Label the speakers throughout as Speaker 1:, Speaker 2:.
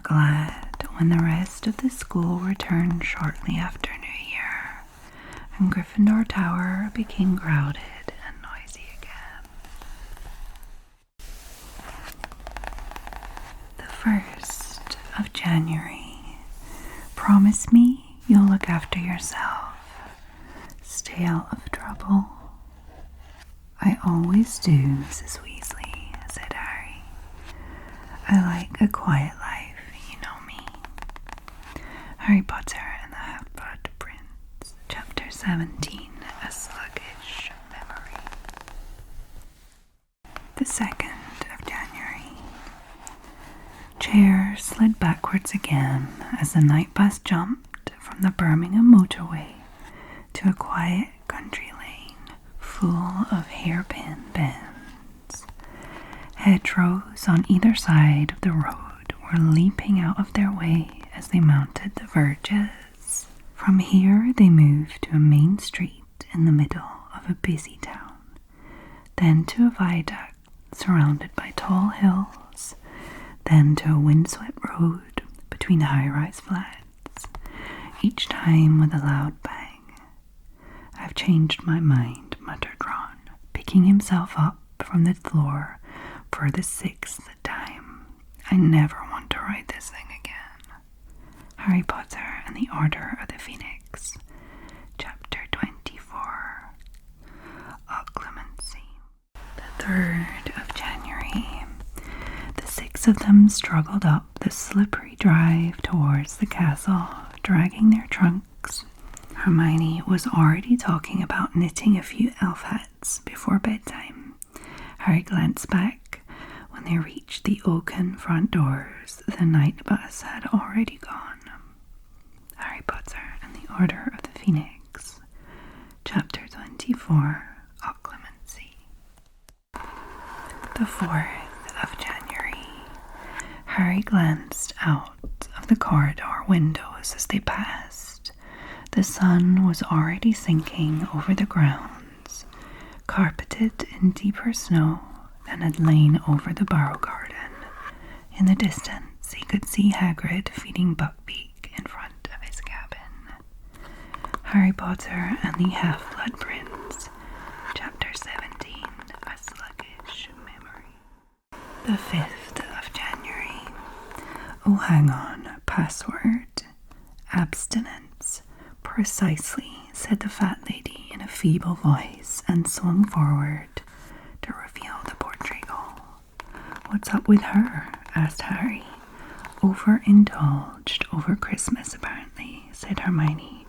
Speaker 1: glad when the rest of the school returned shortly after New Year, and Gryffindor Tower became crowded and noisy again. The 1st of January. Promise me you'll look after yourself. Stay out of trouble. I always do, Mrs. Weasley, said Harry. I like a quiet life, you know me. Harry Potter and the Half-Blood Prince, Chapter 17, A Sluggish Memory. The 2nd of January. Chairs slid backwards again as the night bus jumped from the Birmingham motorway to a quiet country lane full of hairpin bends. Hedgerows on either side of the road were leaping out of their way as they mounted the verges. From here they moved to a main street in the middle of a busy town, then to a viaduct surrounded by tall hills, then to a windswept road between high-rise flats, each time with a loud bang. I've changed my mind, muttered Ron, picking himself up from the floor for the 6th time. I never want to ride this thing again. Harry Potter and the Order of the Phoenix, Chapter 24, Occlumency. The 3rd of January. The 6 of them struggled up the slippery drive towards the castle, dragging their trunks. Hermione was already talking about knitting a few elf hats before bedtime. Harry glanced back. When they reached the oaken front doors, the night bus had already gone. Harry Potter and the Order of the Phoenix, Chapter 24, Occlumency. The 4th of January. Harry glanced out of the corridor windows as they passed. The sun was already sinking over the grounds, carpeted in deeper snow than had lain over the Barrow Garden. In the distance, he could see Hagrid feeding Buckbeak in front of his cabin. Harry Potter and the Half-Blood Prince, Chapter 17, A Sluggish Memory. The 5th of January. Oh, hang on. Password. Abstinence. Precisely, said the fat lady in a feeble voice and swung forward to reveal the portrait-hole. What's up with her? Asked Harry. Overindulged over Christmas, apparently, said Hermione,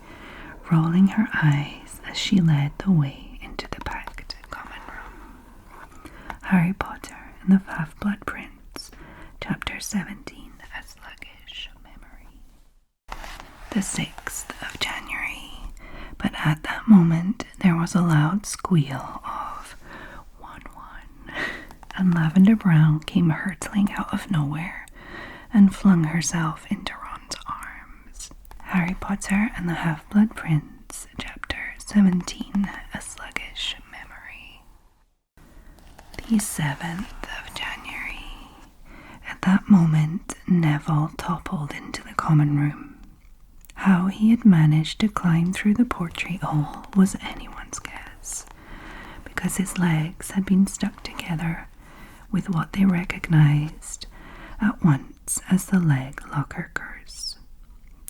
Speaker 1: rolling her eyes as she led the way into the packed common room. Harry Potter and the Half-Blood Prince, Chapter 17, A Sluggish Memory. The 6th of January. But at that moment there was a loud squeal of 1-1, and Lavender Brown came hurtling out of nowhere and flung herself into Ron's arms. Harry Potter and the Half-Blood Prince, Chapter 17, A Sluggish Memory. The 7th of January. At that moment, Neville toppled into the common room. How he had managed to climb through the portrait-hole was anyone's guess, because his legs had been stuck together with what they recognized at once as the leg locker curse.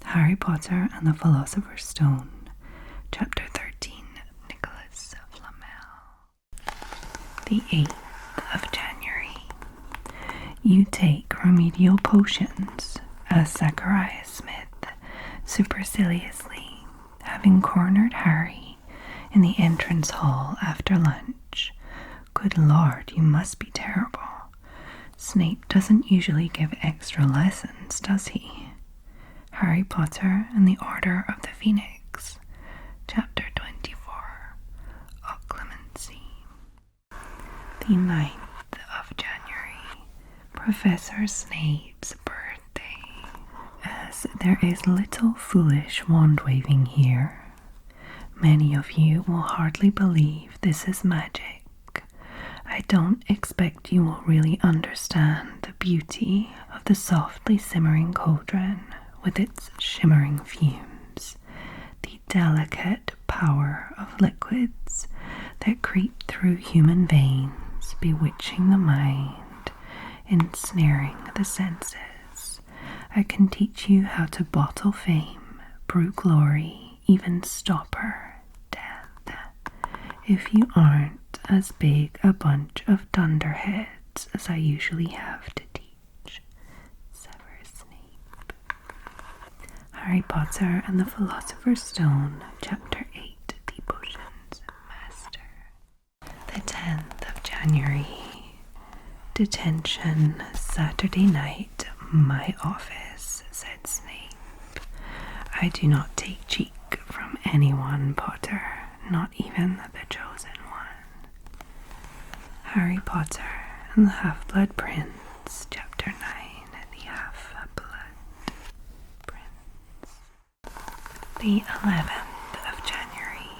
Speaker 1: Harry Potter and the Philosopher's Stone, Chapter 13, Nicholas Flamel. The 8th of January. You take remedial potions, as Zachariah Smith superciliously, having cornered Harry in the entrance hall after lunch. Good Lord, you must be terrible. Snape doesn't usually give extra lessons, does he? Harry Potter and the Order of the Phoenix, Chapter 24, Occlumency. The 9th of January. Professor Snape's birthday. As there is little foolish wand-waving here, many of you will hardly believe this is magic. I don't expect you will really understand the beauty of the softly simmering cauldron with its shimmering fumes, the delicate power of liquids that creep through human veins, bewitching the mind, ensnaring the senses. I can teach you how to bottle fame, brew glory, even stopper death, if you aren't as big a bunch of dunderheads as I usually have to teach. Severus Snape. Harry Potter and the Philosopher's Stone, Chapter 8, The Potions Master. The 10th of January. Detention, Saturday night, my office, said Snape. I do not take cheek from anyone, Potter, not even the chosen one. Harry Potter and the Half-Blood Prince, Chapter 9, The Half-Blood Prince. The 11th of January.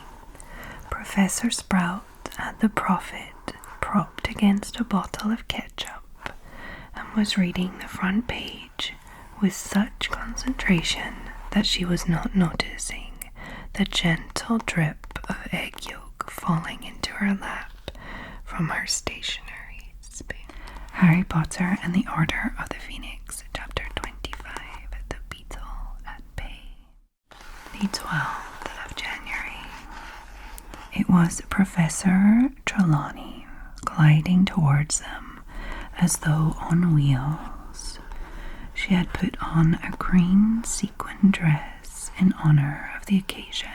Speaker 1: Professor Sprout at the Prophet propped against a bottle of ketchup and was reading the front page with such concentration that she was not noticing the gentle drip of egg yolk falling into her lap from her stationery spoon. Harry Potter and the Order of the Phoenix, Chapter 25, The Beetle at Bay. The 12th of January. It was Professor Trelawney gliding towards them as though on wheels. She had put on a green sequin dress in honor of the occasion,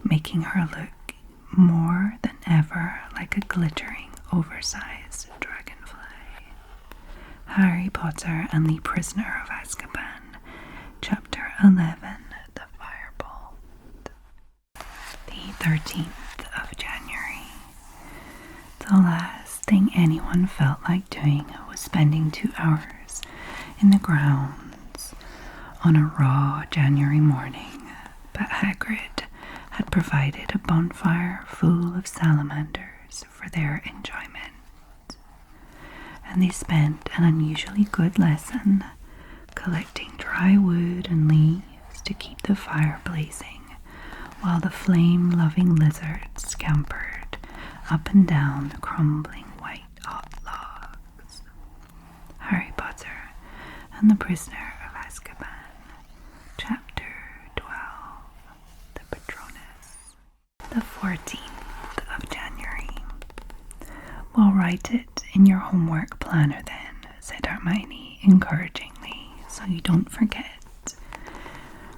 Speaker 1: making her look more than ever like a glittering, oversized dragonfly. Harry Potter and the Prisoner of Azkaban, Chapter 11, The Firebolt. The 13th of January. The last thing anyone felt like doing was spending 2 hours in the grounds on a raw January morning, but Hagrid had provided a bonfire full of salamanders for their enjoyment, and they spent an unusually good lesson collecting dry wood and leaves to keep the fire blazing, while the flame-loving lizards scampered up and down the crumbling white-hot logs. Harry Potter and the Prisoner of Azkaban, Chapter 12, The Patronus. The 14th of January. Well, write it in your homework planner then, said Hermione encouragingly, so you don't forget.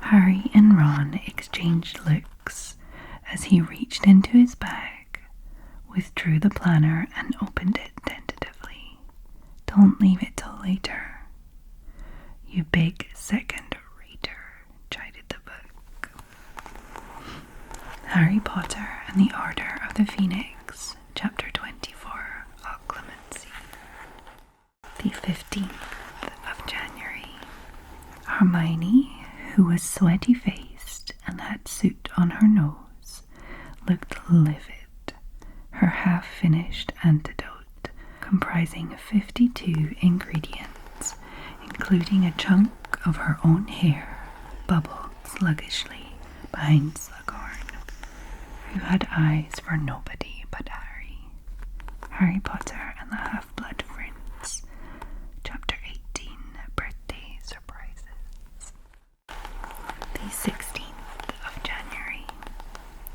Speaker 1: Harry and Ron exchanged looks as he reached into his bag, withdrew the planner and opened it tentatively. Don't leave it till later. You big second reader, chided the book. Harry Potter and the Order of the Phoenix, Chapter 24, Occlumency. The 15th of January. Hermione, who was sweaty-faced and had soot on her nose, looked livid. Her half-finished antidote, comprising 52 ingredients, including a chunk of her own hair, bubbled sluggishly behind Slughorn, who had eyes for nobody but Harry. Harry Potter and the Half-Blood Prince, Chapter 18, Birthday Surprises. The 16th of January.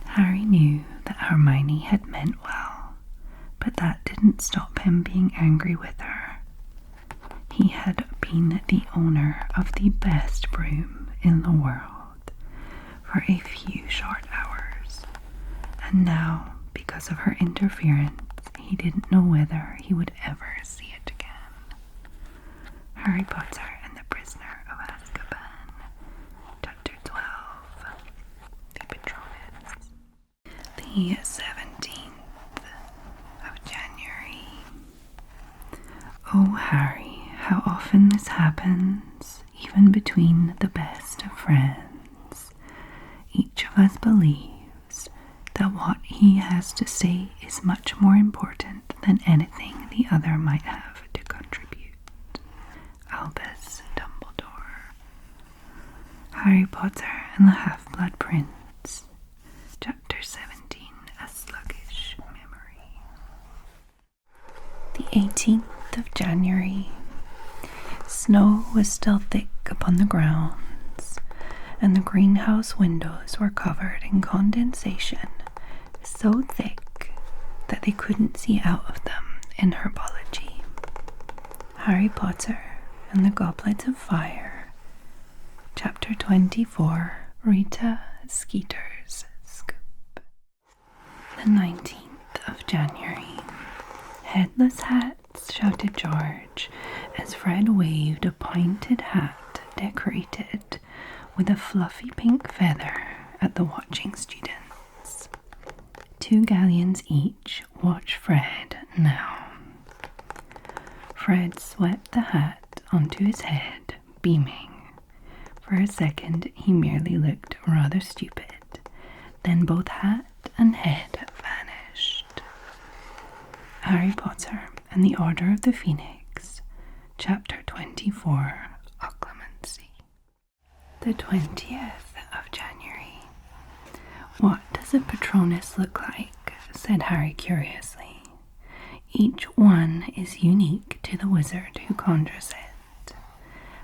Speaker 1: Harry knew that Hermione had meant well, but that didn't stop him being angry with her. He had been the owner of the best broom in the world for a few short hours, and now, because of her interference, he didn't know whether he would ever see it again. Harry Potter and the Prisoner of Azkaban, Chapter 12, The Patronus. The 17th of January. Oh, Harry, how often this happens, even between the best of friends. Each of us believes that what he has to say is much more important than anything the other might have to contribute. Albus Dumbledore. Harry Potter and the Half-Blood Prince. Chapter 17, A Sluggish Memory. The 18th of January. Snow was still thick upon the grounds, and the greenhouse windows were covered in condensation so thick that they couldn't see out of them in herbology. Harry Potter and the Goblet of Fire. Chapter 24, Rita Skeeter's Scoop. The 19th of January. Headless hats, shouted George, as Fred waved a pointed hat decorated with a fluffy pink feather at the watching students. 2 galleons each watch Fred now. Fred swept the hat onto his head, beaming. For a second he merely looked rather stupid. Then both hat and head vanished. Harry Potter and the Order of the Phoenix. Chapter 24, Occlumency. The 20th of January. What does a Patronus look like? Said Harry curiously. Each one is unique to the wizard who conjures it.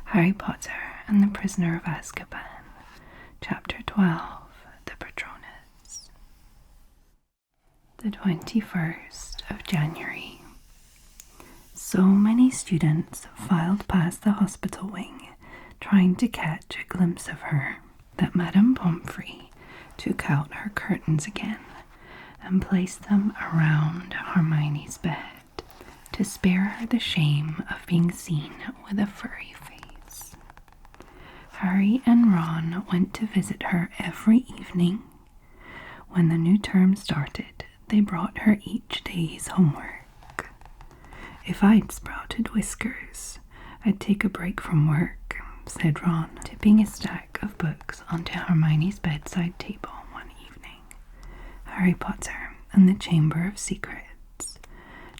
Speaker 1: Harry Potter and the Prisoner of Azkaban. Chapter 12, The Patronus. The 21st of January. So many students filed past the hospital wing, trying to catch a glimpse of her, that Madame Pomfrey took out her curtains again and placed them around Hermione's bed to spare her the shame of being seen with a furry face. Harry and Ron went to visit her every evening. When the new term started, they brought her each day's homework. If I'd sprouted whiskers, I'd take a break from work, said Ron, tipping a stack of books onto Hermione's bedside table one evening. Harry Potter and the Chamber of Secrets.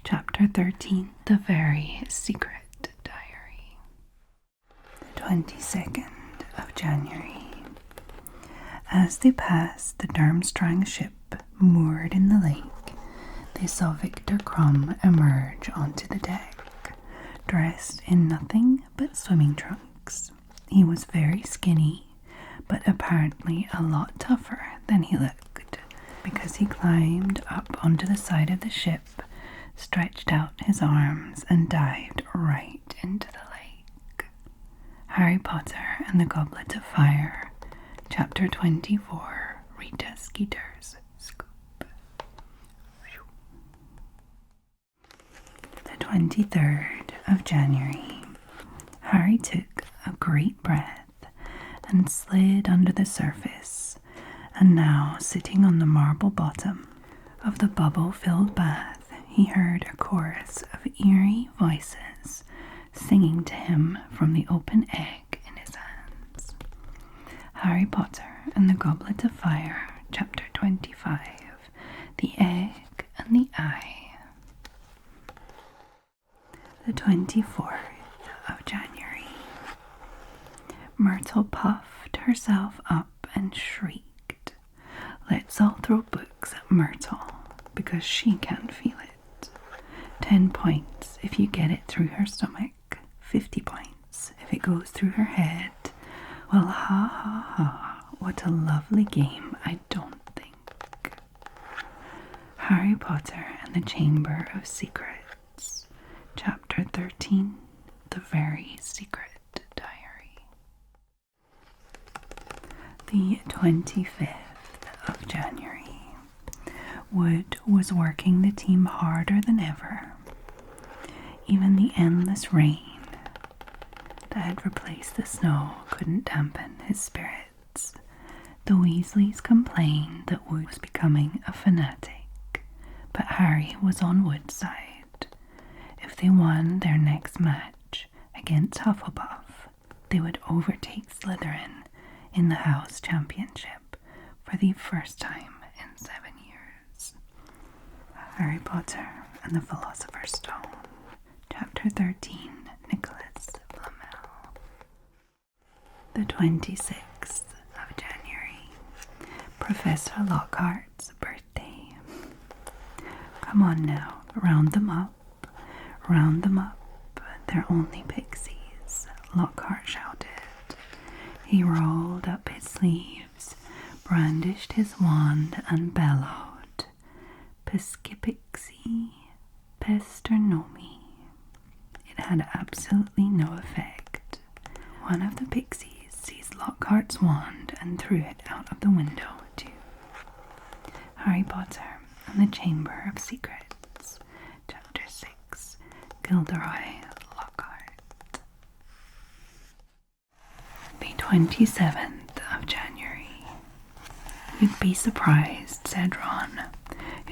Speaker 1: Chapter 13, The Very Secret Diary. The 22nd of January. As they passed the Durmstrang ship moored in the lake, they saw Victor Crumb emerge onto the deck, dressed in nothing but swimming trunks. He was very skinny, but apparently a lot tougher than he looked, because he climbed up onto the side of the ship, stretched out his arms, and dived right into the lake. Harry Potter and the Goblet of Fire. Chapter 24, Rita Skeeter's Scoop. The 23rd of January. Harry took a great breath and slid under the surface, and now sitting on the marble bottom of the bubble-filled bath, he heard a chorus of eerie voices singing to him from the open egg in his hands. Harry Potter and the Goblet of Fire, Chapter 25, The Egg and the Eye. The 24th of January. Myrtle puffed herself up and shrieked, "Let's all throw books at Myrtle, because she can't feel it. 10 points if you get it through her stomach, 50 points if it goes through her head. Well, ha ha ha, what a lovely game, I don't think." Harry Potter and the Chamber of Secrets. Chapter 13, The Very Secret Diary. The 25th of January. Wood was working the team harder than ever. Even the endless rain that had replaced the snow couldn't dampen his spirits. The Weasleys complained that Wood was becoming a fanatic, but Harry was on Wood's side. If they won their next match against Hufflepuff, they would overtake Slytherin in the house championship for the first time in 7 years. Harry Potter and the Philosopher's Stone. Chapter 13, Nicholas Flamel. The 26th of January, Professor Lockhart's birthday. Come on now, round them up, they're only pixies, Lockhart shouted. He rolled up his sleeves, brandished his wand, and bellowed, Piscipixie, Pesternomi. It had absolutely no effect. One of the pixies seized Lockhart's wand and threw it out of the window too. Harry Potter and the Chamber of Secrets, Chapter 6, Gilderoy Lockhart. The 27th of January. You'd be surprised, said Ron,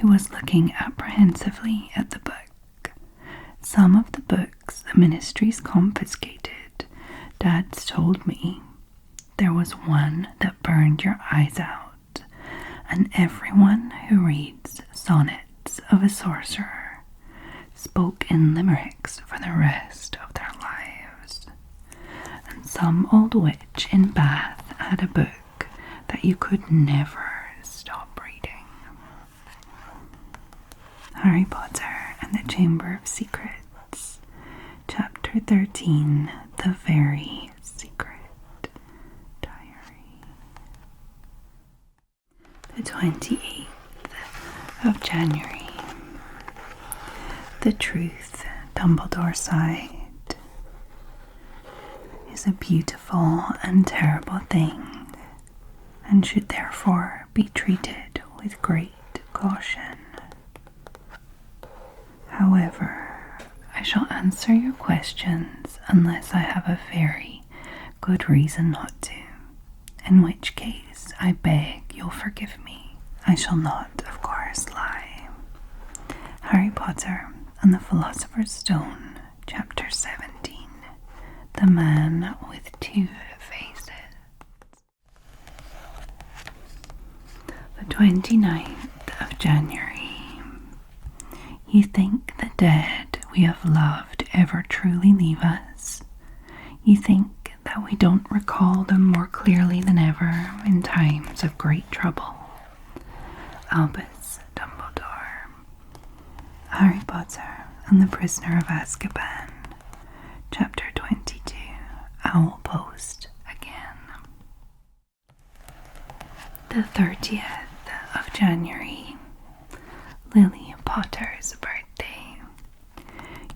Speaker 1: who was looking apprehensively at the book. Some of the books the ministry's confiscated, Dad's told me. There was one that burned your eyes out, and everyone who reads Sonnets of a Sorcerer spoke in limericks for the rest of their lives. And some old witch in Bath had a book that you could never stop reading. Harry Potter and the Chamber of Secrets, Chapter 13, The Very Secret Diary. The 28th of January. The truth, Dumbledore sighed, is a beautiful and terrible thing, and should therefore be treated with great caution. However, I shall answer your questions unless I have a very good reason not to, in which case I beg you'll forgive me. I shall not, of course, lie. Harry Potter and the Philosopher's Stone, Chapter 17, The Man with Two Faces. The 29th of January. You think the dead we have loved ever truly leave us? You think that we don't recall them more clearly than ever in times of great trouble? Albus Dumbledore. Harry Potter and the Prisoner of Azkaban, Chapter 22, Owl Post again. The 30th of January. Lily Potter's birthday.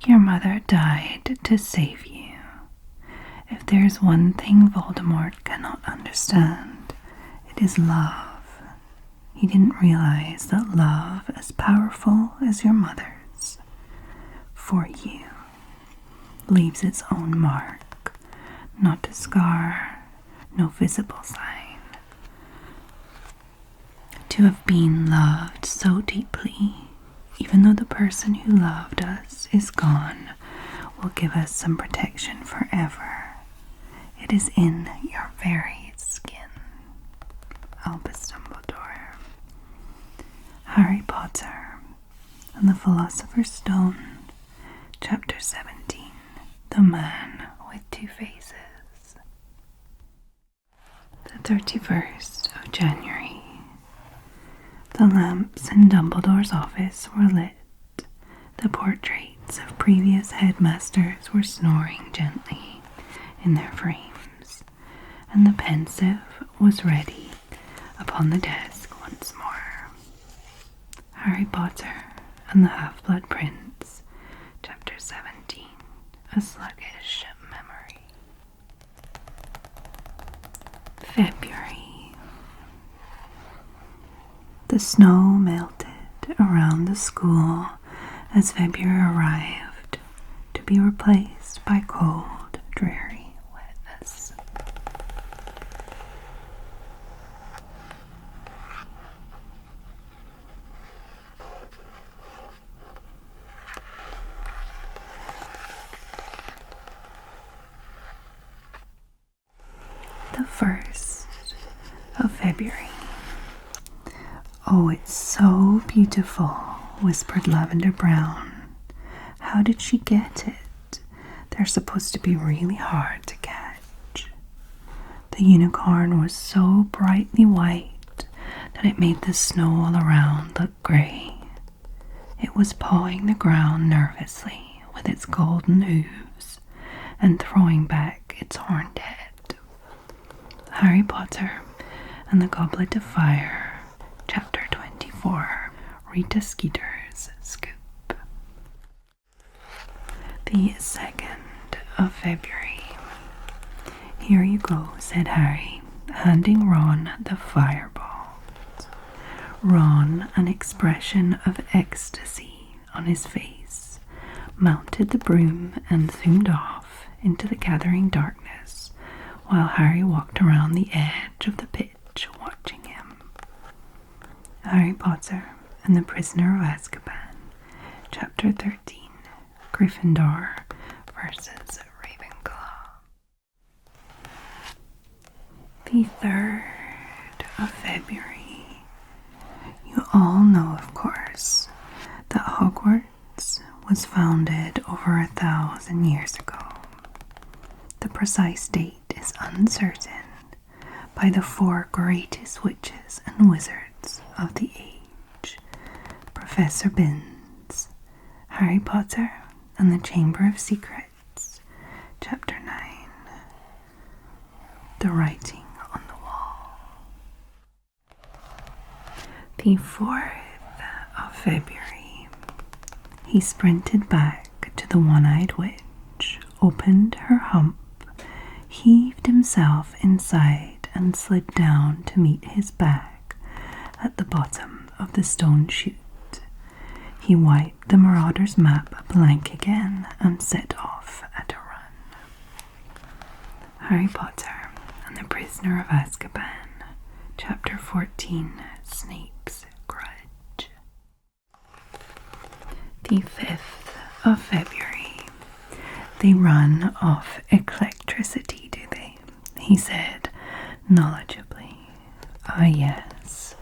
Speaker 1: Your mother died to save you. If there's one thing Voldemort cannot understand, it is love. He didn't realize that love as powerful as your mother's, for you, leaves its own mark, not a scar, no visible sign. To have been loved so deeply, even though the person who loved us is gone, will give us some protection forever. It is in your very skin. Albus Dumbledore. Harry Potter and the Philosopher's Stone, Chapter 17, The Man with Two Faces. The 31st of January. The lamps in Dumbledore's office were lit. The portraits of previous headmasters were snoring gently in their frames, and the pensive was ready upon the desk once more. Harry Potter and the Half-Blood Prince, Chapter 17, A Sluggish Memory. February. The snow melted around the school as February arrived, to be replaced by cold, dreary wetness. The 1st of February. Oh, it's so beautiful, whispered Lavender Brown. How did she get it? They're supposed to be really hard to catch. The unicorn was so brightly white that it made the snow all around look grey. It was pawing the ground nervously with its golden hooves and throwing back its horned head. Harry Potter and the Goblet of Fire, Chapter 24, Rita Skeeter's Scoop. The 2nd of February. "Here you go," said Harry, handing Ron the fireball. Ron, an expression of ecstasy on his face, mounted the broom and zoomed off into the gathering darkness while Harry walked around the edge of the pitch watching him. Harry Potter and the Prisoner of Azkaban, Chapter 13, Gryffindor versus Ravenclaw. The 3rd of February. You all know, of course, that Hogwarts was founded over 1,000 years ago. The precise date is uncertain by the 4 greatest witches and wizards of the age: Professor Binns, Harry Potter and the Chamber of Secrets, Chapter 9, The Writing on the Wall. The 4th of February. He sprinted back to the one-eyed witch, opened her hump, heaved himself inside and slid down to meet his bag at the bottom of the stone chute. He wiped the Marauder's map blank again and set off at a run. Harry Potter and the Prisoner of Azkaban, Chapter 14, Snape's Grudge. The 5th of February. "They run off electricity, do they?" he said knowledgeably. "Ah, yes,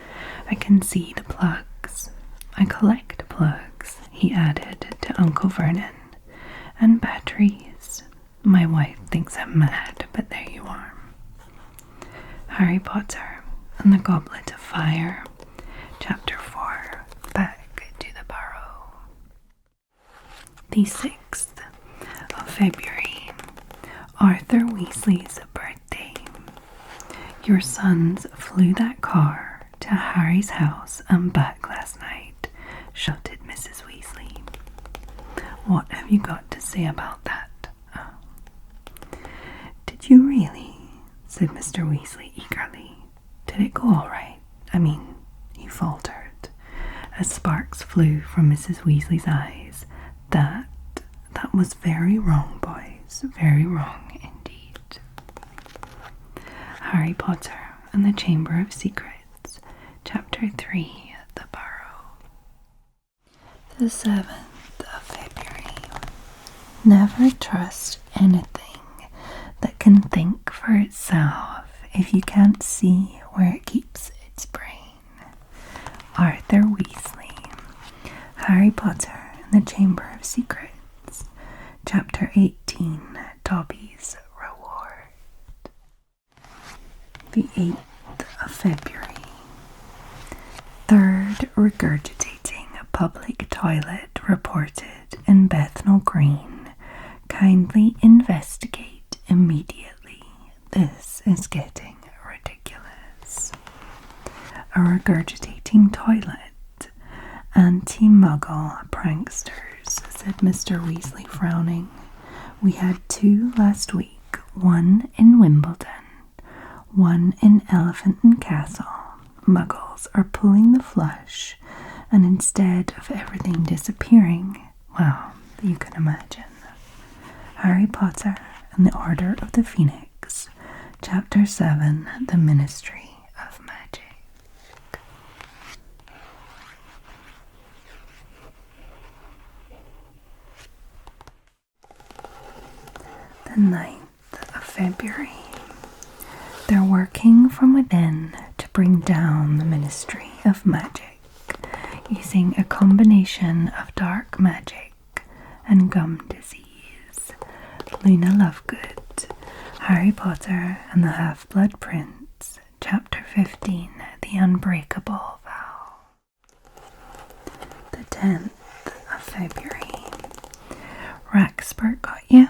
Speaker 1: I can see the plugs. I collect plugs," he added to Uncle Vernon, "and batteries. My wife thinks I'm mad, but there you are." Harry Potter and the Goblet of Fire, Chapter 4, Back to the Burrow. The 6th of February. Arthur Weasley's birthday. "Your sons flew that car to Harry's house and back last night," shouted Mrs. Weasley. "What have you got to say about that?" "Did you really?" said Mr. Weasley eagerly. "Did it go all right? I mean," he faltered, as sparks flew from Mrs. Weasley's eyes. That was very wrong, boys. Very wrong indeed." Harry Potter and the Chamber of Secrets, Chapter 3, The Burrow. The 7th of February. "Never trust anything that can think for itself if you can't see where it keeps its brain." Arthur Weasley. Harry Potter and the Chamber of Secrets, Chapter 18, Dobby's Reward. The 8th of February. 3rd regurgitating public toilet reported in Bethnal Green. Kindly investigate immediately. This is getting ridiculous. A regurgitating toilet. Anti-muggle pranksters, said Mr. Weasley, frowning. "We had 2 last week, one in Wimbledon, one in Elephant and Castle. Muggles are pulling the flush, and instead of everything disappearing, well, you can imagine." Harry Potter and the Order of the Phoenix, Chapter 7, The Ministry of Magic. The 9th of February. They're working from within to bring down the Ministry of Magic, using a combination of dark magic and gum disease. Luna Lovegood, Harry Potter and the Half-Blood Prince, Chapter 15, The Unbreakable Vow. The 10th of February. Raxburgh got you?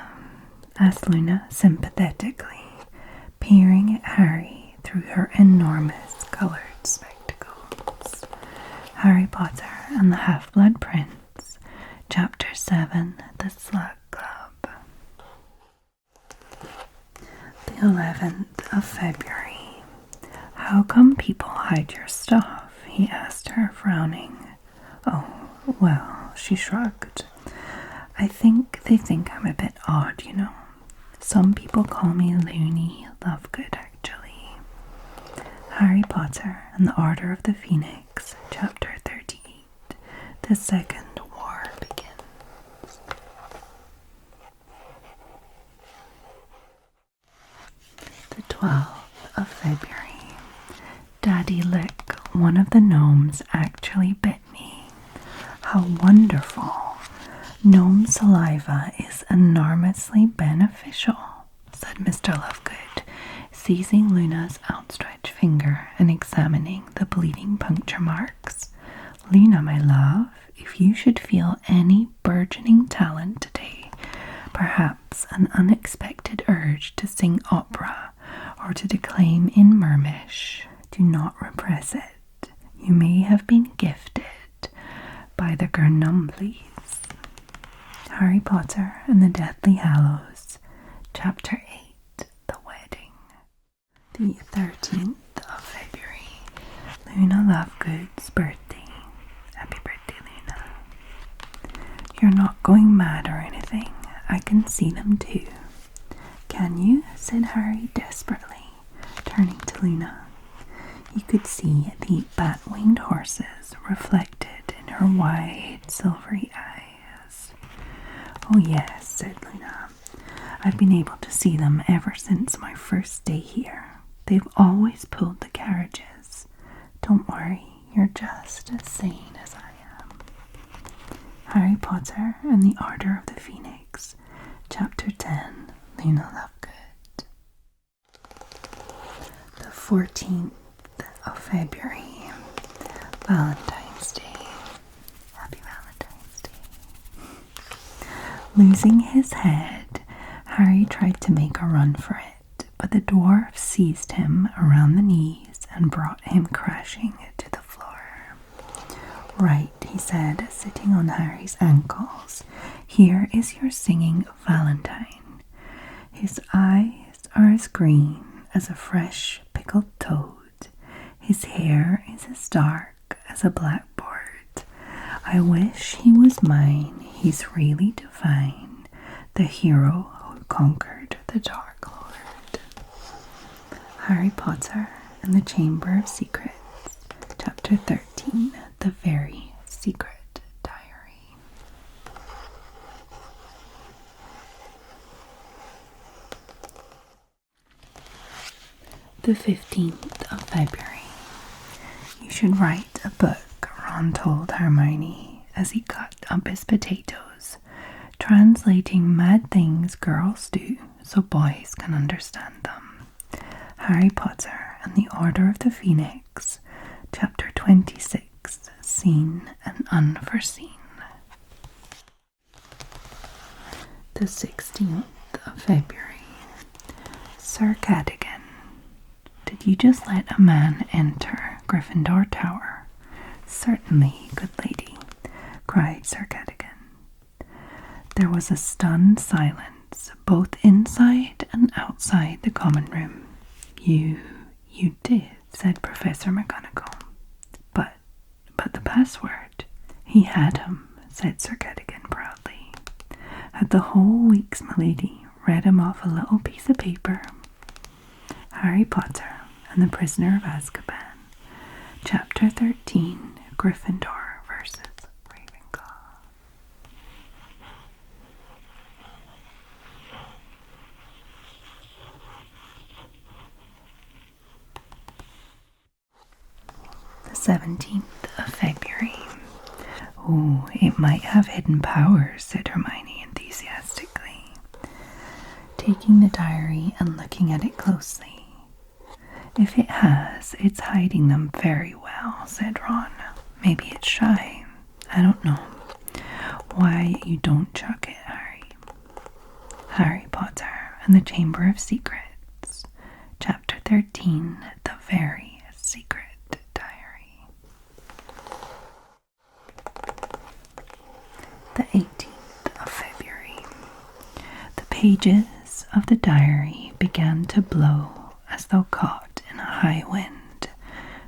Speaker 1: Asked Luna sympathetically, peering at Harry through her enormous coloured spectacles. Harry Potter and the Half-Blood Prince, Chapter 7, The Slug Club. The 11th of February. How come people hide your stuff? He asked her, frowning. Oh, well, she shrugged. I think they think I'm a bit odd, you know. Some people call me Loony Lovegood, actually. Harry Potter and the Order of the Phoenix, Chapter 38. The Second War begins. The 12th of February. Daddy Lick, one of the gnomes, actually bit me. How wonderful! Gnome saliva is enormously beneficial, said Mr. Lovegood, seizing Luna's outstretched finger and examining the bleeding puncture marks. Luna, my love, if you should feel any burgeoning talent today, perhaps an unexpected urge to sing opera or to declaim in Mermish, do not repress it. You may have been gifted by the Gurnumblies. Harry Potter and the Deathly Hallows, Chapter 8, The Wedding. The 13th of February, Luna Lovegood's birthday. Happy birthday, Luna. You're not going mad or anything. I can see them too. Can you? Said Harry desperately, turning to Luna. You could see the bat-winged horses reflected in her wide, silvery eyes. Oh yes, said Luna. I've been able to see them ever since my first day here. They've always pulled the carriages. Don't worry, you're just as sane as I am. Harry Potter and the Order of the Phoenix, Chapter 10, Luna Lovegood. The 14th of February, Valentine's Day. Happy Valentine's Day. Losing his head, Harry tried to make a run for it, but the dwarf seized him around the knees and brought him crashing to the floor. Right, he said, sitting on Harry's ankles. Here is your singing Valentine. His eyes are as green as a fresh pickled toad. His hair is as dark as a blackboard. I wish he was mine. He's really divine, the hero who conquered the Dark Lord. Harry Potter and the Chamber of Secrets, Chapter 13, The Very Secret Diary. The 15th of February. You should write a book, Ron told Hermione as he cut up his potatoes, translating mad things girls do so boys can understand them. Harry Potter and the Order of the Phoenix, Chapter 26, Seen and Unforeseen. The 16th of February. Sir Cadogan. Did you just let a man enter Gryffindor Tower? Certainly, good lady, cried Sir Cadogan. There was a stunned silence, both inside and outside the common room. You did, said Professor McGonagall. But the password. He had him, said Sir Cadogan proudly. Had the whole week's milady read him off a little piece of paper. Harry Potter and the Prisoner of Azkaban, Chapter 13, Gryffindor versus Ravenclaw. The 17th of February. Oh, it might have hidden powers, said Hermione enthusiastically. taking the diary and looking at it closely. "If it has, it's hiding them very well," said Ron. "Maybe it's shy. I don't know. Why, you don't chuck it, Harry." Harry Potter and the Chamber of Secrets, Chapter 13, The Very Secret Diary. The 18th of February. The pages of the diary began to blow as though caught in a high wind,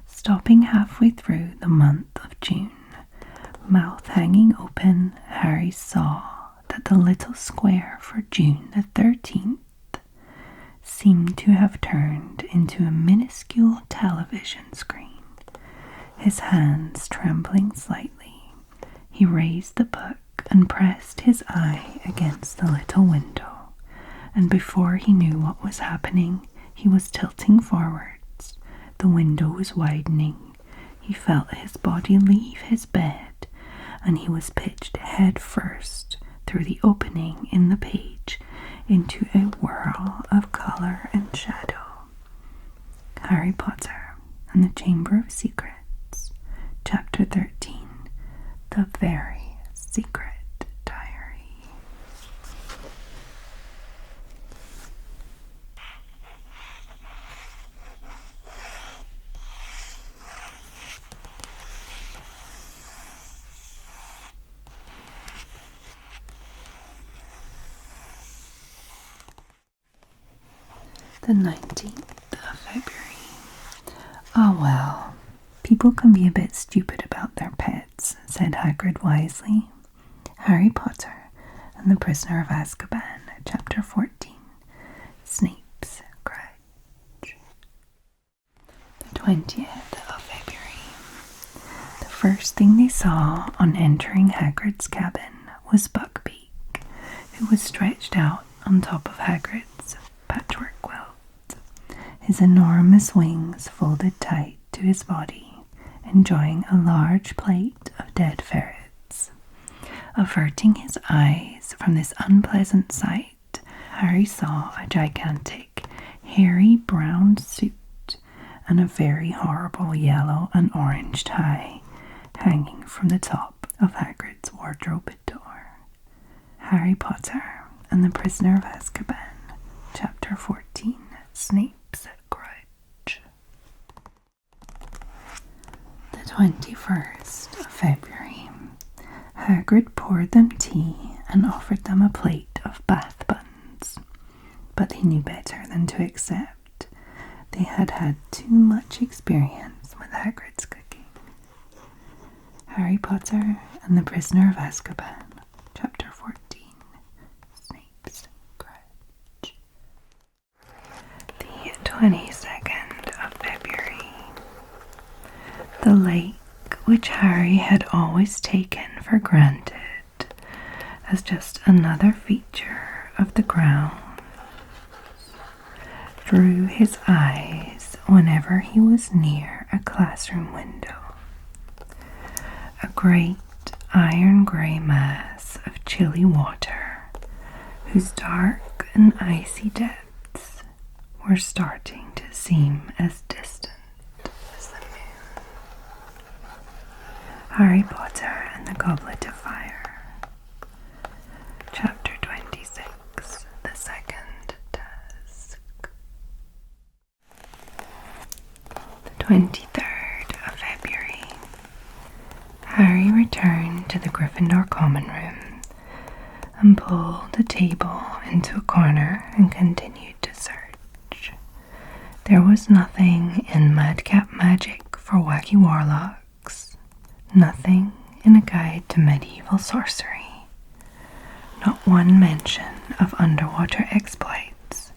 Speaker 1: stopping halfway through the month of June. Mouth hanging open, Harry saw that the little square for June the 13th seemed to have turned into a minuscule television screen. His hands trembling slightly, he raised the book and pressed his eye against the little window, and before he knew what was happening, he was tilting forwards. The window was widening. He felt his body leave his bed, and he was pitched head first through the opening in the page into a whirl of colour and shadow. Harry Potter and the Chamber of Secrets, Chapter 13, The Very Secret Diary. The 19th of February. "Ah, well, people can be a bit stupid about their pets," said Hagrid wisely. Harry Potter and the Prisoner of Azkaban, Chapter 14, Snape's Grudge. The 20th of February. The first thing they saw on entering Hagrid's cabin was Buckbeak, who was stretched out on top of Hagrid's patchwork quilt, his enormous wings folded tight to his body, enjoying a large plate of dead ferrets. Averting his eyes from this unpleasant sight, Harry saw a gigantic, hairy brown suit and a very horrible yellow and orange tie hanging from the top of Hagrid's wardrobe door. Harry Potter and the Prisoner of Azkaban, Chapter 14, Snape's Grudge. The 21st of February. Hagrid poured them tea and offered them a plate of bath buns, but they knew better than to accept. They had had too much experience with Hagrid's cooking. Harry Potter and the Prisoner of Azkaban, Chapter 14, Snape's Grudge. The 22nd of February. The lake, which Harry had always taken for granted as just another feature of the grounds, drew his eyes whenever he was near a classroom window. A great iron-grey mass of chilly water, whose dark and icy depths were starting to seem as distant as the moon. Harry Potter and the Goblet of Fire, Chapter 26, The Second Task. The 23rd of February. Harry returned to the Gryffindor common room and pulled a table into a corner and continued to search. There was nothing in Madcap Magic for Wacky Warlocks, nothing in a guide to medieval sorcery, not one mention of underwater exploits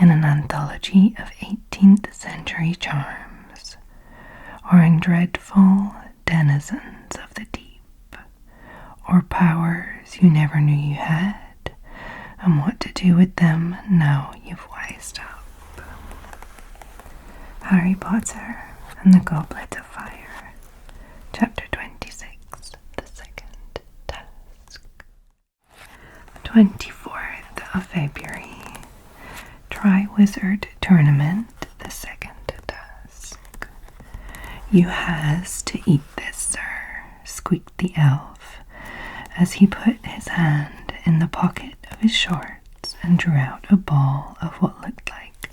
Speaker 1: in an anthology of 18th century charms, or in dreadful denizens of the deep, or powers you never knew you had, and what to do with them now you've wised up. Harry Potter and the Goblet of Fire, Chapter 26, The Second Task. The 24th of February. Wizard Tournament, the second task. You has to eat this, sir, squeaked the elf, as he put his hand in the pocket of his shorts and drew out a ball of what looked like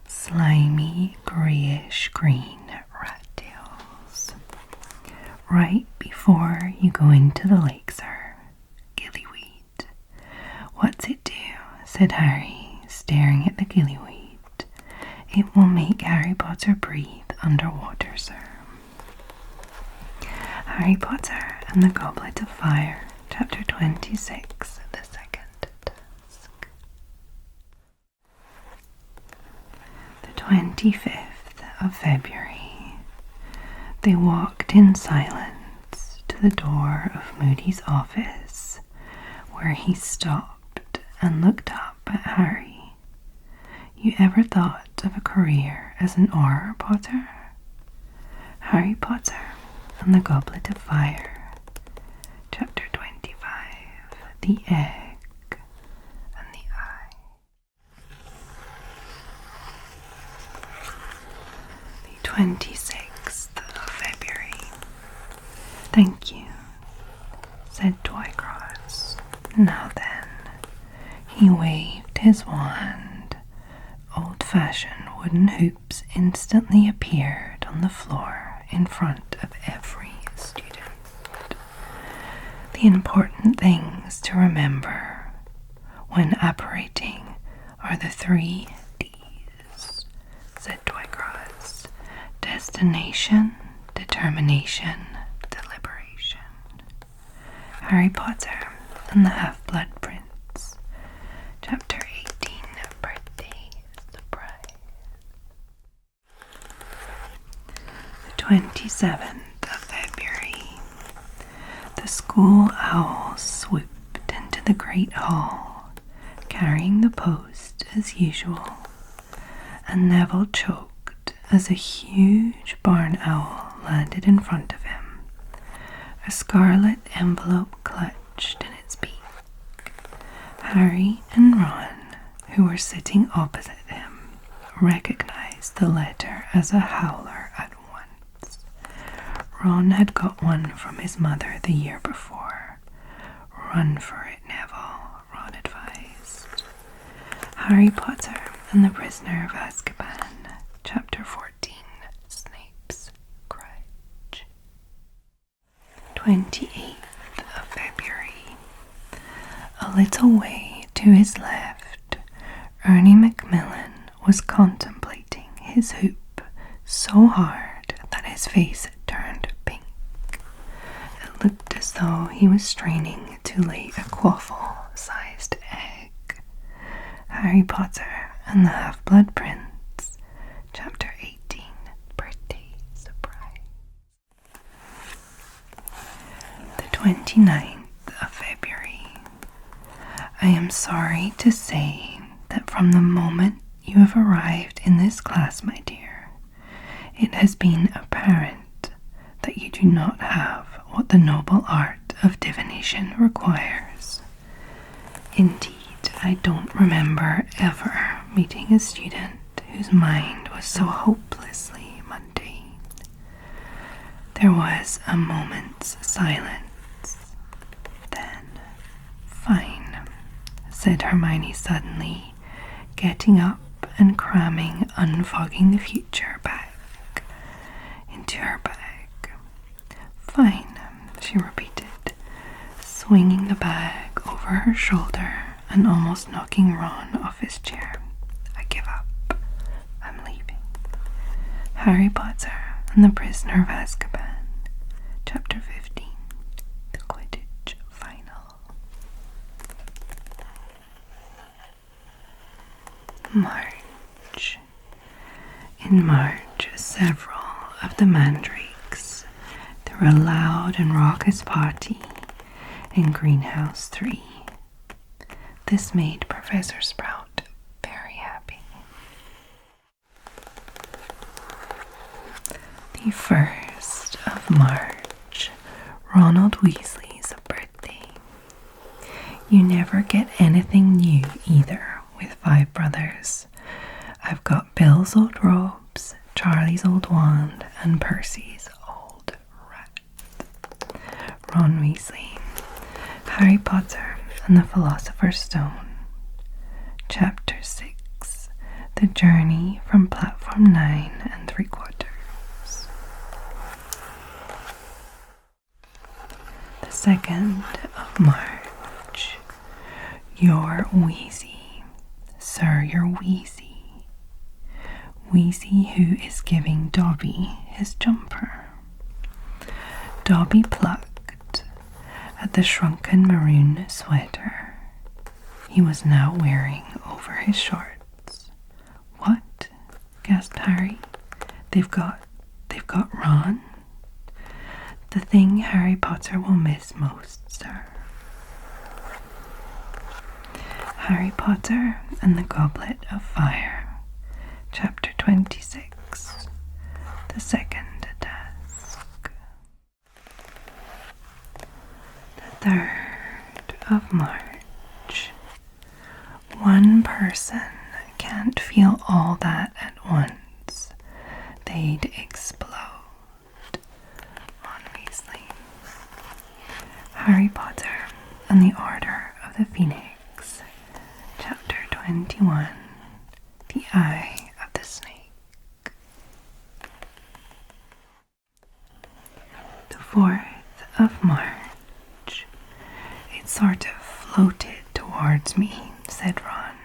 Speaker 1: slimy, greyish-green rat tails. Right before you go into the lake, sir. Gillyweed. What's it do? Said Harry, staring at the gillyweed. It will make Harry Potter breathe underwater, sir. Harry Potter and the Goblet of Fire, Chapter 26, the second task. The 25th of February. They walked in silence to the door of Moody's office, where he stopped and looked up at Harry. You ever thought of a career as an Auror Potter? Harry Potter and the Goblet of Fire, Chapter 25, The Egg and the Eye. The 26th of February. Thank you, said Twycross. Now then, he waved his wand. Old-fashioned wooden hoops instantly appeared on the floor in front of every student. The important things to remember when apparating are the 3 D's, said Twycross. Destination, determination, deliberation. Harry Potter and the Half-Blood Prince, Chapter 18, Birthday Surprise. The 27th of February. The school owl swooped into the great hall, carrying the post as usual, and Neville choked as a huge barn owl landed in front of him, a scarlet envelope clutched in its beak. Harry and Ron, who were sitting opposite him, recognized the letter as a howler at once. Ron had got one from his mother the year before. Run for it, Neville, Ron advised. Harry Potter and the Prisoner of Azkaban, Chapter 14, Snape's Grudge. 28th of February. A little way to his left, Ernie Macmillan was contemplating his hoop so hard that his face turned pink. It looked as though he was straining to lay a quaffle-sized egg. Harry Potter and the Half-Blood Prince, Chapter 18, Birthday Surprise. The 29th of February. I am sorry to say that from the moment you have arrived in this class, my dear, it has been apparent that you do not have what the noble art of divination requires. Indeed, I don't remember ever meeting a student whose mind was so hopelessly mundane. There was a moment's silence. Then, fine, said Hermione suddenly, getting up and cramming Unfogging the Future back into her bag. Fine, she repeated, swinging the bag over her shoulder and almost knocking Ron off his chair. I give up. I'm leaving. Harry Potter and the Prisoner of Azkaban, Chapter 15, The Quidditch Final. March. In March, several of the mandrakes threw a loud and raucous party in Greenhouse 3. This made Professor Sprout very happy. The 1st of March, Ronald Weasley's birthday. You never get anything new either with 5 brothers, I've got Bill's old robes, Charlie's old wand, and Percy's old rat. Ron Weasley, Harry Potter and the Philosopher's Stone. Chapter 6, The Journey from Platform 9 3/4. The 2nd of March. You're wheezy, sir, you're wheezy. Wheezy who is giving Dobby his jumper. Dobby plucked at the shrunken maroon sweater he was now wearing over his shorts. What? Gasped Harry. They've got Ron? The thing Harry Potter will miss most, sir. Harry Potter and the Goblet of Fire. Chapter 26. The Second Task. The 3rd of March. One person can't feel all that at once. They'd explode. Ron Weasley. Harry Potter and the Order of the Phoenix. Chapter 21. The Eye of the Snake. The 4th of March. It sort of floated towards me, said Ron,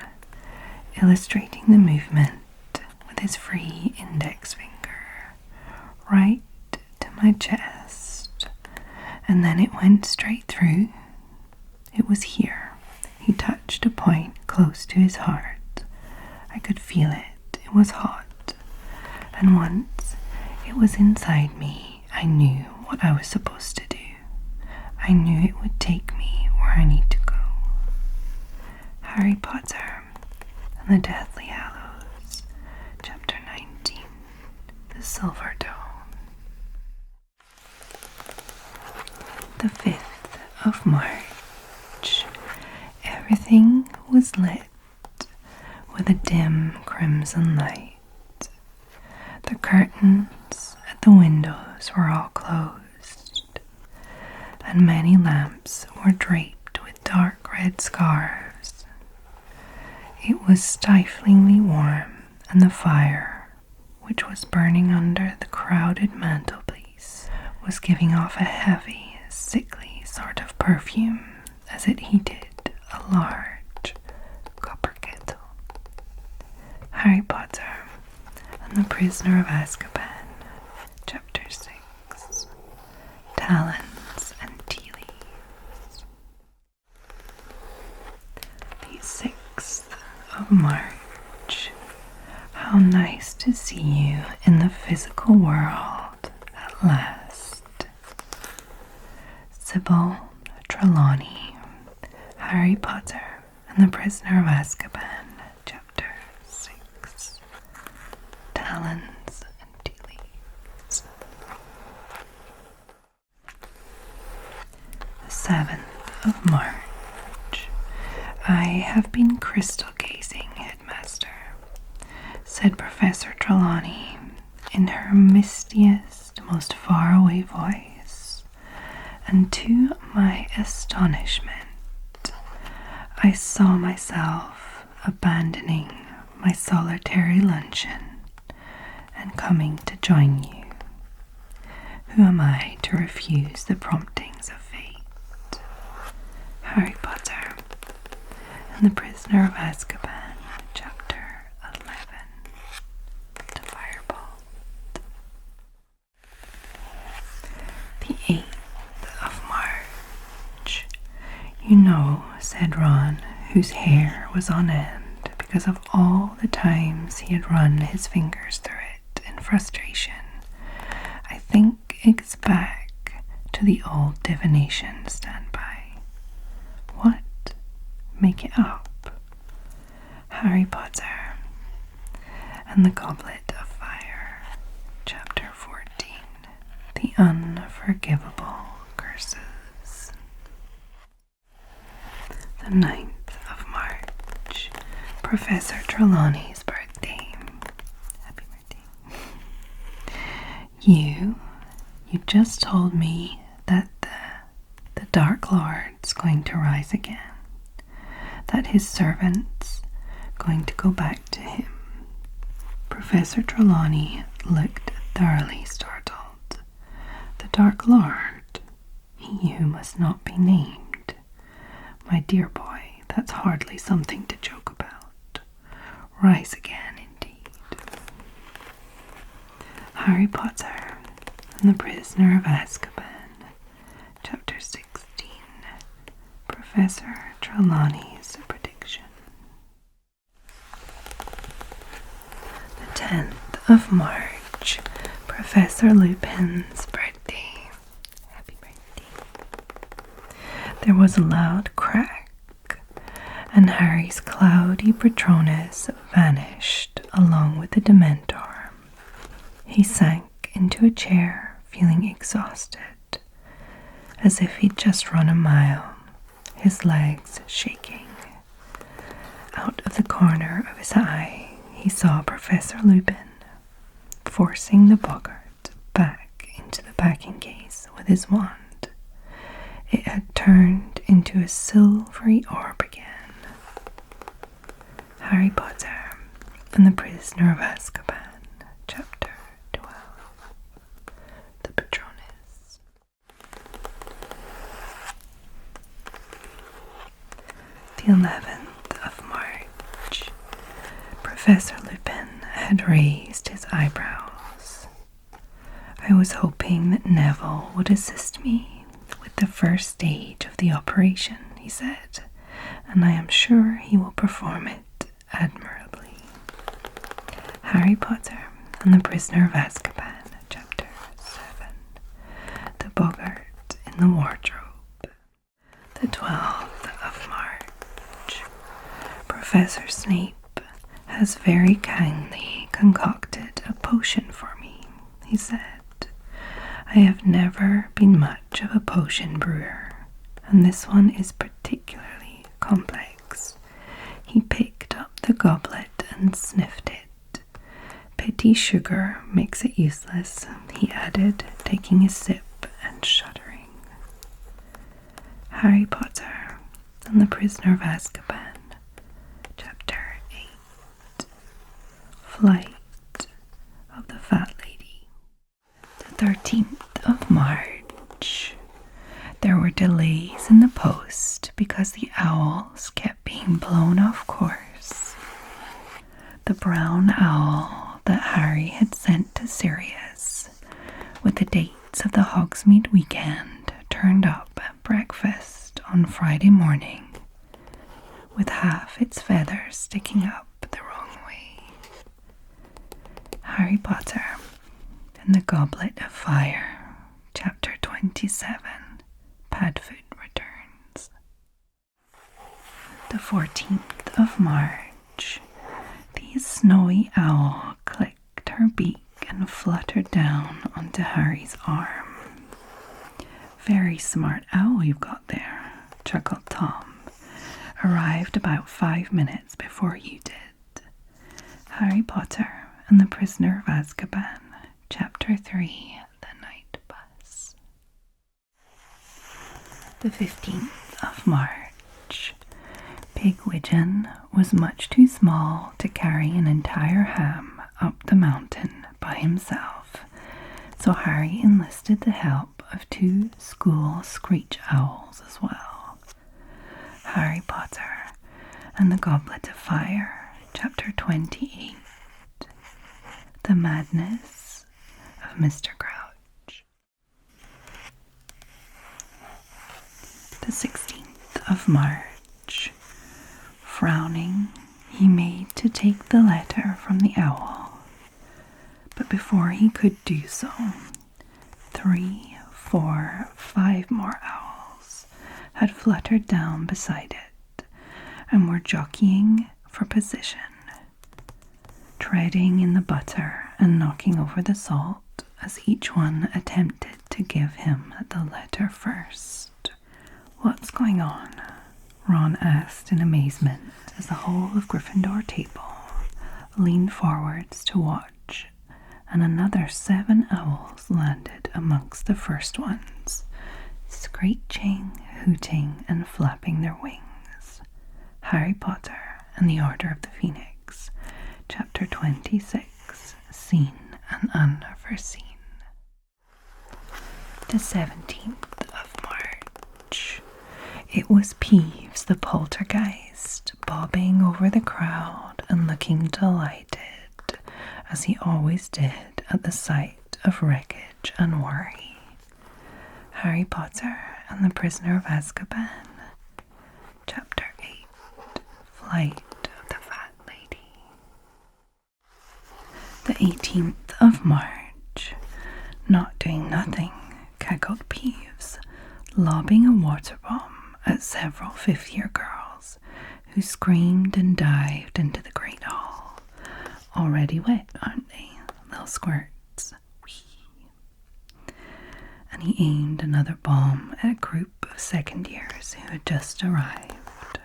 Speaker 1: illustrating the movement with his free index finger, right to my chest, and then it went straight through. It was here. He touched a point close to his heart. I could feel it. It was hot. And once it was inside me, I knew what I was supposed to do. I knew it would take me where I need to go. Harry Potter and the Deathly Hallows. Chapter 19. The Silver Dome. The 5th of March. Everything was lit with a dim crimson light. The curtains at the windows were all closed, and many lamps were draped with dark red scarves. It was stiflingly warm, and the fire, which was burning under the crowded mantelpiece, was giving off a heavy, sickly sort of perfume as it heated a large copper kettle. Harry Potter and the Prisoner of Azkaban. Chapter 6. Talons and Tea Leaves. The 6th of March. How nice to see you in the physical world at last. Sybil Trelawney, Harry Potter and the Prisoner of Azkaban. Chapter 6. Talons and Tea Leaves. The 7th of March. I have been crystal gazing, Headmaster, said Professor Trelawney in her mistiest, most faraway voice, and to my astonishment, I saw myself abandoning my solitary luncheon and coming to join you. Who am I to refuse the promptings of fate? Harry Potter and the Prisoner of Azkaban, Chapter 11. The Firebolt. The 8th of March. You know, said Ron, whose hair was on end because of all the times he had run his fingers through it in frustration, I think it's back to the old divination standby. What? Make it up. Harry Potter and the Goblet of Fire. Chapter 14. The Unforgivable Curses. The 9th of March. Professor Trelawney's birthday. You just told me that the Dark Lord's going to rise again, that his servant's going to go back to him. Professor Trelawney looked thoroughly startled. The Dark Lord, he who must not be named. My dear boy, that's hardly something to joke about. Rise again, indeed. Harry Potter and the Prisoner of Azkaban, Chapter 16, Professor Trelawney's Prediction. The 10th of March, Professor Lupin's birthday. Happy birthday. There was a loud crack, and Harry's cloudy Patronus vanished along with the Dementor. He sank into a chair, feeling exhausted, as if he'd just run a mile, his legs shaking. Out of the corner of his eye, he saw Professor Lupin forcing the boggart back into the packing case with his wand. It had turned into a silvery orb again. Harry Potter and the Prisoner of Azkaban, Chapter 12, The Patronus. The 11th of March, Professor Lupin had raised his eyebrows. I was hoping that Neville would assist me with the first stage of the operation, he said, and I am sure he will perform it admirably. Harry Potter and the Prisoner of Azkaban, Chapter 7, The Boggart in the Wardrobe. The 12th of March, Professor Snape has very kindly concocted a potion for me, he said. I have never been much of a potion brewer, and this one is particularly complex. He picked up the goblet and sniffed it. Pity sugar makes it useless, he added, taking a sip and shuddering. Harry Potter and the Prisoner of Azkaban, Chapter 8, Flight of the Fat Lady. The 13th of March. There were delays in the post because the owls kept being blown off course. The brown owl that Harry had sent to Sirius with the dates of the Hogsmeade weekend turned up at breakfast on Friday morning with half its feathers sticking up the wrong way. Harry Potter and the Goblet of Fire, Chapter 27, Padfoot Returns. The 14th of March. The snowy owl clicked her beak and fluttered down onto Harry's arm. Very smart owl you've got there, chuckled Tom. Arrived about 5 minutes before you did. Harry Potter and the Prisoner of Azkaban, Chapter 3, The Night Bus. The 15th of March. Pigwidgeon was much too small to carry an entire ham up the mountain by himself, so Harry enlisted the help of 2 school screech owls as well. Harry Potter and the Goblet of Fire, Chapter 28, The Madness of Mr. Crouch. The 16th of March. Frowning, he made to take the letter from the owl, but before he could do so, 3, 4, 5 more owls had fluttered down beside it and were jockeying for position, treading in the butter and knocking over the salt as each one attempted to give him the letter first. "What's going on?" Ron asked in amazement as the whole of Gryffindor table leaned forwards to watch and another 7 owls landed amongst the first ones, screeching, hooting, and flapping their wings. Harry Potter and the Order of the Phoenix, Chapter 26, Seen and Unforeseen. The 17th of March. It was Peeves the poltergeist, bobbing over the crowd and looking delighted, as he always did at the sight of wreckage and worry. Harry Potter and the Prisoner of Azkaban, Chapter 8, Flight of the Fat Lady. The 18th of March. Not doing nothing, cackled Peeves, lobbing a water bomb at several fifth-year girls who screamed and dived into the great hall. Already wet, aren't they, little squirts? Whee! And he aimed another bomb at a group of second years who had just arrived.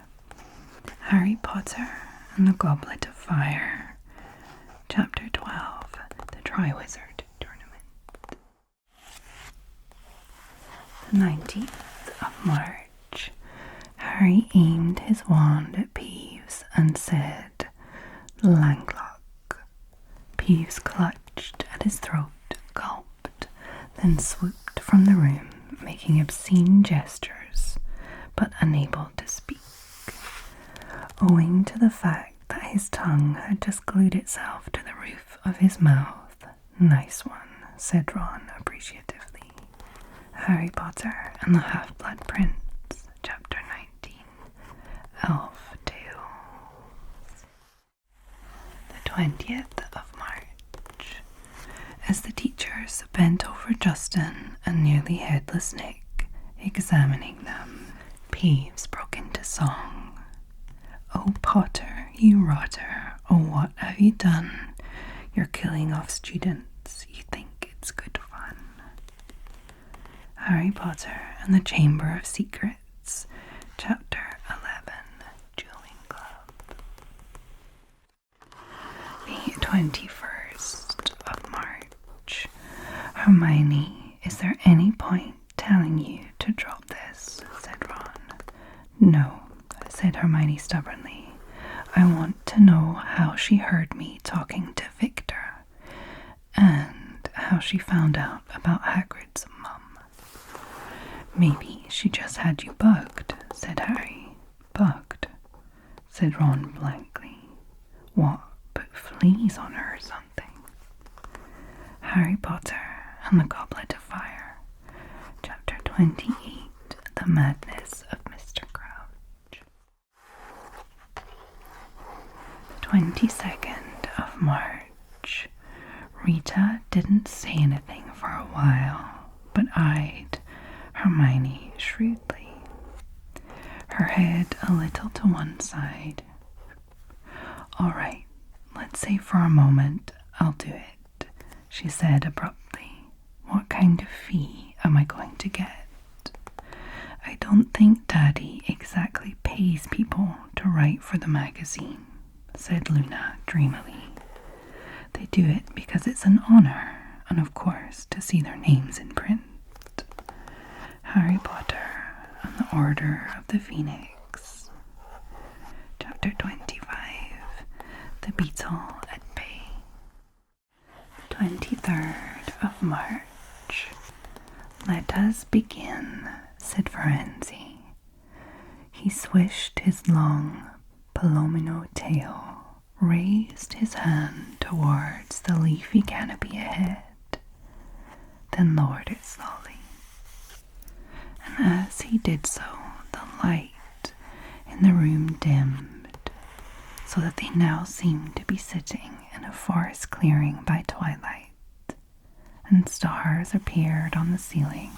Speaker 1: Harry Potter and the Goblet of Fire, Chapter 12, the Triwizard Tournament. The 19th of March. Harry aimed his wand at Peeves and said, "Langlock." Peeves clutched at his throat, gulped, then swooped from the room, making obscene gestures, but unable to speak. Owing to the fact that his tongue had just glued itself to the roof of his mouth. "Nice one," said Ron appreciatively. Harry Potter and the Half-Blood Prince, Chapter 19, Elf Tales. The 20th of March. As the teachers bent over Justin and nearly headless Nick, examining them, Peeves broke into song. "Oh Potter, you rotter, oh what have you done? You're killing off students, you think it's good fun." Harry Potter and the Chamber of Secrets, Chapter 11, Dueling Club. The 21st of March. "Hermione, is there any point telling you to drop this?" said Ron. "No," said Hermione stubbornly. "I want to know how she heard me talking to Victor, and how she found out about Hagrid's mum." "Maybe she just had you bugged," said Harry. "Bugged?" said Ron blankly. "What, put fleas on her or something?" Harry Potter and the Goblet of Fire, Chapter 28, The Madness of Mr. Crouch. The 22nd of March. Rita didn't say anything for a while, but eyed Hermione shrewdly, her head a little to one side. "All right, let's say for a moment I'll do it," she said abruptly. "What kind of fee am I going to get?" "I don't think Daddy exactly pays people to write for the magazine," said Luna dreamily. "They do it because it's an honor, and of course to see their names in print." Harry Potter and the Order of the Phoenix, Chapter 25, The Beetle at Bay. 23rd of March. "Let us begin," said Ferenzi. He swished his long palomino tail, raised his hand towards the leafy canopy ahead, then lowered it slowly. And as he did so, the light in the room dimmed, so that they now seemed to be sitting in a forest clearing by twilight, and stars appeared on the ceiling.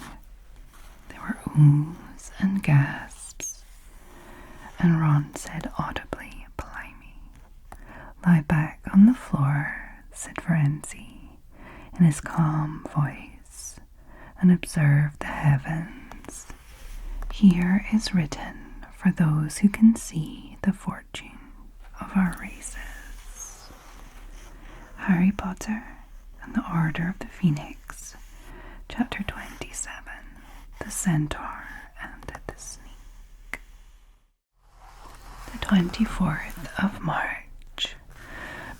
Speaker 1: There were oohs and gasps, and Ron said audibly, "Blimey." "Lie back on the floor," said Ferenzi in his calm voice, "and observe the heavens. Here is written for those who can see the fortune of our races." Harry Potter and the Order of the Phoenix, Chapter 27, the Centaur and the Snake. The 24th of March.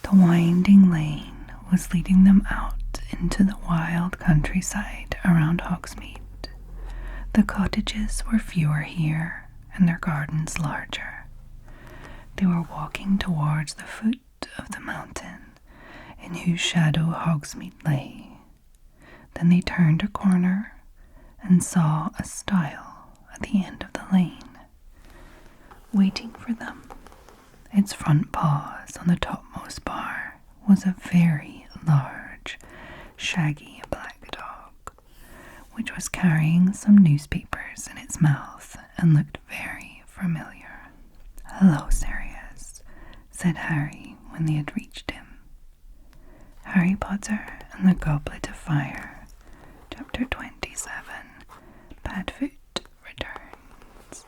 Speaker 1: The winding lane was leading them out into the wild countryside around Hogsmeade. The cottages were fewer here, and their gardens larger. They were walking towards the foot of the mountain, in whose shadow Hogsmeade lay. Then they turned a corner and saw a stile at the end of the lane, waiting for them. Its front paws on the topmost bar was a very large, shaggy black dog, which was carrying some newspapers in its mouth and looked very familiar. "Hello, Sirius," said Harry when they had reached him. Harry Potter and the Goblet of Fire, Chapter 27, Padfoot Returns.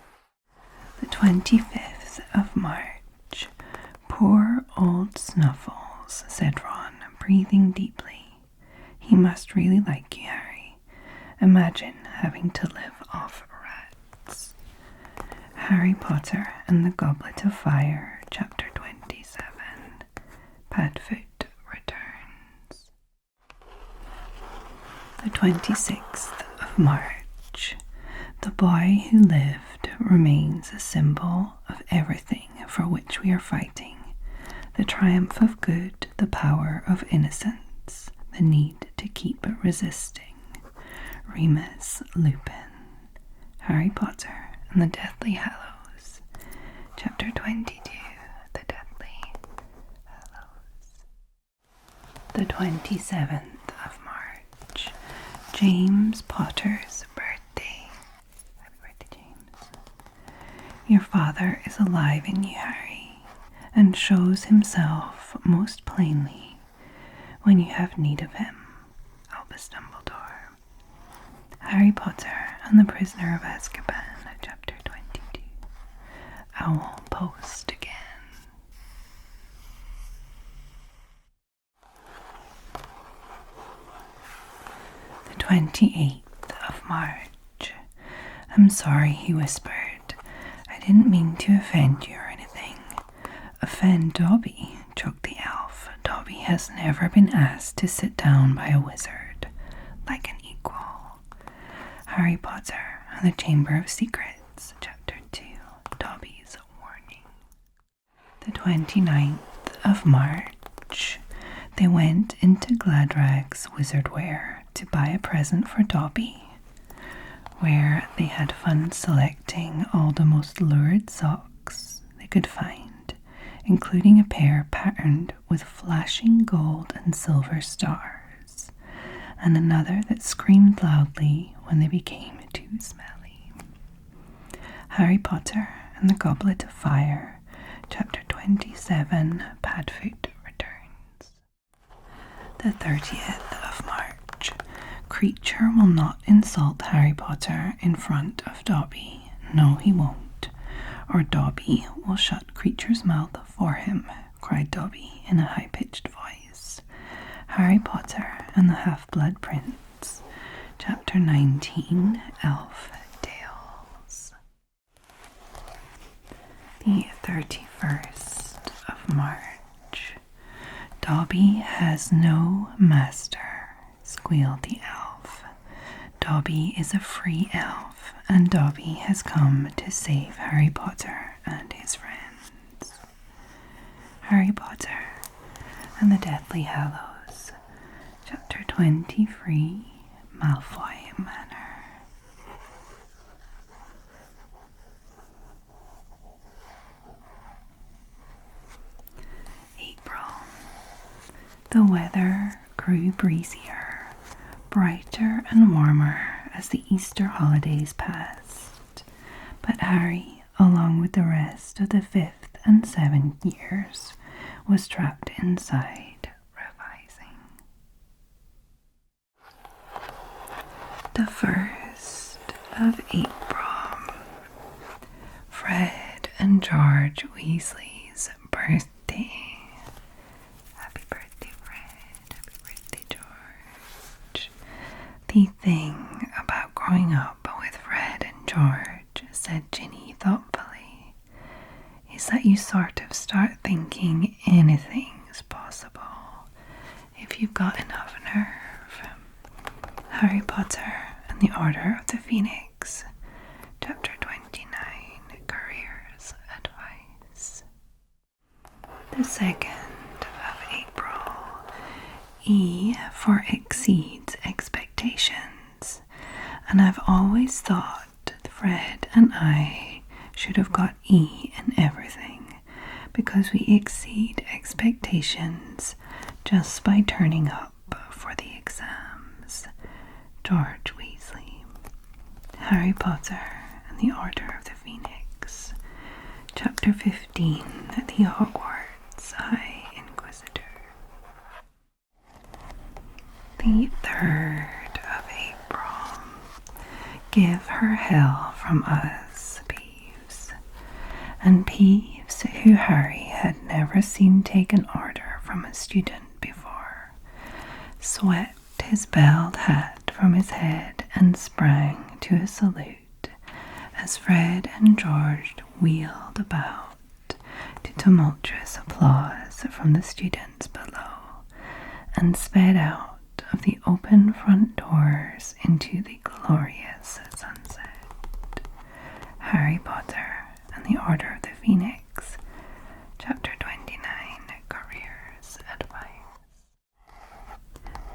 Speaker 1: The 25th of March. "Poor old Snuffles," said Ron, breathing deeply. "He must really like you, Harry. Imagine having to live off rats." Harry Potter and the Goblet of Fire, Chapter 27, Padfoot Returns. The 26th of March. "The boy who lived remains a symbol of everything for which we are fighting. The triumph of good, the power of innocence, the need to keep resisting. Remus Lupin." Harry Potter and the Deathly Hallows, Chapter 22, the Deathly Hallows. The 27th of March. James Potter's birthday. Happy birthday, James. "Your father is alive in you, Harry, and shows himself most plainly when you have need of him. Albus Dumbledore." Harry Potter and the Prisoner of Azkaban, Chapter 22. Owl Post again. The 28th of March. "I'm sorry," he whispered. "I didn't mean to offend you or anything." "Offend Dobby?" choked the elf. "Dobby has never been asked to sit down by a wizard like an equal." Harry Potter and the Chamber of Secrets, Chapter 2, Dobby's Warning. The 29th of March. They went into Gladrag's Wizardwear to buy a present for Dobby, where they had fun selecting all the most lurid socks they could find, including a pair patterned with flashing gold and silver stars, and another that screamed loudly when they became too smelly. Harry Potter and the Goblet of Fire, Chapter 27, Padfoot Returns. The 30th of March. Creature will not insult Harry Potter in front of Dobby. No, he won't. Or Dobby will shut Creature's mouth for him, cried Dobby in a high-pitched voice. Harry Potter and the Half-Blood Prince, Chapter 19, Elf Tales. The 31st of March. Dobby has no master, squealed the elf. Dobby is a free elf, and Dobby has come to save Harry Potter and his friends. Harry Potter and the Deathly Hallows, Chapter 23, Malfoy Manor. April. The weather grew breezier, brighter and warmer as the Easter holidays passed, but Harry, along with the rest of the 5th and 7th years, was trapped inside, revising. The 1st of April. Fred and George Weasley's birthday. Happy birthday, Fred. Happy birthday, George. key thing about growing up with Fred and George," said Ginny thoughtfully, "is that you sort of start thinking anything's possible if you've got enough nerve." Harry Potter and the Order of the Phoenix, Chapter 29, Careers Advice. The 2nd of April. E for exceeds expectations. And I've always thought Fred and I should have got E in everything, because we exceed expectations just by turning up for the exams. George Weasley. Harry Potter and the Order of the Phoenix, Chapter 15, The Hogwarts High Inquisitor. The 3rd of April. Give her hell from us, Peeves. And Peeves, who Harry had never seen take an order from a student before, swept his belled hat from his head and sprang to a salute as Fred and George wheeled about to tumultuous applause from the students below and sped out of the open front doors into the glorious sunset. Harry Potter and the Order of the Phoenix, Chapter 29, Careers Advice.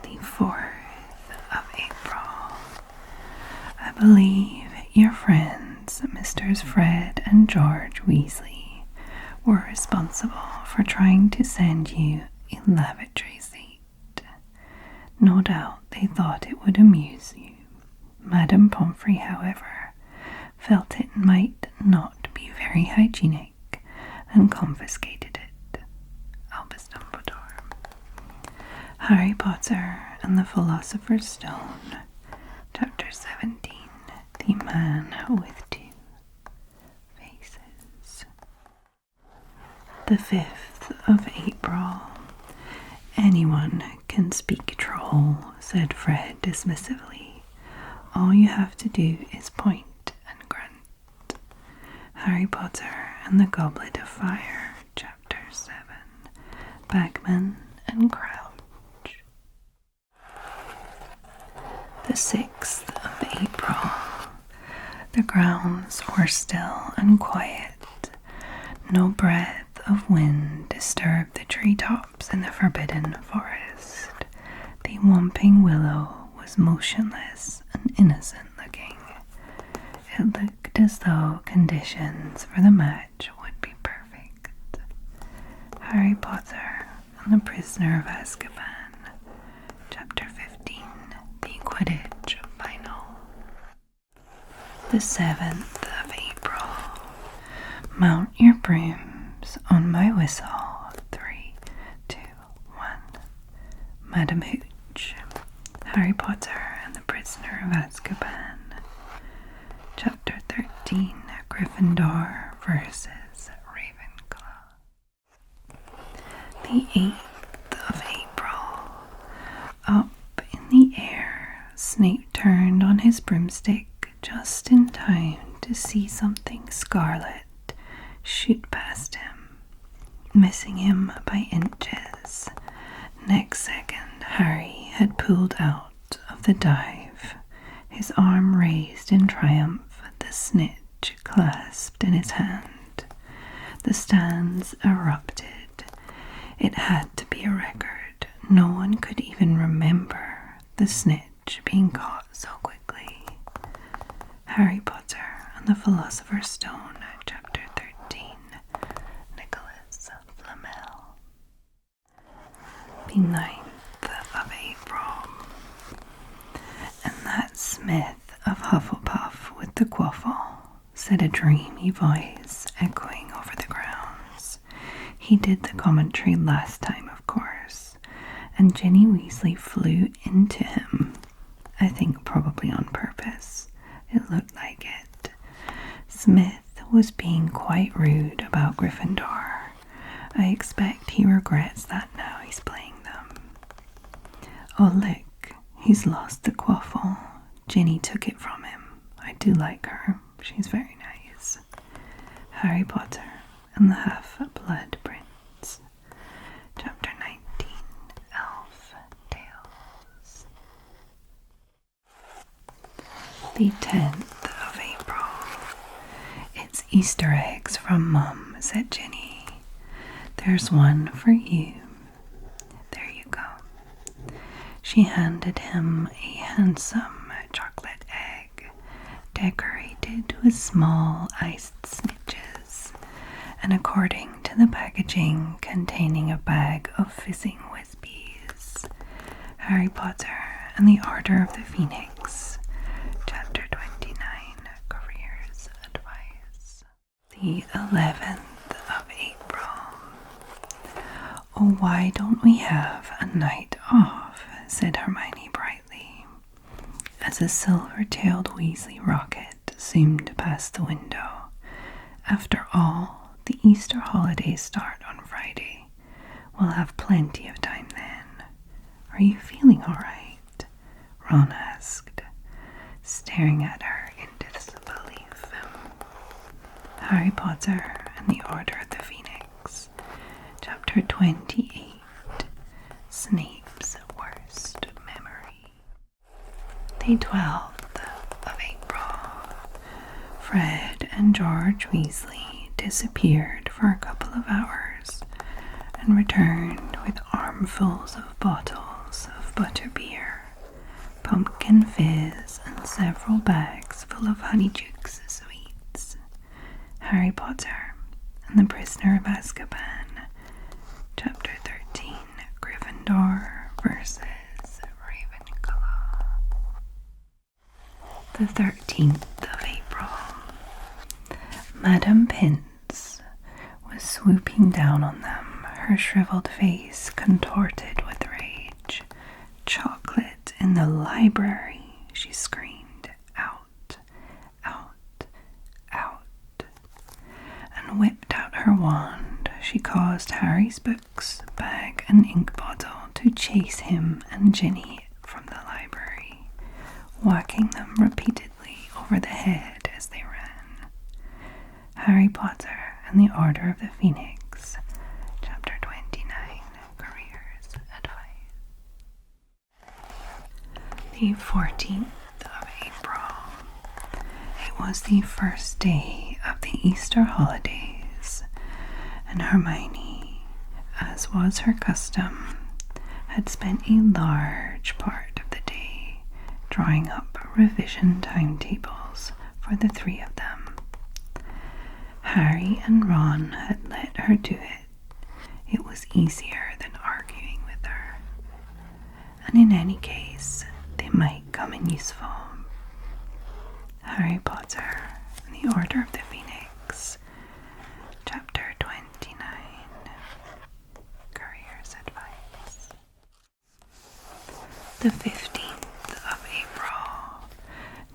Speaker 1: The 4th of April. I believe your friends, Misters Fred and George Weasley, were responsible for trying to send you a lavatory seat. No doubt they thought it would amuse you. Madame Pomfrey, however, felt it might not be very hygienic and confiscated it. Albus Dumbledore. Harry Potter and the Philosopher's Stone, Chapter 17, The Man with Two Faces. The 5th of April. Anyone can speak troll, said Fred dismissively. All you have to do is point and grunt. Harry Potter and the Goblet of Fire, Chapter 7, Bagman and Crouch. The 6th of April. The grounds were still and quiet. No breath of wind disturbed the treetops in the forbidden forest. The whomping willow was motionless and innocent looking. It looked as though conditions for the match would be perfect. Harry Potter and the Prisoner of Azkaban, Chapter 15, The Quidditch Final. The 7th of April. Mount your brooms on my whistle. 3, 2, 1. Madam Hooch. Harry Potter and the Prisoner of Azkaban. Chapter 13, Gryffindor versus Ravenclaw. The 8th of April. Up in the air, Snape turned on his broomstick just in time to see something scarlet shoot past him, missing him by inches. Next second, Harry had pulled out of the dive, his arm raised in triumph, the snitch clasped in his hand. The stands erupted. It had to be a record. No one could even remember the snitch being caught so quickly. Harry Potter and the Philosopher's Stone, Chapter 13, Nicholas Flamel. The 9th of April. And that Smith of Hufflepuff with the quaffle, said a dreamy voice echoing over the grounds. He did the commentary last time, of course, and Ginny Weasley flew into him. I think probably on purpose. It looked like it. Smith was being quite rude about Gryffindor. I expect he regrets that now he's playing them. Oh look, He's lost the quaffle. Ginny took it from him. I do like her. She's very nice. Harry Potter and the Half-Blood Prince. Chapter 19, Elf Tales. The 10th of April. It's Easter eggs from Mum, said Ginny. There's one for you. There you go. She handed him a handsome chocolate egg, decorated with small iced snitches, and according to the packaging, containing a bag of fizzing Whizbees. Harry Potter and the Order of the Phoenix. Chapter 29, Career's Advice. The 11th of April. Oh, why don't we have a night off? Said Hermione brightly, as a silver-tailed Weasley rocket zoomed past the window. After all, the Easter holidays start on Friday. We'll have plenty of time then. Are you feeling all right? Ron asked, staring at her in disbelief. Harry Potter and the Order of the Phoenix. Chapter 28. Snape's Worst Memory. The 12th of April. Fred and George Weasley disappeared for a couple of hours and returned with armfuls of bottles of butterbeer, pumpkin fizz, and several bags full of Honeydukes sweets. Harry Potter and the Prisoner of Azkaban. Chapter 13, Gryffindor versus Ravenclaw. The 13th of April. Madame Pince was swooping down on them, her shriveled face contorted with rage. Chocolate in the library, she screamed. Out, out, out. And whipped out her wand. She caused Harry's books, bag, and ink bottle to chase him and Ginny from the library, whacking them repeatedly over the head as they ran. Harry Potter and the Order of the Phoenix. Chapter 29, Career's Advice. The 14th of April. It was the first day of the Easter holidays, and Hermione, as was her custom, had spent a large part of the day drawing up revision timetables for the three of them. Harry and Ron had let her do it. It was easier than arguing with her. And in any case, they might come in useful. Harry Potter and the Order of the Phoenix. Chapter 29. Career's Advice. The 15th of April.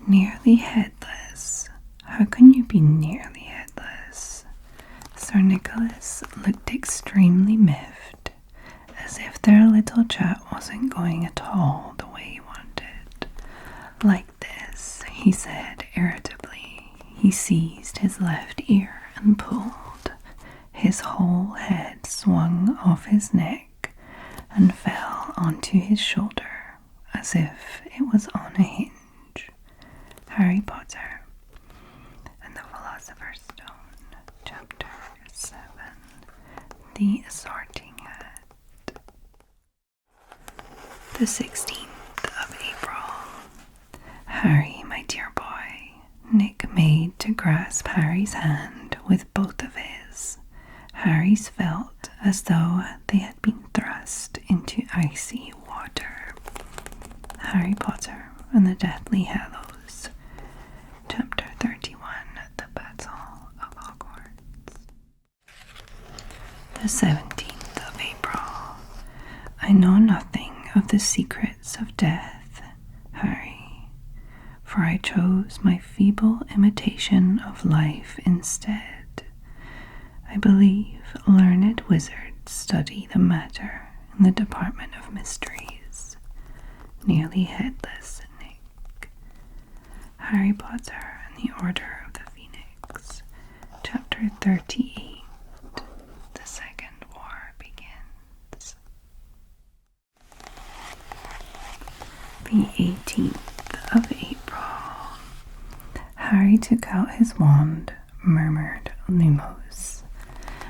Speaker 1: Nearly headless. How can you be nearly headless? Sir Nicholas looked extremely miffed, as if their little chat wasn't going at all the way he wanted. Like this, he said irritably. He seized his left ear and pulled. His whole head swung off his neck and fell onto his shoulder as if it was on a hinge. Harry Potter and the Philosopher's Stone. Chapter 7. The Sorting Hat. The 16th of April. Harry, my dear boy. Nick made to grasp Harry's hand with both of his. Harry's felt as though they had been thrust into icy water. Harry Potter and the Deathly Hallows. Chapter 31, The Battle of Hogwarts. The 17th of April. I know nothing of the secrets of death, Harry, for I chose my feeble imitation of life instead. I believe learned wizards study the matter in the Department of Mysteries. nearly headless Nick. Harry Potter and the Order of the Phoenix, Chapter 38. The Second War begins. The 18th of April. Harry took out his wand, murmured Lumos,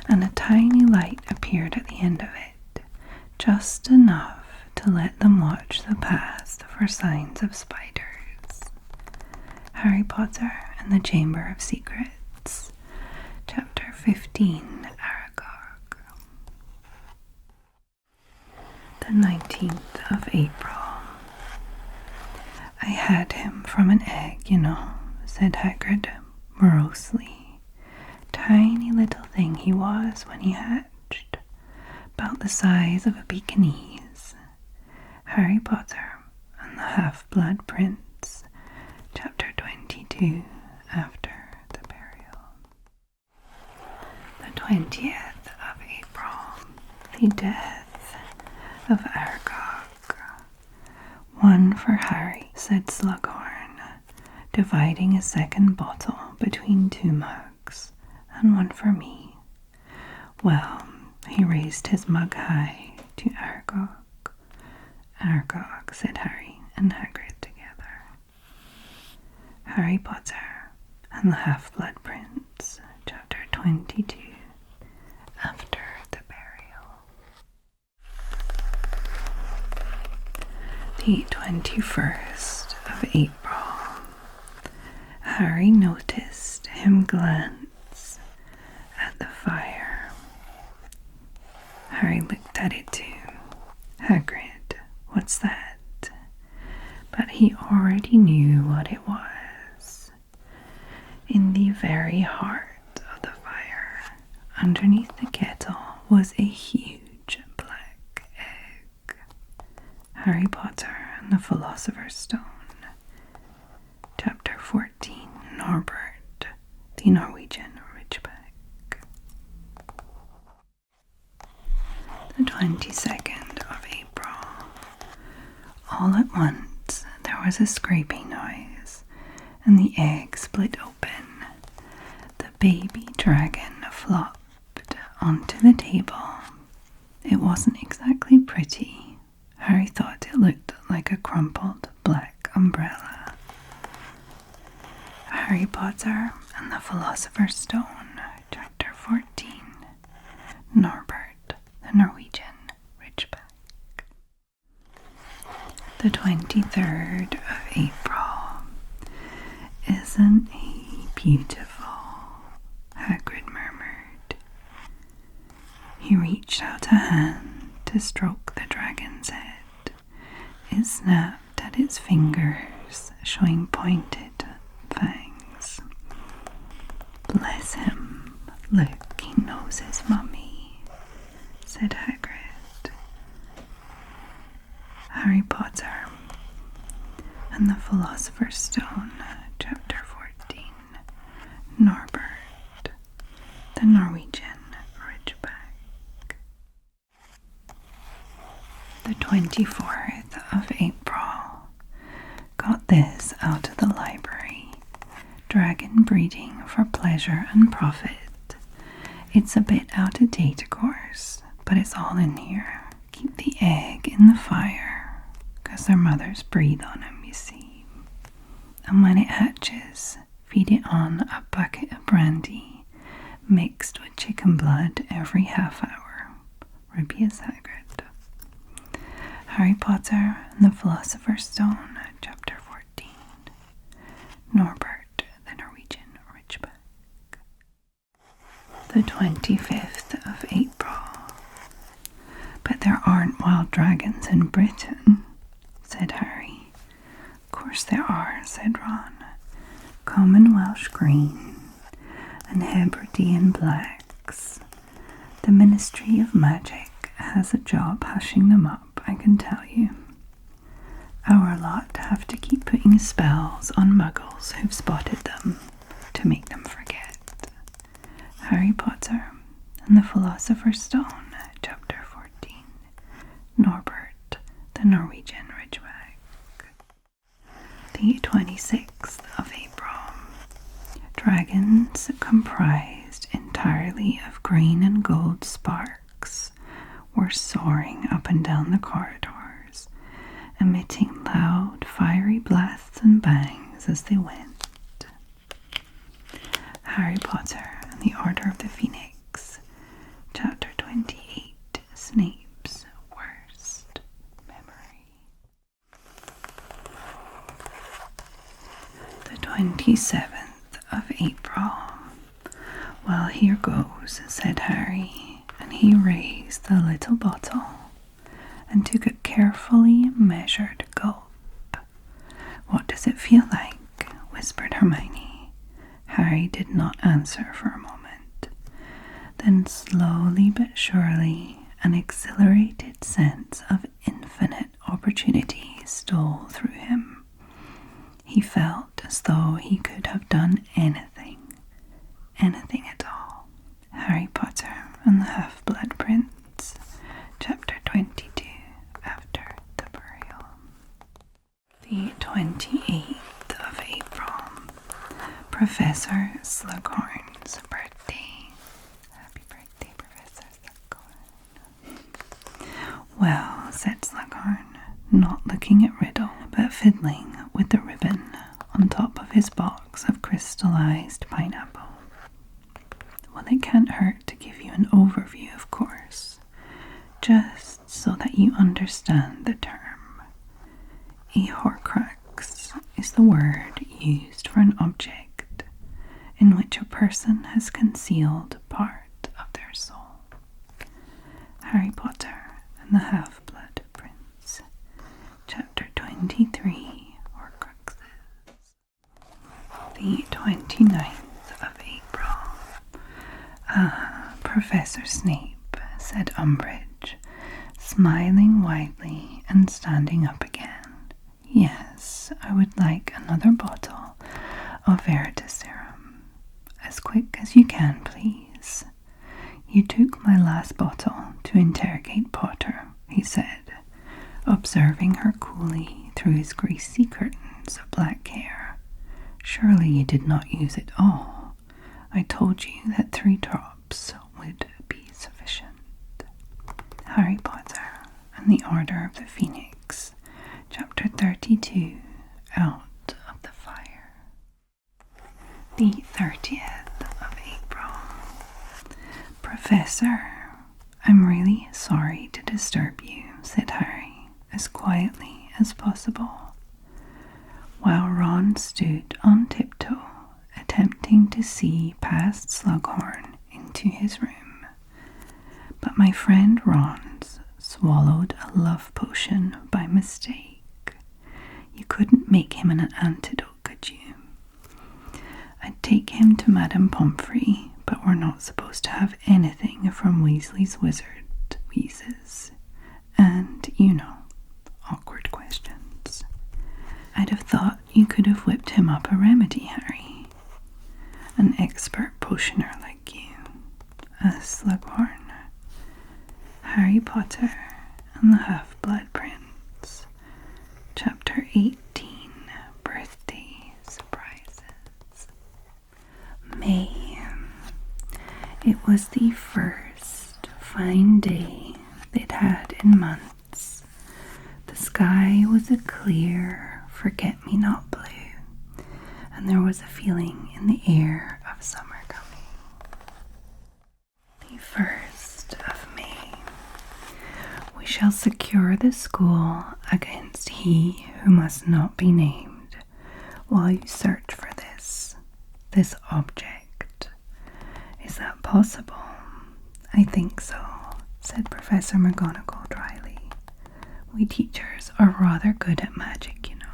Speaker 1: and a tiny light appeared at the end of it, just enough to let them watch the path for signs of spiders. Harry Potter and the Chamber of Secrets, Chapter 15, Aragog. The 19th of April. I had him from an egg, you know, said Hagrid morosely. Tiny little thing he was when he hatched, about the size of a Pekingese. Harry Potter and the Half-Blood Prince, Chapter 22, After the Burial. The 20th of April. The Death of Aragog. One for Harry, said Slughorn, dividing a second bottle between two mugs, and one for me. Well, he raised his mug high to Aragog. Aragog, said Harry and Hagrid together. Harry Potter and the Half-Blood Prince, Chapter 22, After the Burial. The 21st of April. Harry noticed him glance at the fire. Harry looked at it too. Hagrid, what's that? But he already knew what it was. In the very heart of the fire, underneath the kettle, was a huge black egg. Harry Potter and the Philosopher's Stone, Chapter 14, Norbert, the Norwegian Ridgeback. The 22nd of April. All at once there was a scraping noise, and the egg split open. The baby dragon flopped onto the table. It wasn't exactly pretty. Harry thought it looked like a crumpled black umbrella. Harry Potter and the Philosopher's Stone, Chapter 14, Norbert, the Norwegian Ridgeback. The 23rd of April. Isn't he beautiful? Hagrid murmured. He reached out a hand to stroke the dragon's head. It snapped at its fingers, showing pointed fangs. Bless him. Look, he knows his mummy, said Hagrid. Harry Potter and the Philosopher's Stone, Chapter 14, Norbert, the Norwegian Ridgeback. The 24th of April. Got this out of the library. Dragon breeding for pleasure and profit. It's a bit out of date, of course, but it's all in here. Keep the egg in the fire, 'cause their mothers breathe on him, you see. And when it hatches, feed it on a bucket of brandy, mixed with chicken blood every half hour. Ruby as Hagrid. Harry Potter and the Philosopher's Stone, Chapter 14, Norbert, the Norwegian Ridgeback. The 25th of April. But there aren't wild dragons in Britain, said Harry. Of course there are, said Ron. Common Welsh green and Hebridean blacks. The Ministry of Magic has a job hushing them up, I can tell you. Our lot have to keep putting spells on muggles who've spotted them to make them forget. Harry Potter and the Philosopher's Stone, Chapter 14, Norbert, the Norwegian Ridgeback. The 26th of April. Dragons comprised entirely of green and gold sparks were soaring up and down the corridors, emitting loud, fiery blasts and bangs as they went. Harry Potter and the Order of the Phoenix, Chapter 28, Snape's Worst Memory. The 27th of April. Well, here goes, said Harry, and he raised the little bottle and took a carefully measured gulp. What does it feel like? Whispered Hermione. Harry did not answer for a moment. Then slowly but surely an exhilarated sense of infinite opportunity stole through him. He felt as though he could have done anything at all. Harry Potter and the Half-Blood Prince, Chapter 22, After the Burial. The 28th of April. Professor Slughorn's birthday. Happy birthday, Professor Slughorn. Well, said Slughorn, not looking at Riddle, but fiddling with the ribbon on top of his box of crystallized pineapple. Well, it can't hurt to give you an overview, of course, just so that you understand the term. A Horcrux is the word used for an object in which a person has concealed part of their soul. Harry Potter and the Half-Blood Prince, Chapter 23, Horcruxes. The 29th of April. Ah, Professor Snape, said Umbridge, smiling widely and standing up again. Yes, I would like another bottle of Veritaserum. As quick as you can, please. You took my last bottle to interrogate Potter, he said, observing her coolly through his greasy curtains of black hair. Surely you did not use it all. I told you that 3 drops would be sufficient. Harry Potter and the Order of the Phoenix, Chapter 32, Out of the Fire. The 30th of April. Professor, I'm really sorry to disturb you, said Harry, as quietly as possible, while Ron stood on tiptoe, attempting to see past Slughorn into his room. But my friend Ron's swallowed a love potion by mistake. You couldn't make him an antidote, could you? I'd take him to Madame Pomfrey, but we're not supposed to have anything from Weasley's wizard wheezes. And, you know, awkward questions. I'd have thought you could have whipped him up a remedy, Harry. An expert potioner like you, a Slughorn. Harry Potter and the Half-Blood Prince, Chapter 18, Birthday Surprises. May. It was the first fine day they'd had in months. The sky was a clear, forget-me-not blue, and there was a feeling in the air of summer coming. The 1st of May. We shall secure the school against he who must not be named while you search for this object. Is that possible? I think so, said Professor McGonagall dryly. We teachers are rather good at magic, you know.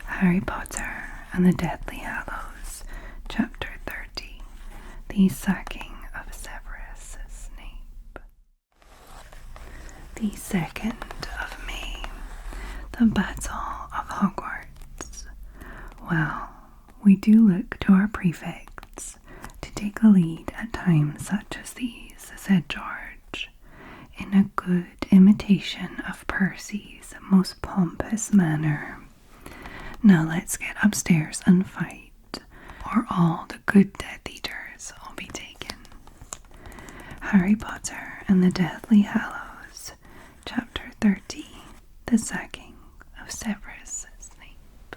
Speaker 1: Harry Potter and the Deathly Hallows, Chapter 30, The Sacking of Severus Snape. The 2nd of May, the Battle of Hogwarts. Well, we do look to our prefects to take a lead at times such as these, said George, in a good imitation of Percy's most pompous manner. Now let's get upstairs and fight, or all the good Death Eaters will be taken. Harry Potter and the Deathly Hallows, Chapter 30, The Sacking of Severus Snape.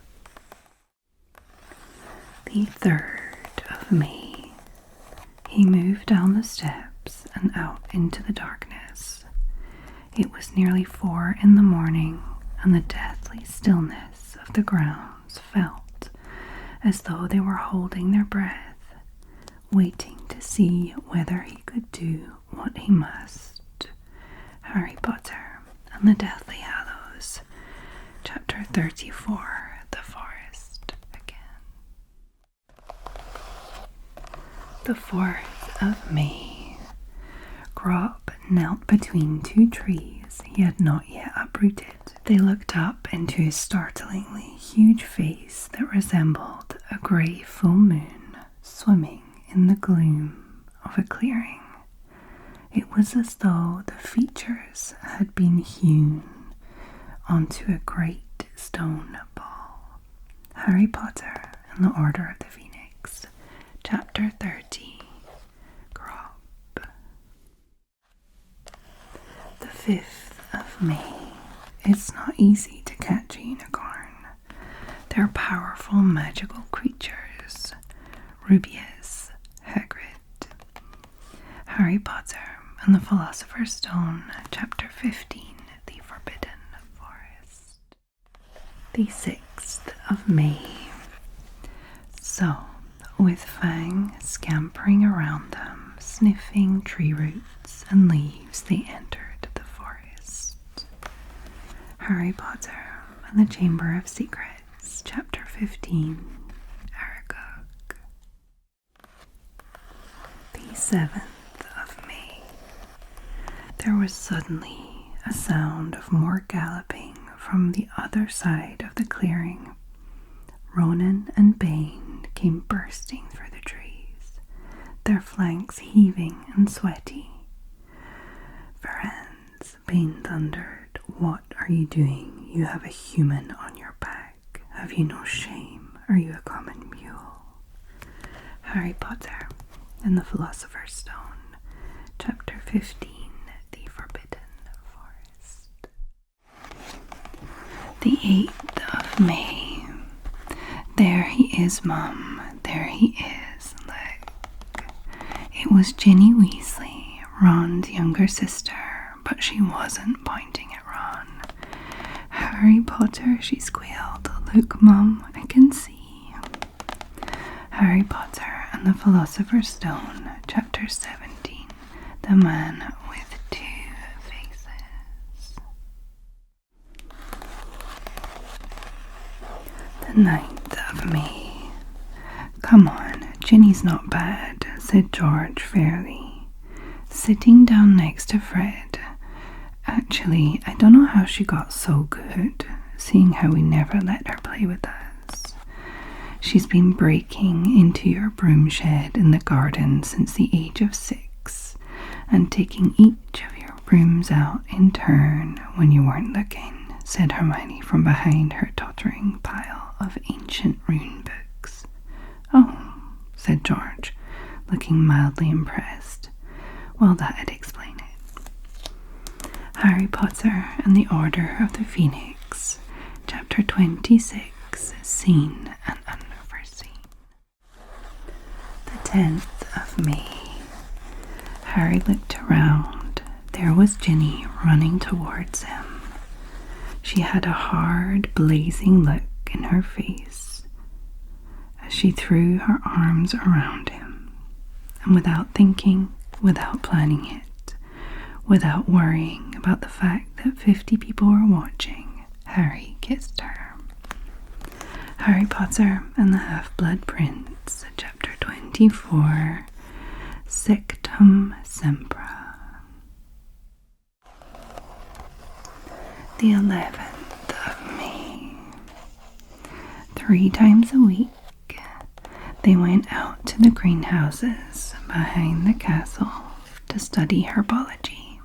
Speaker 1: The 3rd of May. He moved down the steps and out into the darkness. It was nearly 4 in the morning, and the deathly stillness of the grounds felt as though they were holding their breath, waiting to see whether he could do what he must. Harry Potter and the Deathly Hallows, Chapter 34, The Forest Again. The 4th of May. Grop knelt between 2 trees he had not yet uprooted. They looked up into his startlingly huge face that resembled a grey full moon swimming in the gloom of a clearing. It was as though the features had been hewn onto a great stone ball. Harry Potter and the Order of the Phoenix, Chapter 30, Grop. The 5th of May. It's not easy to catch a unicorn. They're powerful magical creatures. Rubius, Hagrid. Harry Potter and the Philosopher's Stone, Chapter 15, The Forbidden Forest. The 6th of May. So, with Fang scampering around them, sniffing tree roots and leaves, they entered the forest. Harry Potter and the Chamber of Secrets, Chapter 15, Aragog. The 7th of May. There was suddenly a sound of more galloping from the other side of the clearing. Ronan and Bane came bursting through the trees, their flanks heaving and sweaty. "Friends," Bane thundered, "what are you doing? You have a human on your back. Have you no shame? Are you a common mule?" Harry Potter and the Philosopher's Stone, Chapter 15, The Forbidden Forest. The 8th of May. "There he is, Mum. There he is. Look." It was Ginny Weasley, Ron's younger sister, but she wasn't pointing at Ron. "Harry Potter," she squealed. "Look, Mum, I can see." Harry Potter and the Philosopher's Stone, Chapter 17, The Man with Two Faces. The 9th of May. "Come on, Ginny's not bad," said George fairly, sitting down next to Fred. "Actually, I don't know how she got so good, seeing how we never let her play with us. She's been breaking into your broom shed in the garden since the age of 6, and taking each of your brooms out in turn when you weren't looking," said Hermione from behind her tottering pile of ancient rune books. "Oh," said George, looking mildly impressed. "Well, that'd explain it." Harry Potter and the Order of the Phoenix, Chapter 26, Seen and Unforeseen. The 10th of May. Harry looked around. There was Ginny running towards him. She had a hard, blazing look in her face as she threw her arms around him, and without thinking, without planning it, without worrying about the fact that 50 people were watching, Harry kissed her. Harry Potter and the Half-Blood Prince, Chapter 24, Sectum Sempra. The 11th of May. 3 times a week, they went out to the greenhouses behind the castle to study herbology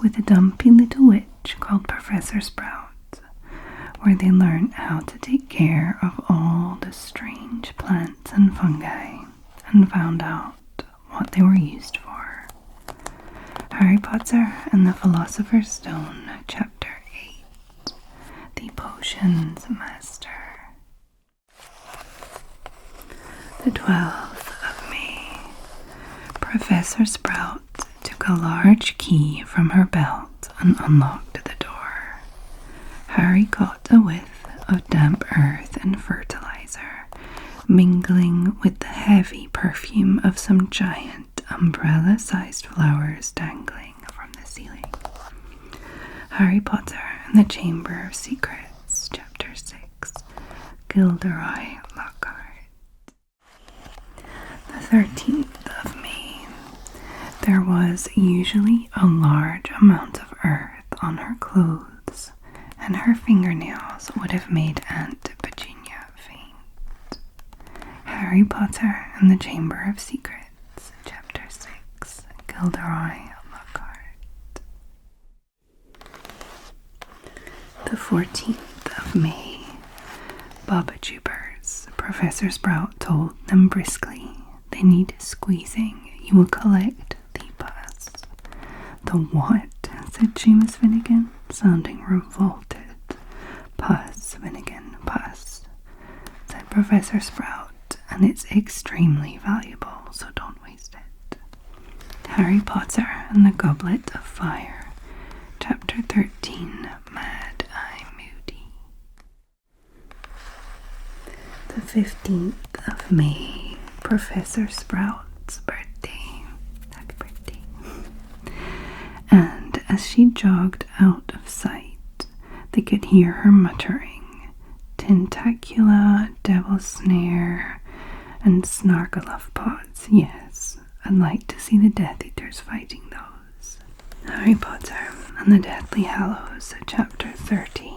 Speaker 1: with a dumpy little witch called Professor Sprout, where they learned how to take care of all the strange plants and fungi and found out what they were used for. Harry Potter and the Philosopher's Stone, Chapter 8, The Potions Master. The 12th of May. Professor Sprout took a large key from her belt and unlocked the door. Harry caught a whiff of damp earth and fertilizer, mingling with the heavy perfume of some giant umbrella-sized flowers dangling from the ceiling. Harry Potter and the Chamber of Secrets, Chapter 6, Gilderoy Lockhart. The 13th of May. There was usually a large amount of earth on her clothes, and her fingernails would have made Aunt Virginia faint. Harry Potter and the Chamber of Secrets, Chapter 6, Gilderoy Lockhart. The 14th of May. Bobbajubers, Professor Sprout told them briskly. They need squeezing. You will collect the pus. The what? Said Seamus Finnegan, sounding revolted. Pus, Finnegan, pus, said Professor Sprout, and it's extremely valuable, so don't waste it. Harry Potter and the Goblet of Fire, Chapter 13, Mad-Eye Moody. The 15th of May, Professor Sprout's birthday. Happy birthday. And as she jogged out of sight, they could hear her muttering, Tentacula, Devil Snare, and Snargaluff Pods. Yes, I'd like to see the Death Eaters fighting those. Harry Potter and the Deathly Hallows, Chapter 30,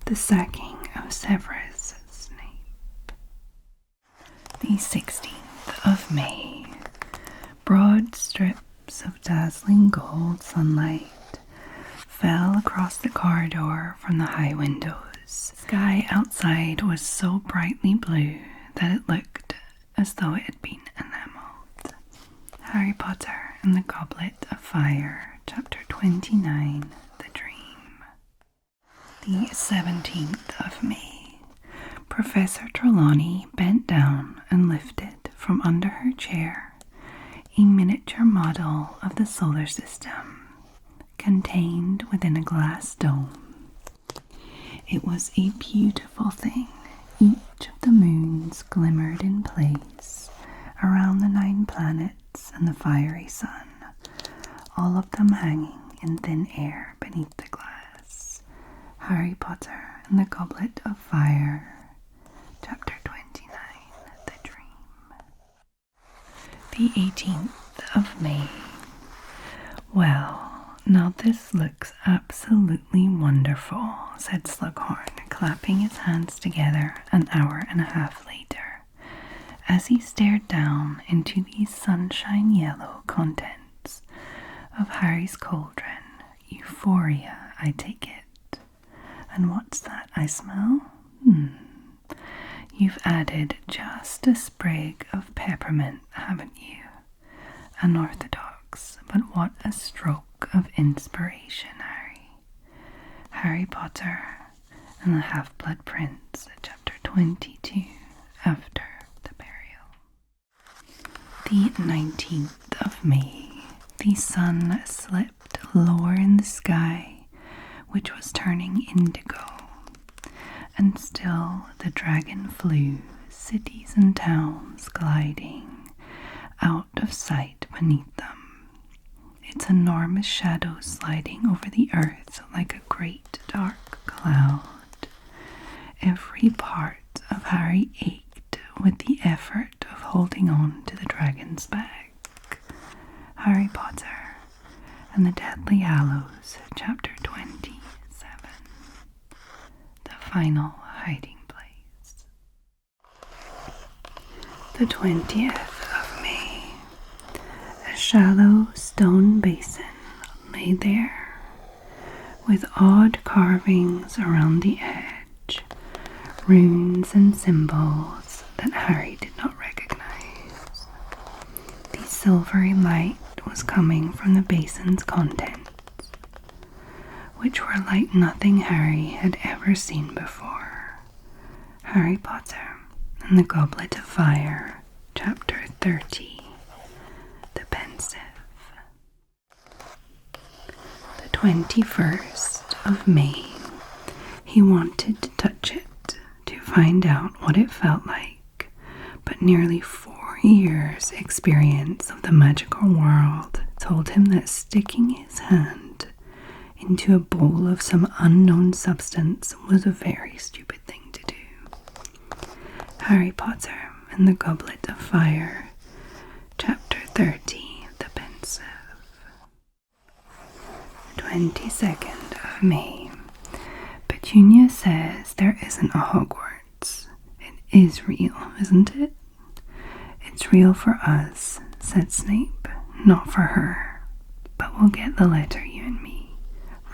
Speaker 1: The Sacking of Severus Snape. The 16th of May. Broad strips of dazzling gold sunlight fell across the corridor from the high windows. Sky outside was so brightly blue that it looked as though it had been enameled. Harry Potter and the Goblet of Fire, Chapter 29, The Dream. The 17th of May. Professor Trelawney bent down and lifted from under her chair a miniature model of the solar system contained within a glass dome. It was a beautiful thing. Each of the moons glimmered in place around the 9 planets and the fiery sun, all of them hanging in thin air beneath the glass. Harry Potter and the Goblet of Fire, Chapter 29, The Dream. The 18th of May. Well, now this looks absolutely wonderful, said Slughorn, clapping his hands together an hour and a half later, as he stared down into the sunshine yellow contents of Harry's cauldron. Euphoria, I take it. And what's that I smell? You've added just a sprig of peppermint, haven't you? Unorthodox, but what a stroke of inspiration, Harry. Harry Potter and the Half-Blood Prince, Chapter 22, After the Burial. The 19th of May. The sun slipped lower in the sky, which was turning indigo, and still the dragon flew, cities and towns gliding out of sight beneath them, its enormous shadow sliding over the earth like a great dark cloud. Every part of Harry ached with the effort of holding on to the dragon's back. Harry Potter and the Deathly Hallows, Chapter 27, The Final Hiding Place. The 20th of May. A shallow stone basin lay there, with odd carvings around the edge, runes and symbols that Harry did not recognize. The silvery light was coming from the basin's contents, which were like nothing Harry had ever seen before. Harry Potter and the Goblet of Fire, Chapter 30, The Pensieve. The 21st of May. He wanted to touch it to find out what it felt like, but nearly 4 years' experience of the magical world told him that sticking his hand into a bowl of some unknown substance was a very stupid thing to do. Harry Potter and the Goblet of Fire, Chapter 30, The Pensieve. 22nd of May. Petunia says there isn't a Hogwarts. It is real, isn't it? It's real for us, said Snape, not for her. But we'll get the letter, you and me.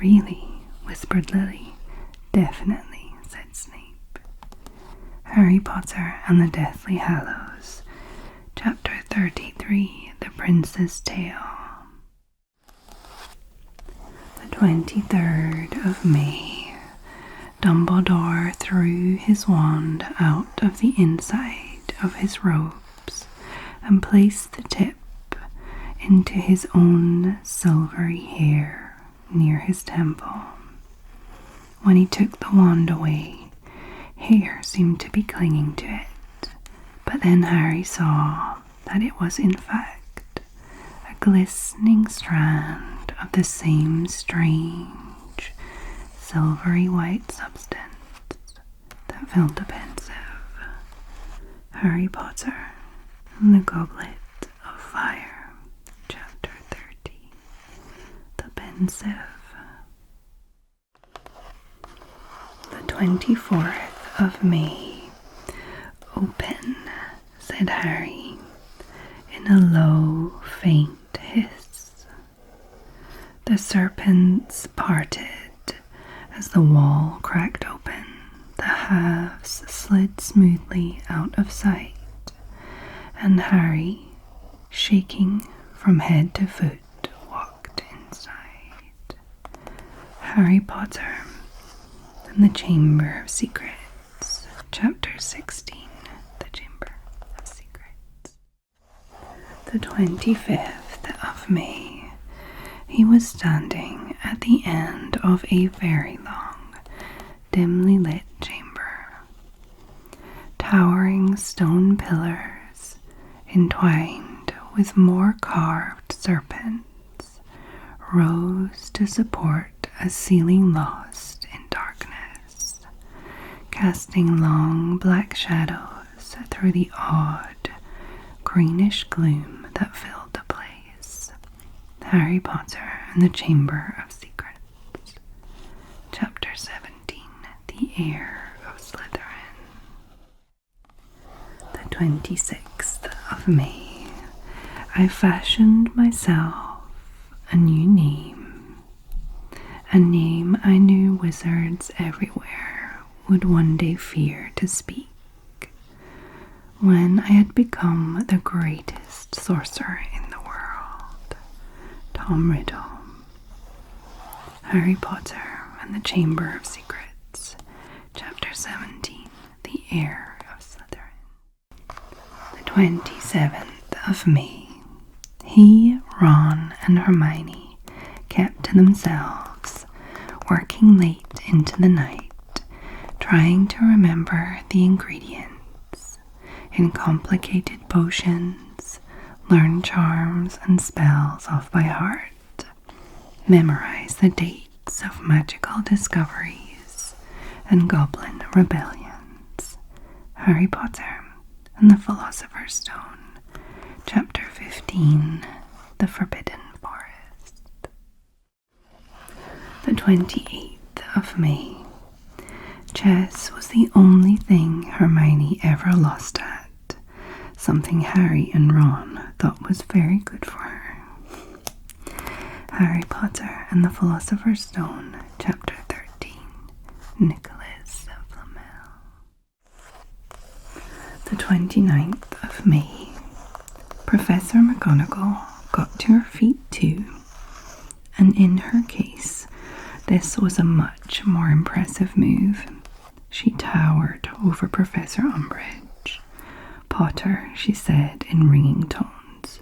Speaker 1: Really, whispered Lily. Definitely, said Snape. Harry Potter and the Deathly Hallows, Chapter 33, The Prince's Tale. The 23rd of May. Dumbledore threw his wand out of the inside of his robes and placed the tip into his own silvery hair near his temple. When he took the wand away, hair seemed to be clinging to it, but then Harry saw that it was in fact a glistening strand of the same strange, silvery white substance that filled the pensieve. Harry Potter and the Goblet of Fire, Chapter 30, The Pensieve. The 24th of May. Open, said Harry, in a low, faint hiss. The serpents parted as the wall cracked open. The halves slid smoothly out of sight, and Harry, shaking from head to foot, walked inside. Harry Potter and the Chamber of Secrets, Chapter 16, The Chamber of Secrets. The 25th of May. He was standing at the end of a very long, dimly lit chamber. Towering stone pillars, entwined with more carved serpents, rose to support a ceiling lost in darkness, casting long black shadows through the odd, greenish gloom that filled the place. Harry Potter and the Chamber of Secrets, Chapter 17, The Heir of Slytherin. The 26th of May. I fashioned myself a new name, a name I knew wizards everywhere would one day fear to speak. When I had become the greatest sorcerer in the world, Tom Riddle. Harry Potter and the Chamber of Secrets, Chapter 17, The Heir of Slytherin. The 27th of May. He, Ron, and Hermione kept to themselves, working late into the night, trying to remember the ingredients in complicated potions, learn charms and spells off by heart, memorize the dates of magical discoveries and goblin rebellions. Harry Potter and the Philosopher's Stone, Chapter 15, The Forbidden Forest. The 28th of May. Chess was the only thing Hermione ever lost at, something Harry and Ron thought was very good for her. Harry Potter and the Philosopher's Stone, Chapter 13, Nicholas Flamel. The 29th of May. Professor McGonagall got to her feet too, and in her case, this was a much more impressive move. She towered over Professor Umbridge. "Potter," she said in ringing tones,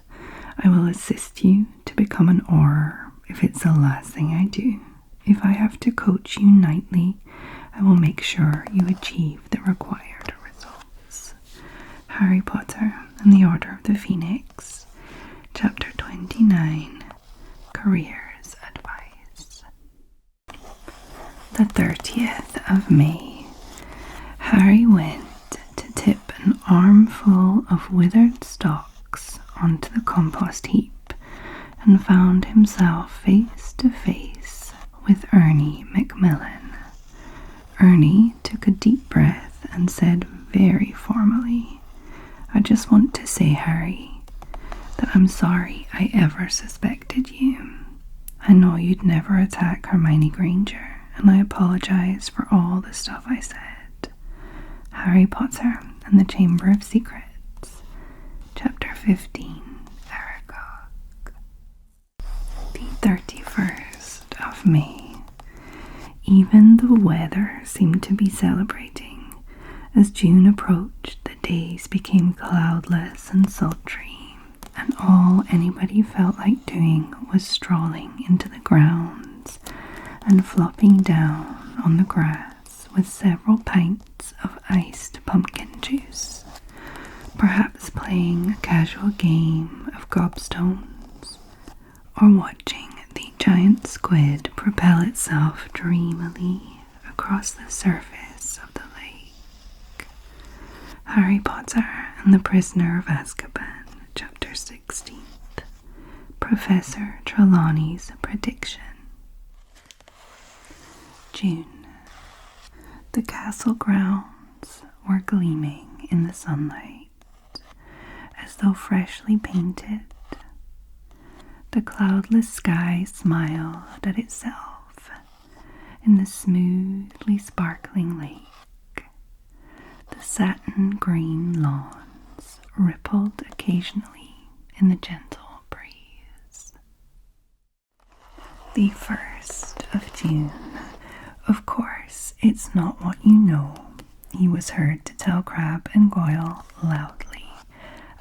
Speaker 1: "I will assist you to become an Auror if it's the last thing I do. If I have to coach you nightly, I will make sure you achieve the required results." Harry Potter and the Order of the Phoenix, Chapter 29, Careers Advice. The 30th of May. Harry went to tip an armful of withered stalks onto the compost heap and found himself face to face with Ernie Macmillan. Ernie took a deep breath and said very formally, "I just want to say, Harry, that I'm sorry I ever suspected you. I know you'd never attack Hermione Granger, and I apologize for all the stuff I said." Harry Potter and the Chamber of Secrets, Chapter 15, Aragog. The 31st of May. Even the weather seemed to be celebrating. As June approached, the days became cloudless and sultry, and all anybody felt like doing was strolling into the grounds and flopping down on the grass with several pints of iced pumpkin juice, perhaps playing a casual game of gobstones, or watching the giant squid propel itself dreamily across the surface of the lake. Harry Potter and the Prisoner of Azkaban, Chapter 16, Professor Trelawney's Prediction. June. The castle grounds were gleaming in the sunlight, as though freshly painted. The cloudless sky smiled at itself in the smoothly sparkling lake. The satin green lawns rippled occasionally in the gentle breeze. The 1st of June. "Of course, it's not what you know," he was heard to tell Crabbe and Goyle loudly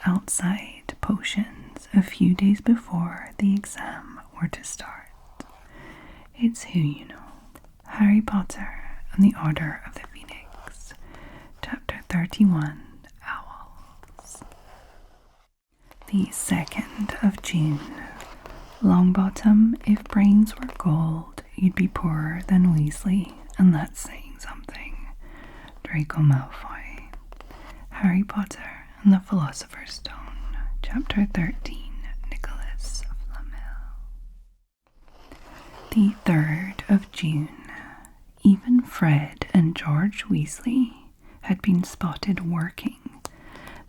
Speaker 1: outside Potions a few days before the exam were to start. "It's who you know." Harry Potter and the Order of the Phoenix, Chapter 31, Owls. The 2nd of June. Longbottom, if brains were gold, you'd be poorer than Weasley, and that's saying something. Draco Malfoy. Harry Potter and the Philosopher's Stone, Chapter 13, Nicholas Flamel. The 3rd of June. Even Fred and George Weasley had been spotted working.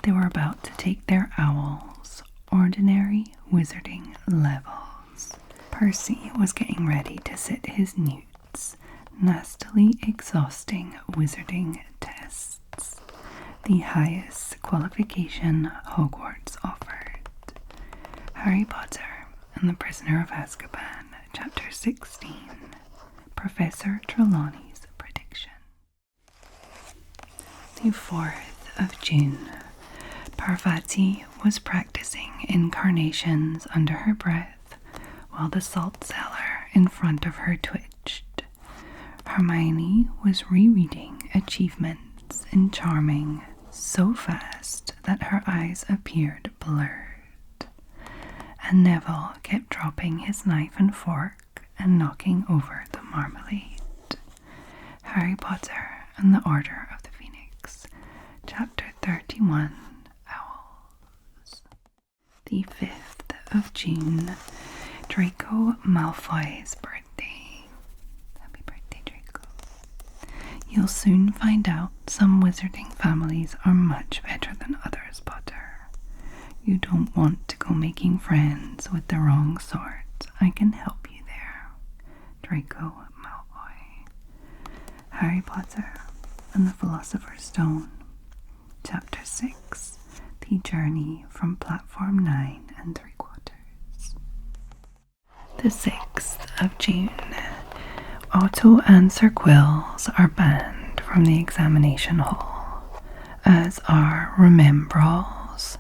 Speaker 1: They were about to take their owls ordinary wizarding levels. Percy was getting ready to sit his newts, nastily exhausting wizarding tests, the highest qualification Hogwarts offered. Harry Potter and the Prisoner of Azkaban, Chapter 16, Professor Trelawney's Prediction. The 4th of June. Parvati was practicing incarnations under her breath while the salt cellar in front of her twitched. Hermione was rereading achievements in Charming so fast that her eyes appeared blurred, and Neville kept dropping his knife and fork and knocking over the marmalade. Harry Potter and the Order of the Phoenix, Chapter 31, Owls. The 5th of June. Draco Malfoy's birthday. Happy birthday, Draco. You'll soon find out some wizarding families are much better than others, Potter. You don't want to go making friends with the wrong sort. I can help you there, Draco Malfoy. Harry Potter and the Philosopher's Stone, Chapter 6, The Journey from Platform 9 3/4. The 6th of June. Otto and Sir Quills are banned from the examination hall, as are remembrals,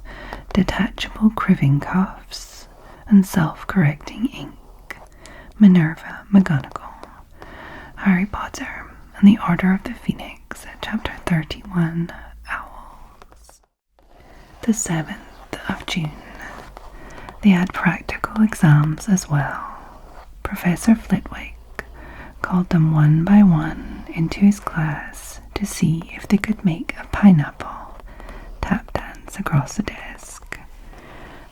Speaker 1: detachable criving cuffs, and self-correcting ink, Minerva McGonagall. Harry Potter and the Order of the Phoenix, Chapter 31, Owls. The 7th of June. They had practical exams as well. Professor Flitwick called them one by one into his class to see if they could make a pineapple tap dance across the desk.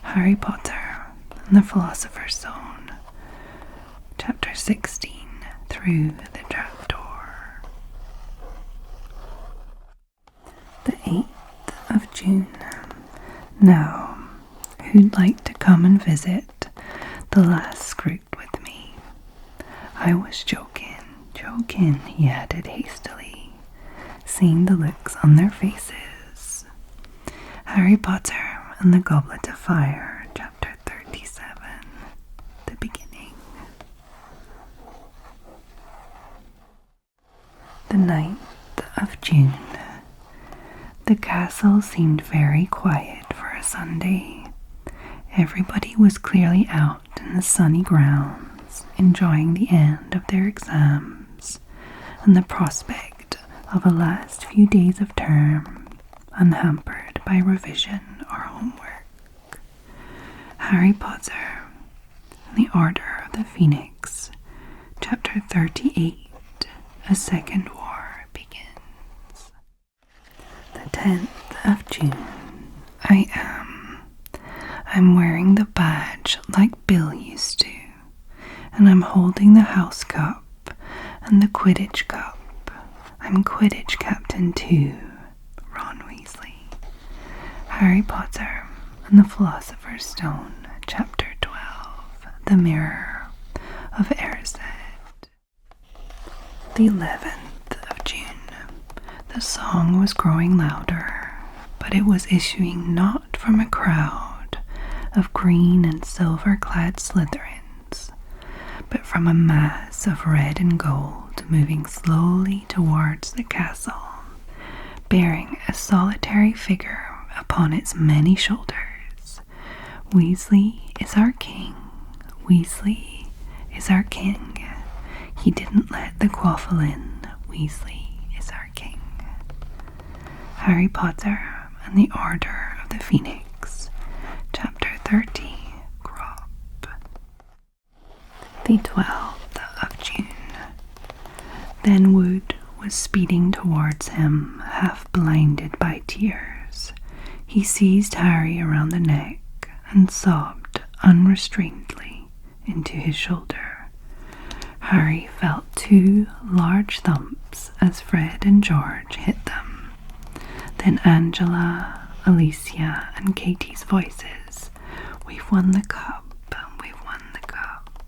Speaker 1: Harry Potter and the Philosopher's Stone, Chapter 16, Through the Trapdoor. The 8th of June. Now, who'd like to come and visit the last Scroot with me? I was joking, he added hastily, seeing the looks on their faces. Harry Potter and the Goblet of Fire, Chapter 37, The Beginning. The 9th of June. The castle seemed very quiet for a Sunday. Everybody was clearly out in the sunny grounds, enjoying the end of their exams and the prospect of a last few days of term, unhampered by revision or homework. Harry Potter and the Order of the Phoenix, Chapter 38, A Second War Begins. The 10th of June. I'm wearing the badge like Bill used to, and I'm holding the house cup and the Quidditch cup. I'm Quidditch captain too, Ron Weasley. Harry Potter and the Philosopher's Stone, Chapter 12, The Mirror of Erised. The 11th of June. The song was growing louder, but it was issuing not from a crowd of green and silver-clad Slytherins, but from a mass of red and gold moving slowly towards the castle, bearing a solitary figure upon its many shoulders. Weasley is our king. Weasley is our king. He didn't let the quaffle in. Weasley is our king. Harry Potter and the Order of the Phoenix, Chapter 30, Crop. The 12th of June. Then Wood was speeding towards him, half blinded by tears. He seized Harry around the neck and sobbed unrestrainedly into his shoulder. Harry felt 2 large thumps as Fred and George hit them. Then Angela, Alicia, and Katie's voices. We've won the cup. We've won the cup.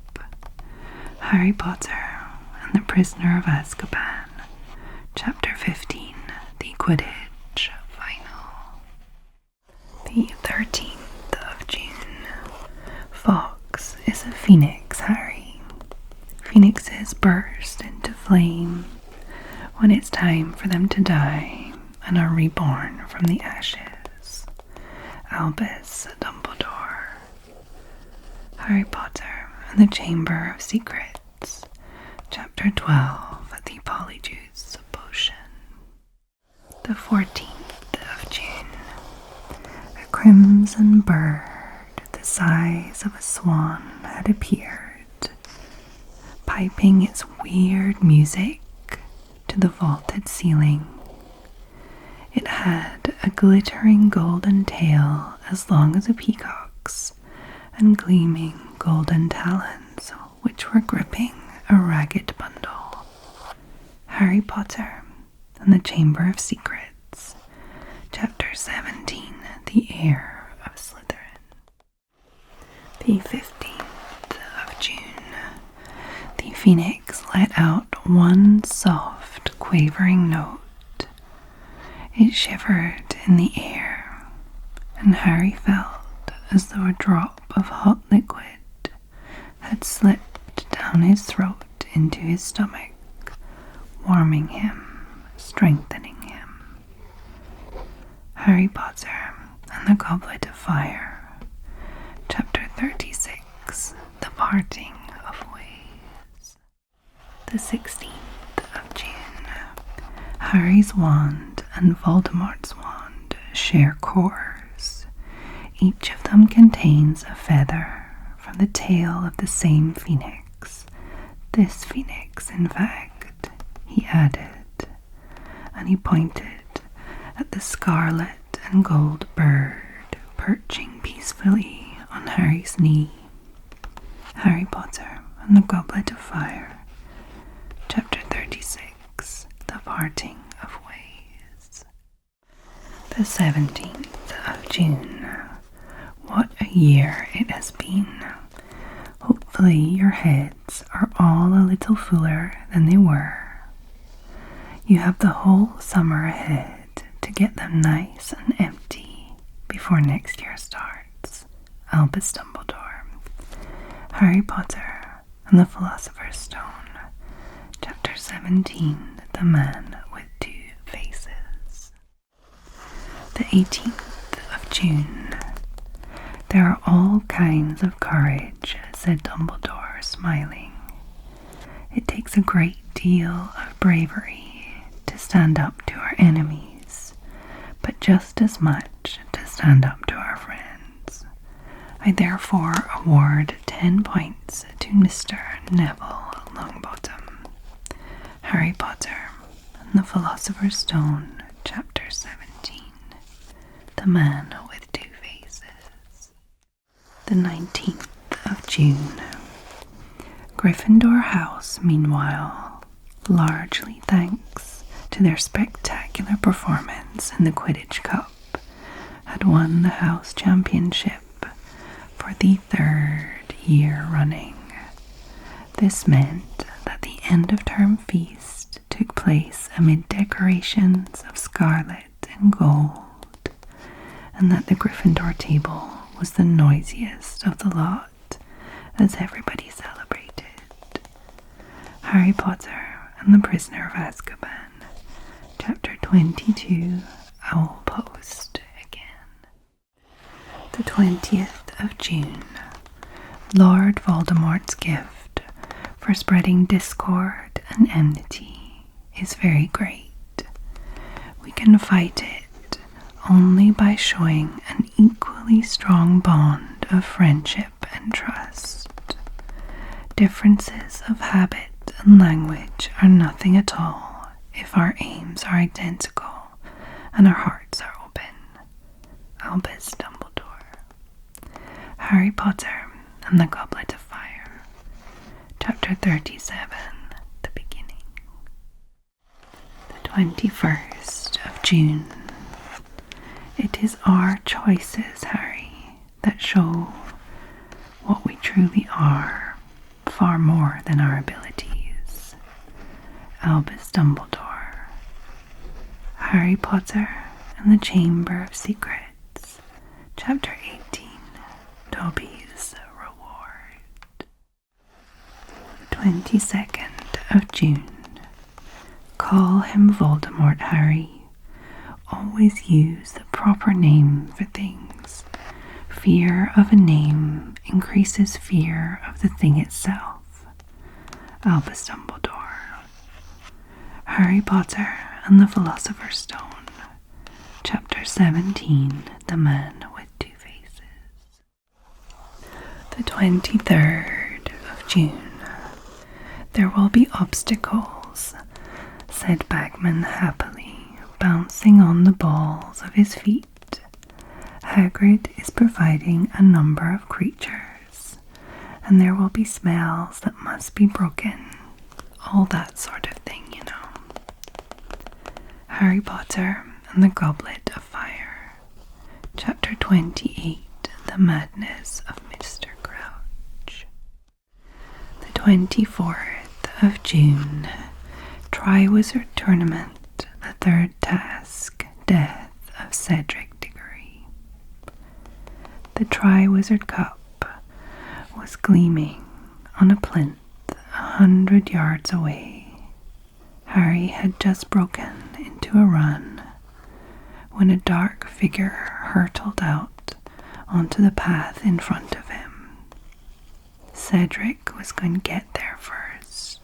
Speaker 1: Harry Potter and the Prisoner of Azkaban, Chapter 15, The Quidditch Final. The 13th of June. Fox is a phoenix, Harry. Phoenixes burst into flame when it's time for them to die and are reborn from the ashes. Albus Dumbledore. Harry Potter and the Chamber of Secrets, Chapter 12, The Polyjuice Potion. The 14th of June. A crimson bird the size of a swan had appeared, piping its weird music to the vaulted ceiling. It had a glittering golden tail as long as a peacock's, and gleaming golden talons which were gripping a ragged bundle. Harry Potter and the Chamber of Secrets, Chapter 17, The Heir of Slytherin. The 15th of phoenix let out one soft, quavering note. It shivered in the air, and Harry felt as though a drop of hot liquid had slipped down his throat into his stomach, warming him, strengthening him. Harry Potter and the Goblet of Fire, Chapter 36, The Parting of Ways. The 16th of June. Harry's wand and Voldemort's wand share cores. Each of them contains a feather from the tail of the same phoenix. This phoenix, in fact, he added, and he pointed at the scarlet and gold bird perching peacefully on Harry's knee. Harry Potter and the Goblet of Fire, Chapter 36, The Parting of Ways. The 17th of June. What a year it has been. Hopefully your heads are all a little fuller than they were. You have the whole summer ahead to get them nice and empty before next year starts. Albus Dumbledore. Harry Potter and the Philosopher's Stone, Chapter 17, The Man with Two Faces. The 18th of June. There are all kinds of courage, said Dumbledore, smiling. It takes a great deal of bravery to stand up to our enemies, but just as much to stand up to our friends. I therefore award 10 points to Mr. Neville Longbottom. Harry Potter and the Philosopher's Stone, Chapter 17, The Man with Two Faces. The 19th of June. Gryffindor House, meanwhile, largely thanks to their spectacular performance in the Quidditch Cup, had won the house championship for the 3rd year running. This meant that the end-of-term feast took place amid decorations of scarlet and gold, and that the Gryffindor table was the noisiest of the lot as everybody celebrated. Harry Potter and the Prisoner of Azkaban, Chapter 22, Owl Post again. The 20th of June. Lord Voldemort's gift for spreading discord and enmity is very great. We can fight it only by showing an equally strong bond of friendship and trust. Differences of habit and language are nothing at all if our aims are identical and our hearts are open. Albus Dumbledore. Harry Potter and the Goblet of Fire, Chapter 37, The Beginning. The 21st of June. It is our choices, Harry, that show what we truly are, far more than our abilities. Albus Dumbledore. Harry Potter and the Chamber of Secrets, Chapter 18, Dobby's Reward. 22nd of June. Call him Voldemort, Harry. Always use the proper name for things. Fear of a name increases fear of the thing itself. Albus Dumbledore. Harry Potter and the Philosopher's Stone, Chapter 17, The Man with Two Faces. The 23rd of June. There will be obstacles, said Bagman happily, bouncing on the balls of his feet. Hagrid is providing a number of creatures, and there will be smells that must be broken. All that sort of thing, you know. Harry Potter and the Goblet of Fire, Chapter 28, The Madness of Mr. Crouch. The 24th of June. Triwizard Tournament, the third task, Death of Cedric Diggory. The Triwizard Cup was gleaming on a plinth 100 yards away. Harry had just broken into a run when a dark figure hurtled out onto the path in front of him. Cedric was going to get there first.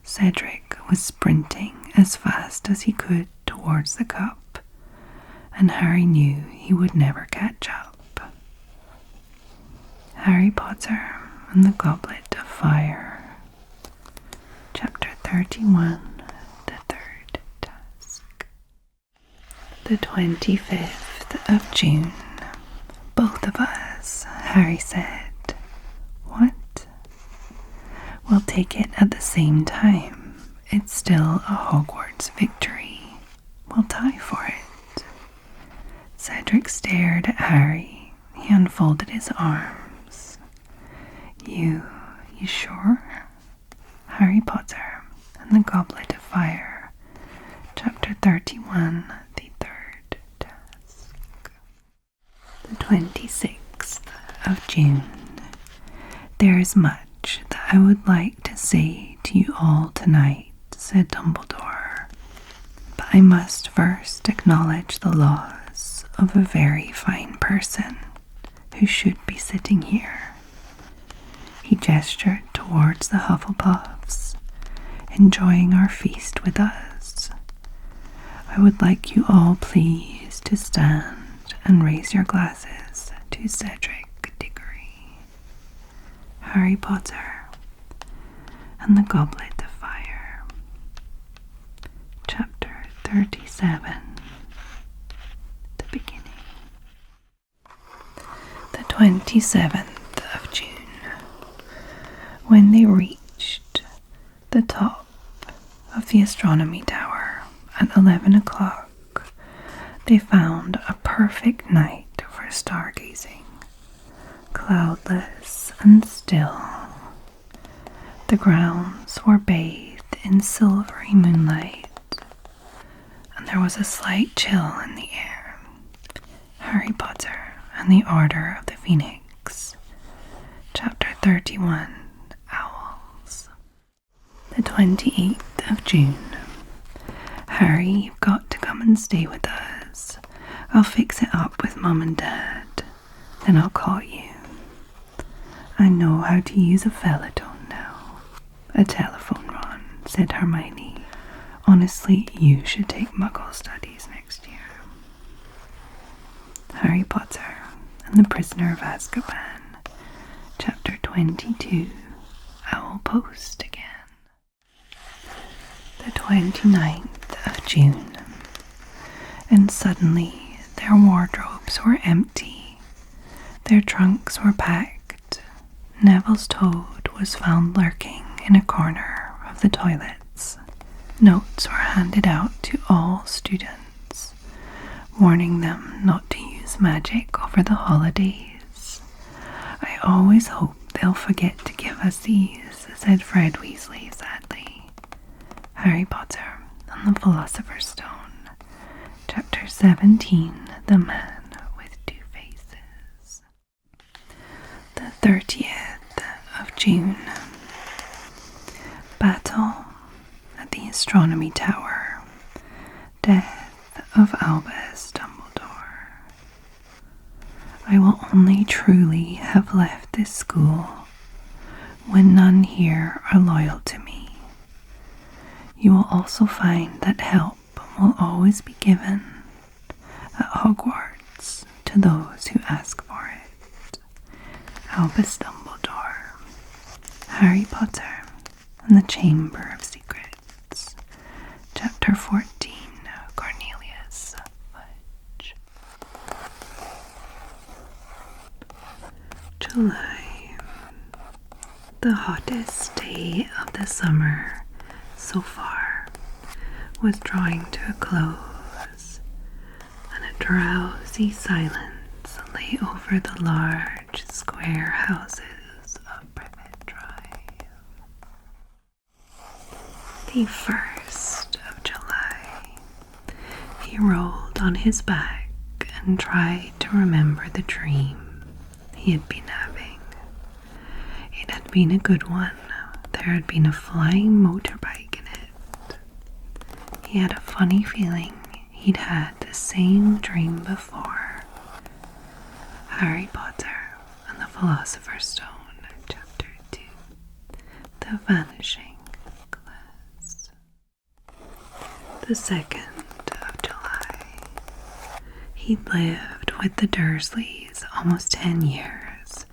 Speaker 1: Cedric was sprinting as fast as he could towards the cup, and Harry knew he would never catch up. Harry Potter and the Goblet of Fire. Chapter 31, the third task. The 25th of June. Both of us, Harry said. What? We'll take it at the same time. It's still a Hogwarts victory. We'll tie for it. Cedric stared at Harry. He unfolded his arms. You sure? Harry Potter and the Goblet of Fire. Chapter 31, the third task. The 26th of June. There is much that I would like to say to you all tonight, said Dumbledore, but I must first acknowledge the loss of a very fine person who should be sitting here. He gestured towards the Hufflepuffs, enjoying our feast with us. I would like you all please to stand and raise your glasses to Cedric Diggory. Harry Potter and the Goblet of Fire. Chapter 37. The beginning. The 27th of June. When they reached the top of the astronomy tower at 11 o'clock, they found a perfect night for stargazing, cloudless and still. The grounds were bathed in silvery moonlight, and there was a slight chill in the air. Harry Potter and the Order of the Phoenix. Chapter 31. Owls. The 28th of June. Harry, you've got to come and stay with us. I'll fix it up with Mum and Dad. Then I'll call you. I know how to use a fellatone now. A telephone, Ron, said Hermione. Honestly, you should take Muggle studies next year. Harry Potter and the Prisoner of Azkaban. Chapter 22. Owl Post again. The 29th of June. And suddenly their wardrobes were empty. Their trunks were packed. Neville's toad was found lurking in a corner of the toilets. Notes were handed out to all students, warning them not to use magic over the holidays. I always hope they'll forget to give us these, said Fred Weasley sadly. Harry Potter and the Philosopher's Stone. Chapter 17. The Man with Two Faces. The 30th of June. Battle at the Astronomy Tower. Death of Albus Dumbledore. I will only truly have left this school when none here are loyal to me. You will also find that help will always be given at Hogwarts to those who ask for it. Albus Dumbledore. Harry Potter and the Chamber of Secrets. Chapter 14. Cornelius Fudge. July. The hottest day of the summer so far was drawing to a close, and a drowsy silence lay over the large square houses of Privet Drive. The 1st of July. He rolled on his back and tried to remember the dream he had been having. It had been a good one. There had been a flying motorbike in it. He had a funny feeling he'd had the same dream before. Harry Potter and the Philosopher's Stone, Chapter 2. The Vanishing Glass. The 2nd of July. He'd lived with the Dursleys almost 10 years.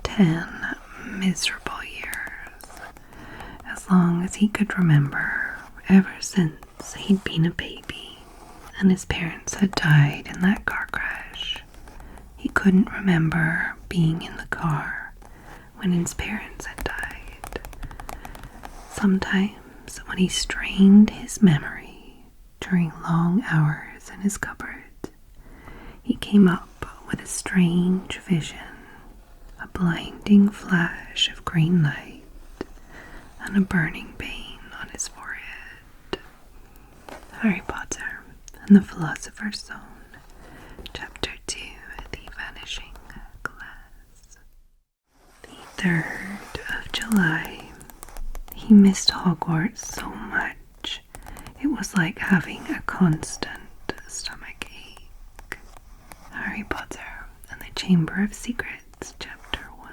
Speaker 1: 10 miserable years. As long as he could remember, ever since he'd been a baby and his parents had died in that car crash. He couldn't remember being in the car when his parents had died. Sometimes when he strained his memory during long hours in his cupboard, he came up with a strange vision, a blinding flash of green light and a burning pain on his forehead. Harry Potter and the Philosopher's Stone, Chapter 2, The Vanishing Glass. The 3rd of July. He missed Hogwarts so much. It was like having a constant stomach ache. Harry Potter and the Chamber of Secrets, Chapter 1,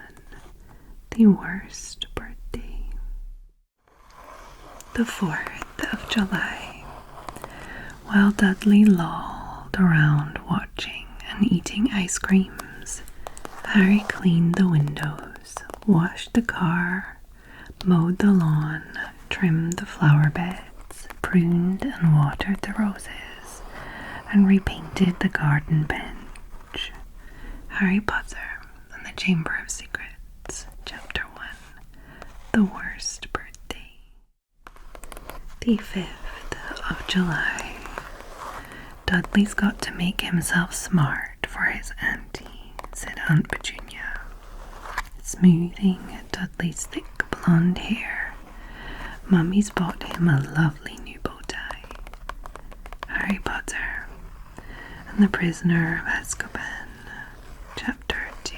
Speaker 1: The Worst Birthday. The 4th of July. While Dudley lolled around watching and eating ice creams, Harry cleaned the windows, washed the car, mowed the lawn, trimmed the flower beds, pruned and watered the roses, and repainted the garden bench. Harry Potter and the Chamber of Secrets, Chapter 1, The Worst Birthday. The 5th of July. Dudley's got to make himself smart for his auntie, said Aunt Petunia, smoothing Dudley's thick blonde hair. Mummy's bought him a lovely new bow tie. Harry Potter and the Prisoner of Azkaban, Chapter 2,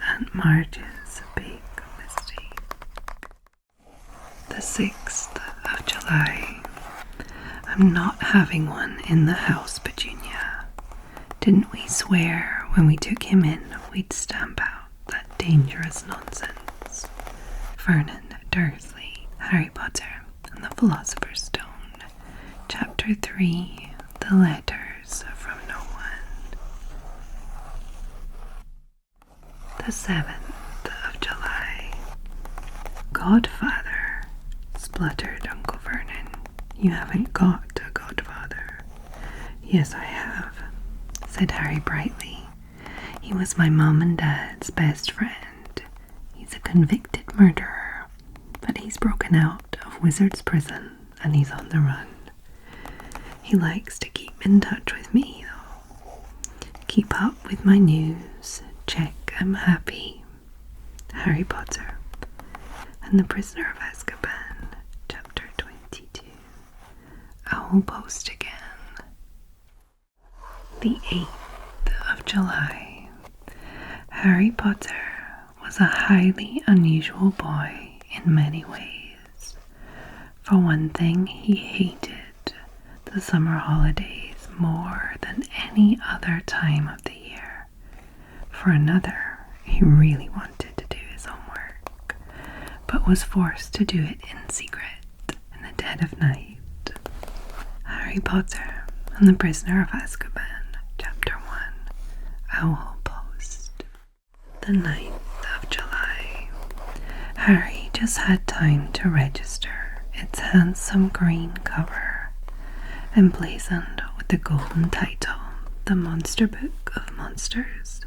Speaker 1: Aunt Marge's Big Mistake. The 6th of July. I'm not having one in the house, Petunia. Didn't we swear when we took him in we'd stamp out that dangerous nonsense? Vernon Dursley, Harry Potter and the Philosopher's Stone, Chapter 3, The Letters from No One. The 7th of July. Godfather, spluttered Uncle Vernon. You haven't got a godfather. Yes, I have, said Harry brightly. He was my mum and dad's best friend. He's a convicted murderer, but he's broken out of Wizard's prison and he's on the run. He likes to keep in touch with me, though. Keep up with my news, check I'm happy. Harry Potter and the Prisoner of Azkaban, Chapter 22. Owl Post again. The 8th of July. Harry Potter was a highly unusual boy in many ways. For one thing, he hated the summer holidays more than any other time of the year. For another, he really wanted to do his homework, but was forced to do it in secret in the dead of night. Harry Potter and the Prisoner of Azkaban, Chapter 1, Owl Post. The 9th of July. Harry just had time to register its handsome green cover, emblazoned with the golden title, The Monster Book of Monsters,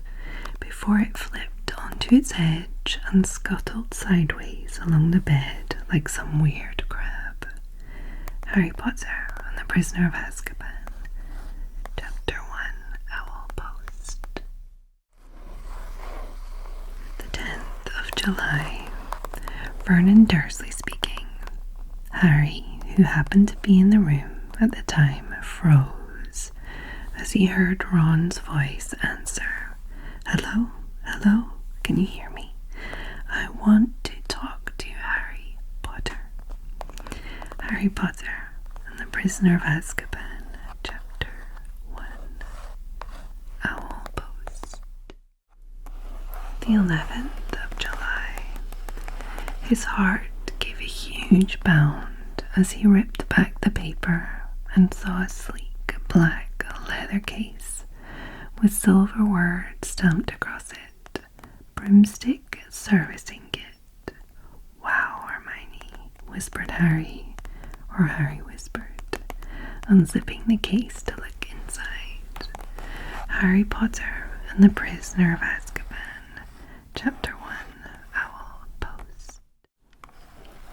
Speaker 1: before it flipped onto its edge and scuttled sideways along the bed like some weird crab. Harry Potter and the Prisoner of Azkaban, Chapter 1, Owl Post. The 10th of July. Vernon Dursley speaking. Harry, who happened to be in the room at the time, froze as he heard Ron's voice answer, "Hello? Hello? Can you hear me? I want to talk to Harry Potter." Harry Potter and the Prisoner of Azkaban, Chapter 1. Owl Post. The 11th of July. His heart gave a huge bound as he ripped back the paper and saw a sleek black leather case with silver words stamped across it. "Broomstick Servicing Kit." "Wow, Hermione," whispered Harry, or Harry whispered, unzipping the case to look inside. Harry Potter and the Prisoner of Azkaban, Chapter 1, Owl Post.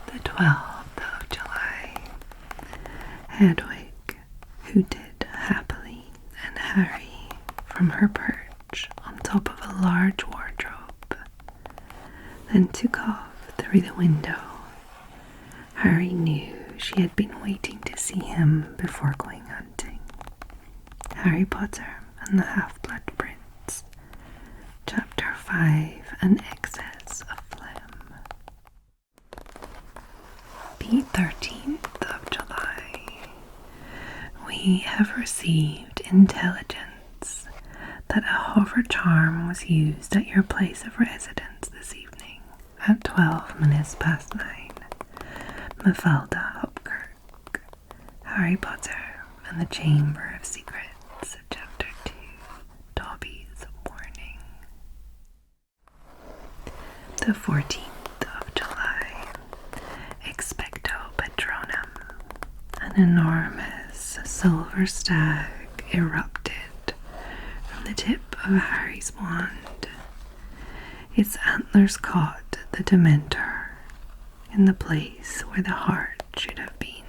Speaker 1: The 12th of July. Hedwig hooted happily and Harry from her perch on top of a large wardrobe, then took off through the window. Harry knew she had been waiting to see him before going hunting. Harry Potter and the Half-Blood Prince, Chapter 5, An Excess of Phlegm. The 13th of July. We have received intelligence that a hover charm was used at your place of residence this evening at 12 minutes past 9. Mafalda Hopkirk, Harry Potter and the Chamber of Secrets, Chapter 2, Dobby's Warning. The 14th of July. Expecto Patronum. An enormous silver stag erupted from the tip of Harry's wand. Its antlers caught the Dementor in the place where the heart should have been.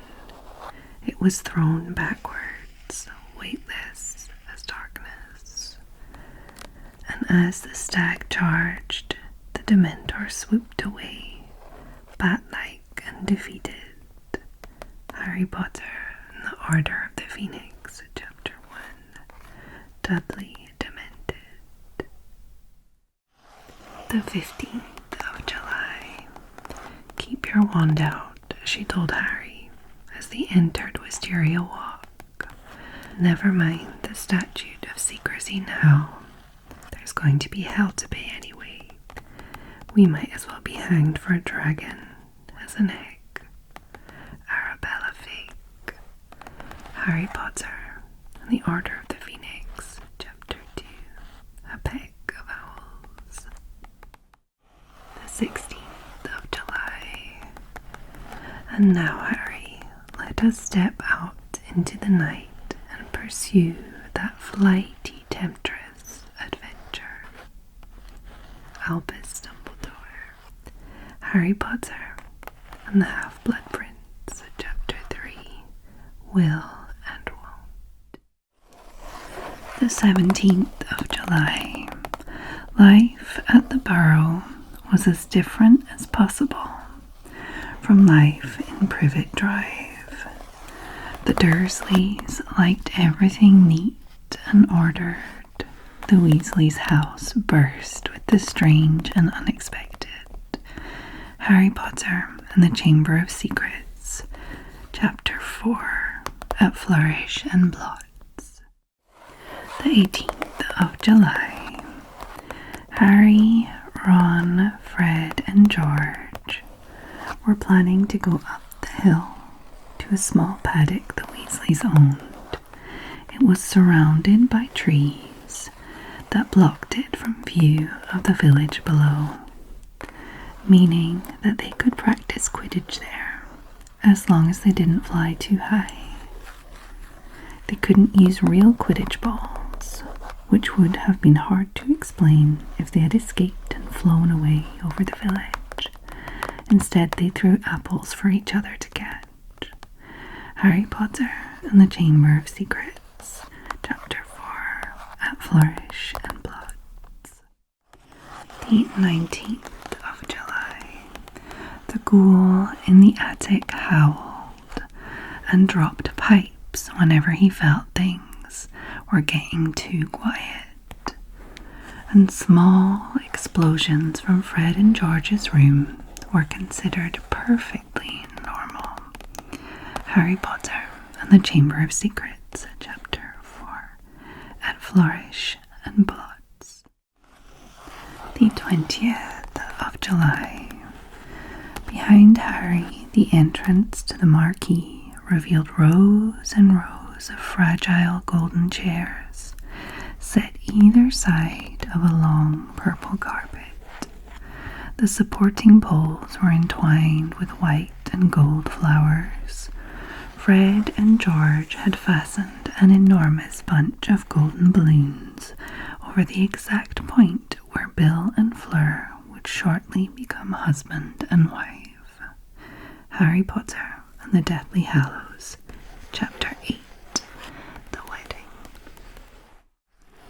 Speaker 1: It was thrown backwards, weightless as darkness. And as the stag charged, the Dementor swooped away, bat-like and defeated. Harry Potter and the Order of the Phoenix, Chapter 1, Dudley Demented. The 15th of July. "Keep your wand out," she told Harry as they entered Wisteria Walk. "Never mind the statute of secrecy now. There's going to be hell to pay anyway. We might as well be hanged for a dragon as an egg." Arabella Fig, Harry Potter and the Order of the Phoenix, Chapter 2, A Peck of Owls. The 16th of July. "And now, Harry, let us step out into the night and pursue that flighty temptress, Adventure." Albus Dumbledore, Harry Potter and the Half-Blood Prince, Chapter 3, Will and Won't. The 17th of July. Life at the Burrow was as different as possible from life in Privet Drive. The Dursleys liked everything neat and ordered. The Weasleys' house burst with the strange and unexpected. Harry Potter and the Chamber of Secrets, Chapter 4, At Flourish and Blots. The 18th of July. Harry, Ron, Fred and George were planning to go up the hill to a small paddock the Weasleys owned. It was surrounded by trees that blocked it from view of the village below, meaning that they could practice Quidditch there as long as they didn't fly too high. They couldn't use real Quidditch balls, which would have been hard to explain if they had escaped and flown away over the village. Instead, they threw apples for each other to catch. Harry Potter and the Chamber of Secrets, Chapter 4, At Flourish and Blots. The 19th of July. The ghoul in the attic howled and dropped pipes whenever he felt things were getting too quiet. And small explosions from Fred and George's room were considered perfectly normal. Harry Potter and the Chamber of Secrets, Chapter 4, at Flourish and Blots. The 20th of July. Behind Harry, the entrance to the marquee revealed rows and rows of fragile golden chairs, set either side of a long purple carpet. The supporting poles were entwined with white and gold flowers. Fred and George had fastened an enormous bunch of golden balloons over the exact point where Bill and Fleur would shortly become husband and wife. Harry Potter and the Deathly Hallows, Chapter 8, The Wedding.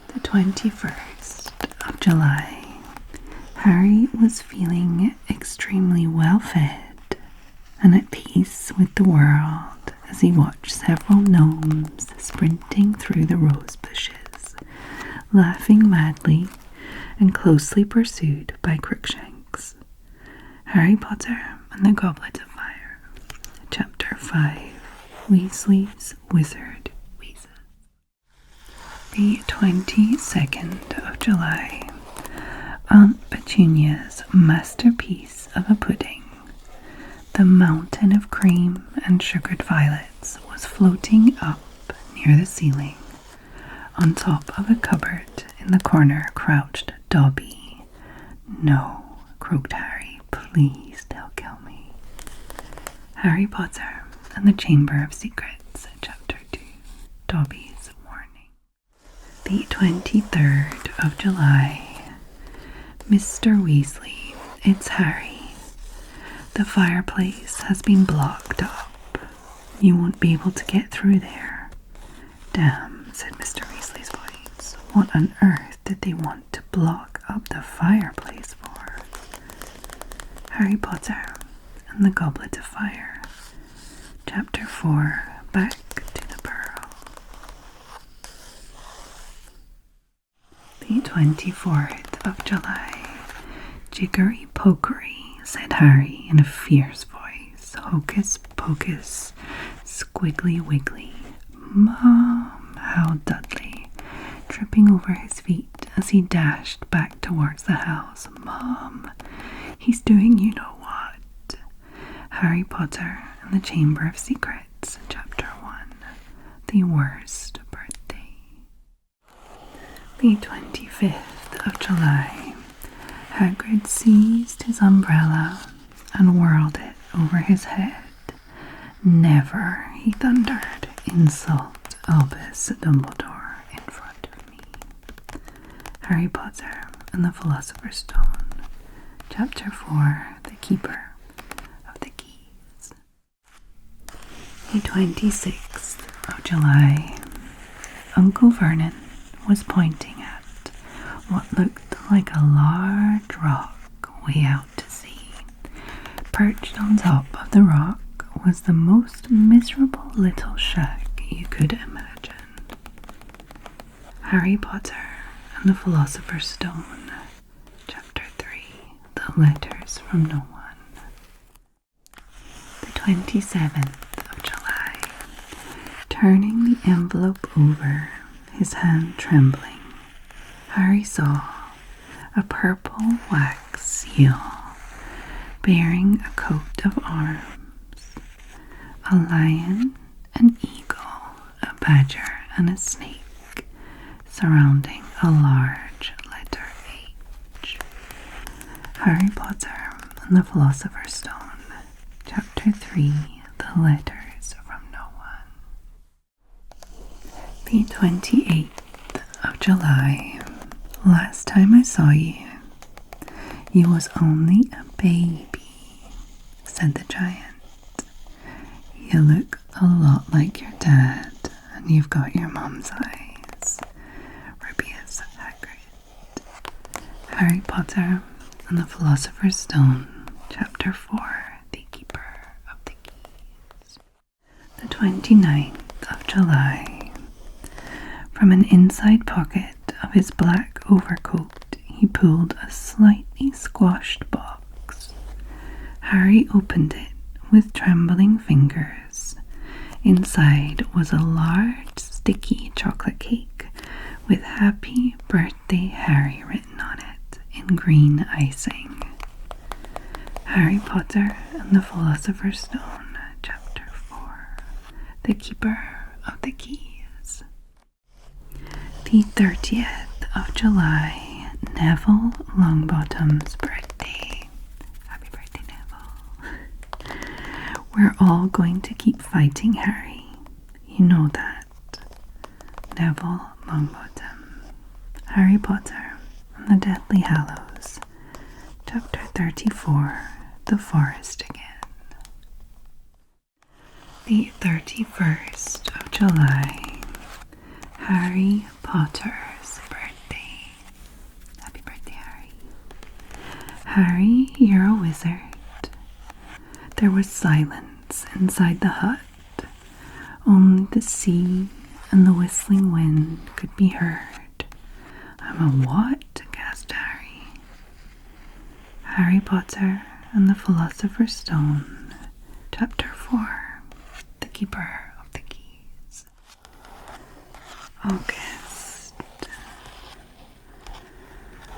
Speaker 1: The 21st of July. Harry was feeling extremely well fed and at peace with the world as he watched several gnomes sprinting through the rose bushes, laughing madly and closely pursued by Crookshanks. Harry Potter and the Goblet of Fire, Chapter 5, Weasley's Wizard Wheezes. The 22nd of July. Aunt Petunia's masterpiece of a pudding, the mountain of cream and sugared violets, was floating up near the ceiling. On top of a cupboard in the corner crouched Dobby. "No," croaked Harry, "please don't kill me." Harry Potter and the Chamber of Secrets, Chapter 2, Dobby's Warning. The 23rd of July. Mr. Weasley, it's Harry. The fireplace has been blocked up. You won't be able to get through there. Damn, said Mr. Weasley's voice. What on earth did they want to block up the fireplace for? Harry Potter and the Goblet of Fire, Chapter 4, Back to the Burrow. The 24th of July. Jiggery pokery, said Harry in a fierce voice. Hocus pocus, squiggly wiggly. Mom, howled Dudley, tripping over his feet as he dashed back towards the house. Mom, he's doing you know what. Harry Potter and the Chamber of Secrets, Chapter 1, The Worst Birthday. The 25th of July. Hagrid seized his umbrella and whirled it over his head. Never, he thundered, insult Albus Dumbledore in front of me. Harry Potter and the Philosopher's Stone, Chapter 4, The Keeper of the Keys. The 26th of July. Uncle Vernon was pointing at what looked like a large rock way out to sea. Perched on top of the rock was the most miserable little shack you could imagine. Harry Potter and the Philosopher's Stone, Chapter 3, The Letters from No One. The 27th of July. Turning the envelope over, his hand trembling, Harry saw a purple wax seal bearing a coat of arms, a lion, an eagle, a badger, and a snake surrounding a large letter H. Harry Potter and the Philosopher's Stone, Chapter 3, The Letters from No One. The 28th of July. Last time I saw you, you was only a baby, said the giant. You look a lot like your dad, and you've got your mum's eyes. Rubius Hagrid. Harry Potter and the Philosopher's Stone, Chapter 4, The Keeper of the Keys. the 29th of July. From an inside pocket of his black overcoat, he pulled a slightly squashed box. Harry opened it with trembling fingers. Inside was a large, sticky chocolate cake with "Happy Birthday, Harry" written on it in green icing. Harry Potter and the Philosopher's Stone, Chapter 4. The Keeper of the Keys. The 30th of July, Neville Longbottom's birthday. Happy birthday, Neville. We're all going to keep fighting, Harry. You know that. Neville Longbottom. Harry Potter and the Deathly Hallows. Chapter 34. The Forest Again. The 31st of July. Harry Potter's birthday. Happy birthday, Harry. Harry, you're a wizard. There was silence inside the hut. Only the sea and the whistling wind could be heard. "I'm a what?" gasped Harry. Harry Potter and the Philosopher's Stone, Chapter 4. The Keeper of the Keys. August.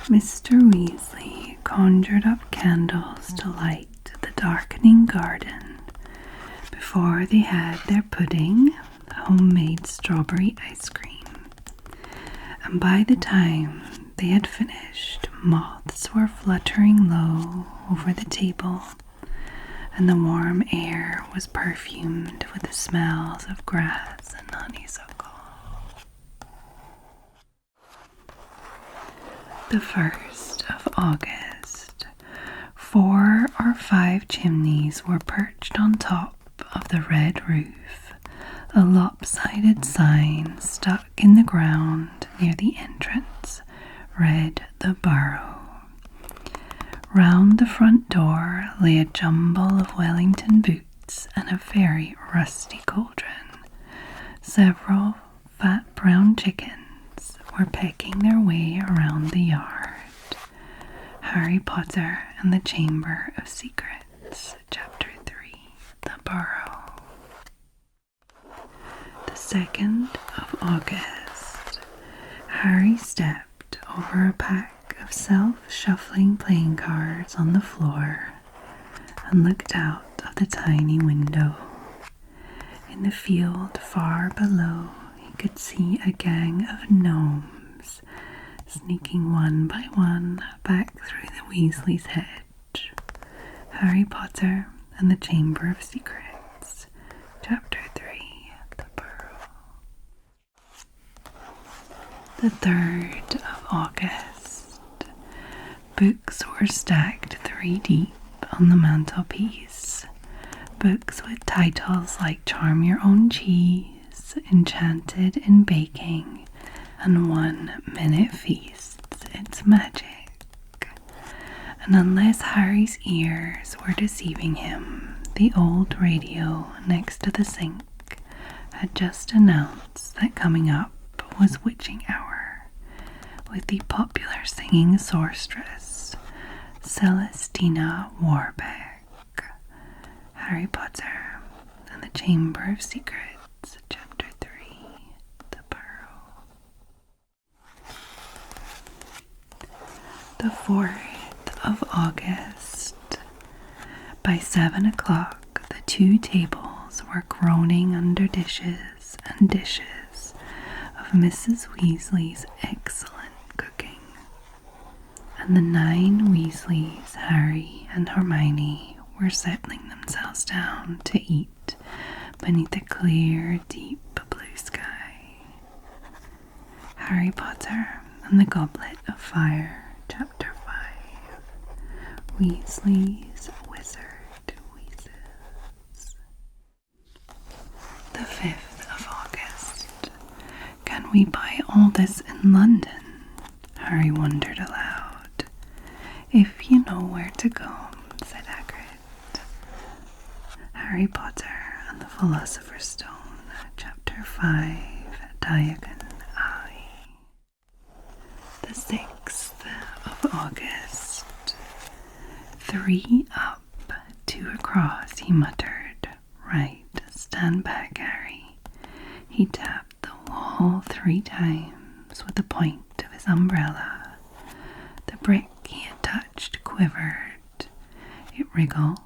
Speaker 1: Mr. Weasley conjured up candles to light the darkening garden before they had their pudding, homemade strawberry ice cream. And by the time they had finished, moths were fluttering low over the table, and the warm air was perfumed with the smells of grass and honeysuckle. The 1st of August. 4 or 5 chimneys were perched on top of the red roof. A lopsided sign stuck in the ground near the entrance read "The Burrow." Round the front door lay a jumble of Wellington boots and a very rusty cauldron. Several fat brown chickens were pecking their way around the yard. Harry Potter and the Chamber of Secrets, Chapter 3. The Burrow. The 2nd of August. Harry stepped over a pack of self-shuffling playing cards on the floor and looked out of the tiny window. In the field far below, he could see a gang of gnomes sneaking one by one back through the Weasley's hedge. Harry Potter and the Chamber of Secrets, Chapter 3. The Burrow. The 3rd of August. Books were stacked 3 deep on the mantelpiece. Books with titles like "Charm Your Own Cheese," "Enchanted in Baking," and "1 Minute Feasts Its Magic." And unless Harry's ears were deceiving him, the old radio next to the sink had just announced that coming up was witching hour, with the popular singing sorceress Celestina Warbeck. Harry Potter and the Chamber of Secrets, Chapter 3. The Burrow. The 4th of August. By 7 o'clock, the 2 tables were groaning under dishes and dishes of Mrs. Weasley's excellent cooking, and the 9 Weasleys, Harry and Hermione, were settling themselves down to eat beneath a clear, deep blue sky. Harry Potter and the Goblet of Fire, Chapter 5. Weasley's Wizard Wheezes. The 5th of August. Can we buy all this in London? Harry wondered aloud. If you know where to go, said Hagrid. Harry Potter and the Philosopher's Stone, Chapter 5, Diagon Alley. The 6th of August. 3 up, 2 across, he muttered. Right, stand back, Harry. He tapped the wall 3 times with the point of his umbrella. The brick he had touched quivered. It wriggled.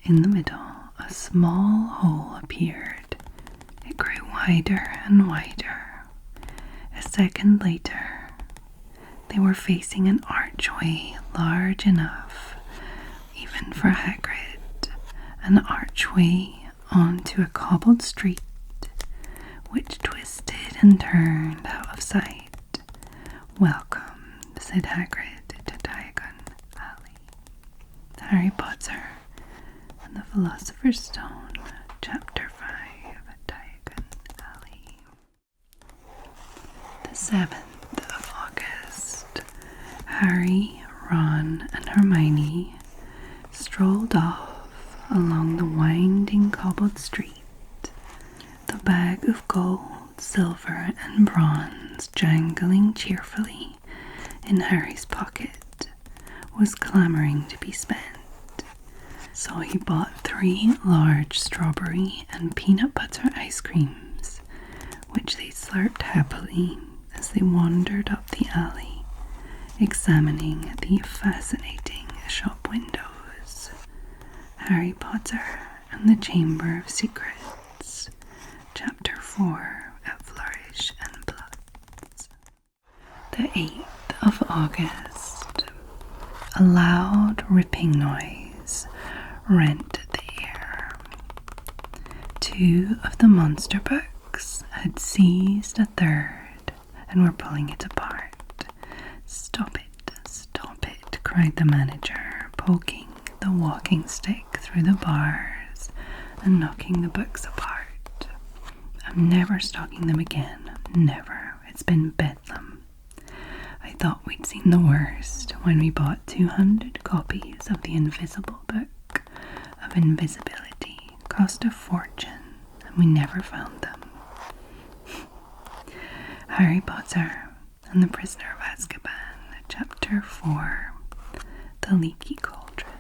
Speaker 1: In the middle, a small hole appeared. It grew wider and wider. A second later, they were facing an archway large enough, even for Hagrid, an archway onto a cobbled street, which twisted and turned out of sight. Welcome, said Hagrid to Diagon Alley. Harry Potter and the Philosopher's Stone, Chapter 5, Diagon Alley. The 7th of August. Harry, Ron, and Hermione strolled off along the winding cobbled street. The bag of gold, silver, and bronze jangling cheerfully in Harry's pocket was clamouring to be spent. So he bought 3 large strawberry and peanut butter ice creams, which they slurped happily as they wandered up the alley, examining the fascinating shop windows. Harry Potter and the Chamber of Secrets, Chapter 4, A Flourish and Bloods. The 8th of August. A loud ripping noise rent the air. 2 of the monster books had seized a 3rd and were pulling it apart. Stop it, cried the manager, poking the walking stick through the bars and knocking the books apart. I'm never stocking them again, never. It's been bedlam. I thought we'd seen the worst when we bought 200 copies of the Invisible Book of Invisibility. Cost a fortune, and we never found them. Harry Potter and the Prisoner of Azkaban, Chapter 4, The Leaky Cauldron.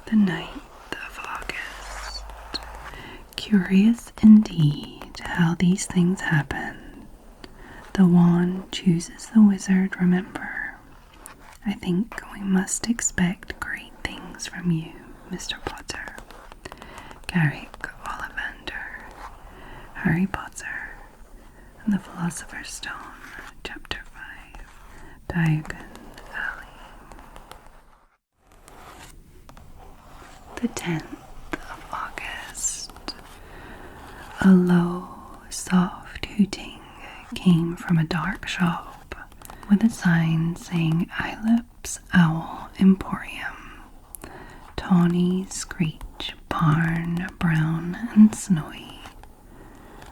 Speaker 1: The 9th of August. Curious indeed how these things happen. The wand chooses the wizard, remember. I think we must expect great things from you, Mr. Potter. Garrick Ollivander, Harry Potter and the Philosopher's Stone, Chapter 5, Diagon Alley. The 10th of August. A low, soft hooting came from a dark shop with a sign saying Ilep's Owl Emporium. Tawny, Screech, Barn, Brown, and Snowy.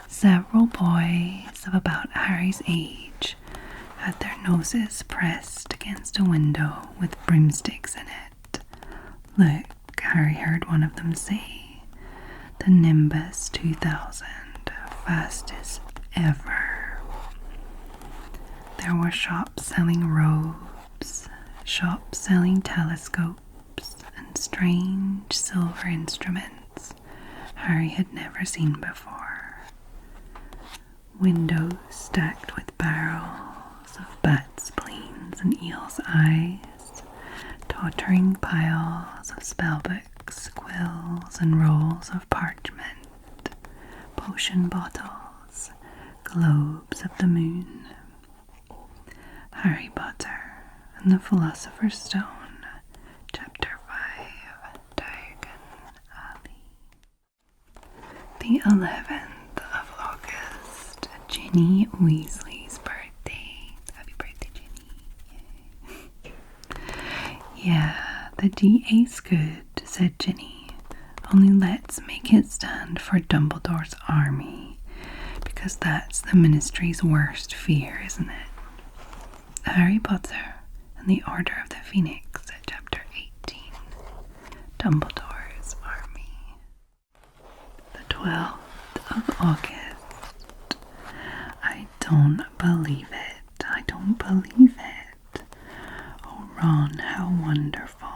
Speaker 1: Several boys of about Harry's age had their noses pressed against a window with broomsticks in it. Look, Harry heard one of them say, the Nimbus 2000, fastest ever. There were shops selling robes, shops selling telescopes, and strange silver instruments Harry had never seen before. Windows stacked with barrels of bat spleens and eel's eyes, tottering piles of spellbooks, quills, and rolls of parchment, potion bottles, globes of the moon. Harry Potter and the Philosopher's Stone, Chapter 5, Diagon Alley. The 11th of August, Ginny Weasley's birthday. Happy birthday, Ginny. Yeah, the DA's good, said Ginny. Only let's make it stand for Dumbledore's army, because that's the Ministry's worst fear, isn't it? Harry Potter and the Order of the Phoenix, Chapter 18, Dumbledore's Army. 12th of August. I don't believe it. I don't believe it. Oh, Ron, how wonderful.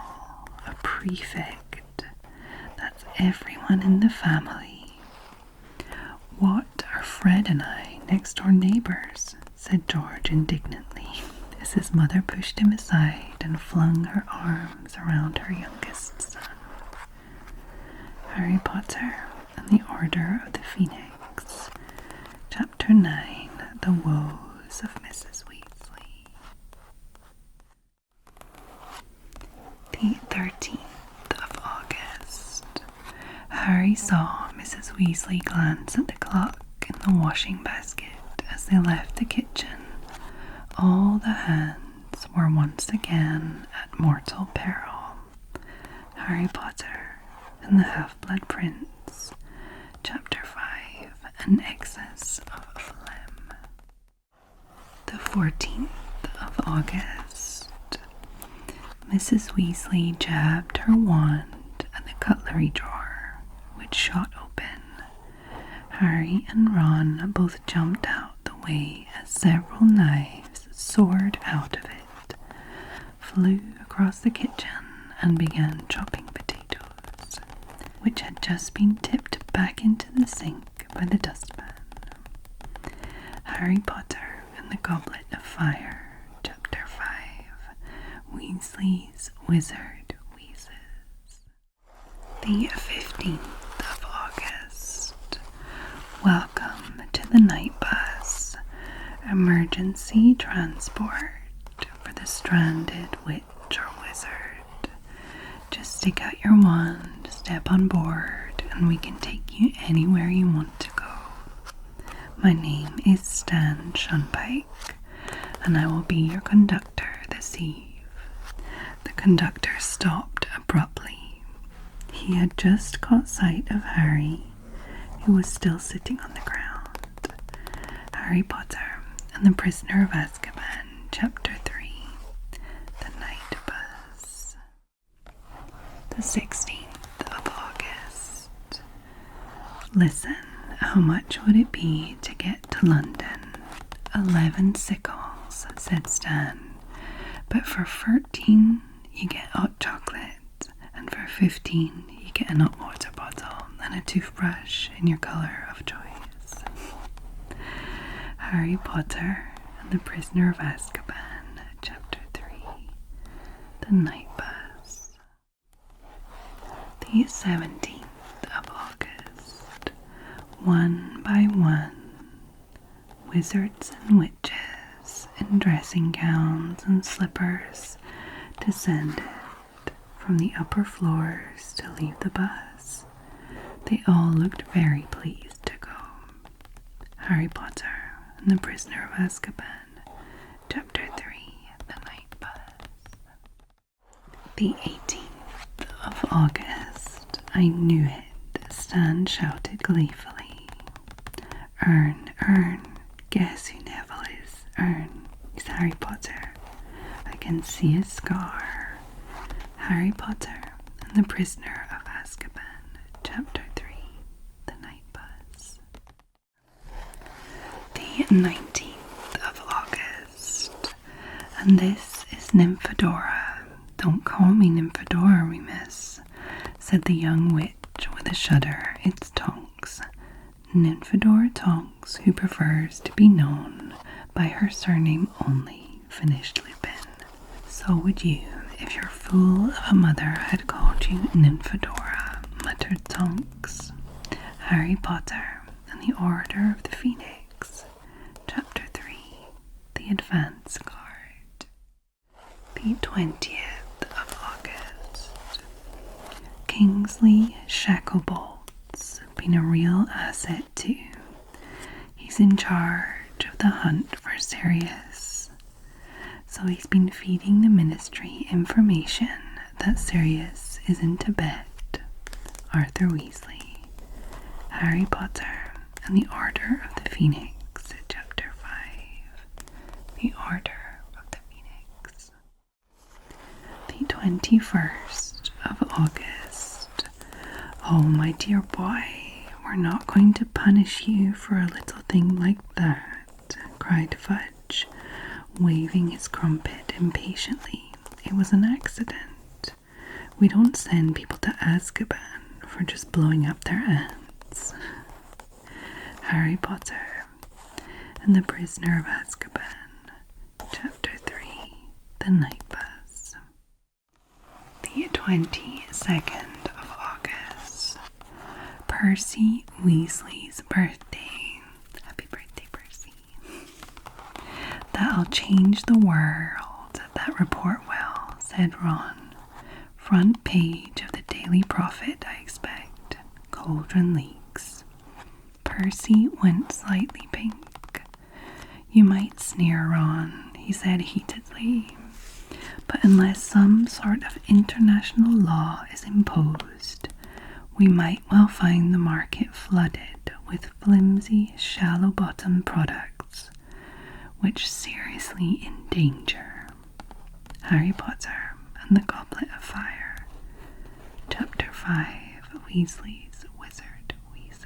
Speaker 1: A prefect. That's everyone in the family. What are Fred and I, next door neighbours? Said George indignantly, as his mother pushed him aside and flung her arms around her youngest son. Harry Potter and the Order of the Phoenix, Chapter 9, The Woes of Mrs. Weasley. The 13th of August. Harry saw Mrs. Weasley glance at the clock in the washing basket as they left the kitchen. All the hands were once again at mortal peril. Harry Potter and the Half-Blood Prince, Chapter 5, An Excess of Phlegm. The 14th of August. Mrs. Weasley jabbed her wand at the cutlery drawer, which shot open. Harry and Ron both jumped out the way as several knives soared out of it, flew across the kitchen, and began chopping potatoes, which had just been tipped back into the sink by the dustpan. Harry Potter and the Goblet of Fire, Chapter 5, Weasley's Wizard Wheezes. The 15th of August. Welcome to the night bus, emergency transport for the stranded witch or wizard. Just stick out your wand, step on board, and we can take you anywhere you want to go. My name is Stan Shunpike, and I will be your conductor this eve. The conductor stopped abruptly. He had just caught sight of Harry, who was still sitting on the ground. Harry Potter and the Prisoner of Azkaban, Chapter 3, The Night Bus. The 16th of August. Listen, how much would it be to get to London? 11 sickles, said Stan. But for 13, you get hot chocolate, and for 15, you get an hot water bottle and a toothbrush in your colour of choice. Harry Potter and the Prisoner of Azkaban, Chapter 3, The Night Bus. The 17th of August. One by one, wizards and witches in dressing gowns and slippers descended from the upper floors to leave the bus. They all looked very pleased to go. Harry Potter and the Prisoner of Azkaban, Chapter 3, The Night Bus. The 18th of August. I knew it, Stan shouted gleefully. Ern, guess who Neville is? Ern, he's Harry Potter. I can see his scar. Harry Potter and the Prisoner of Azkaban, Chapter 3, The Night Bus. The 19th of August. And this is Nymphadora. Don't call me Nymphadora, Remus, said the young witch with a shudder. It's Tonks. Nymphadora Tonks, who prefers to be known by her surname only, finished Lupin. So would you if your fool of a mother had called you Nymphadora, muttered Tonks. Harry Potter and the Order of the Phoenix, Chapter 3, The Advance Guard. The 20th of August. Kingsley Shacklebolt's been a real asset too. He's in charge of the hunt for Sirius. So he's been feeding the Ministry information that Sirius is in Tibet. Arthur Weasley, Harry Potter and the Order of the Phoenix, Chapter 5, The Order of the Phoenix. The 21st of August. Oh, my dear boy, we're "We're not going to punish you for a little thing like that," cried Fudge, waving his crumpet impatiently. "It was an accident. We don't send people to Azkaban for just blowing up their ants." Harry Potter and the Prisoner of Azkaban, Chapter 3, The Night Bus. The 22nd of August, Percy Weasley's birthday. Happy birthday, Percy. "That'll change the world, that report will," said Ron. "Front page of the Daily Prophet, I expect. Cauldron leaks." Percy went slightly pink. "You might sneer, Ron," he said heatedly, "but unless some sort of international law is imposed, we might well find the market flooded with flimsy, shallow-bottomed products which seriously endanger." Harry Potter and the Goblet of Fire, Chapter 5, Weasley's Wizard Wheezes.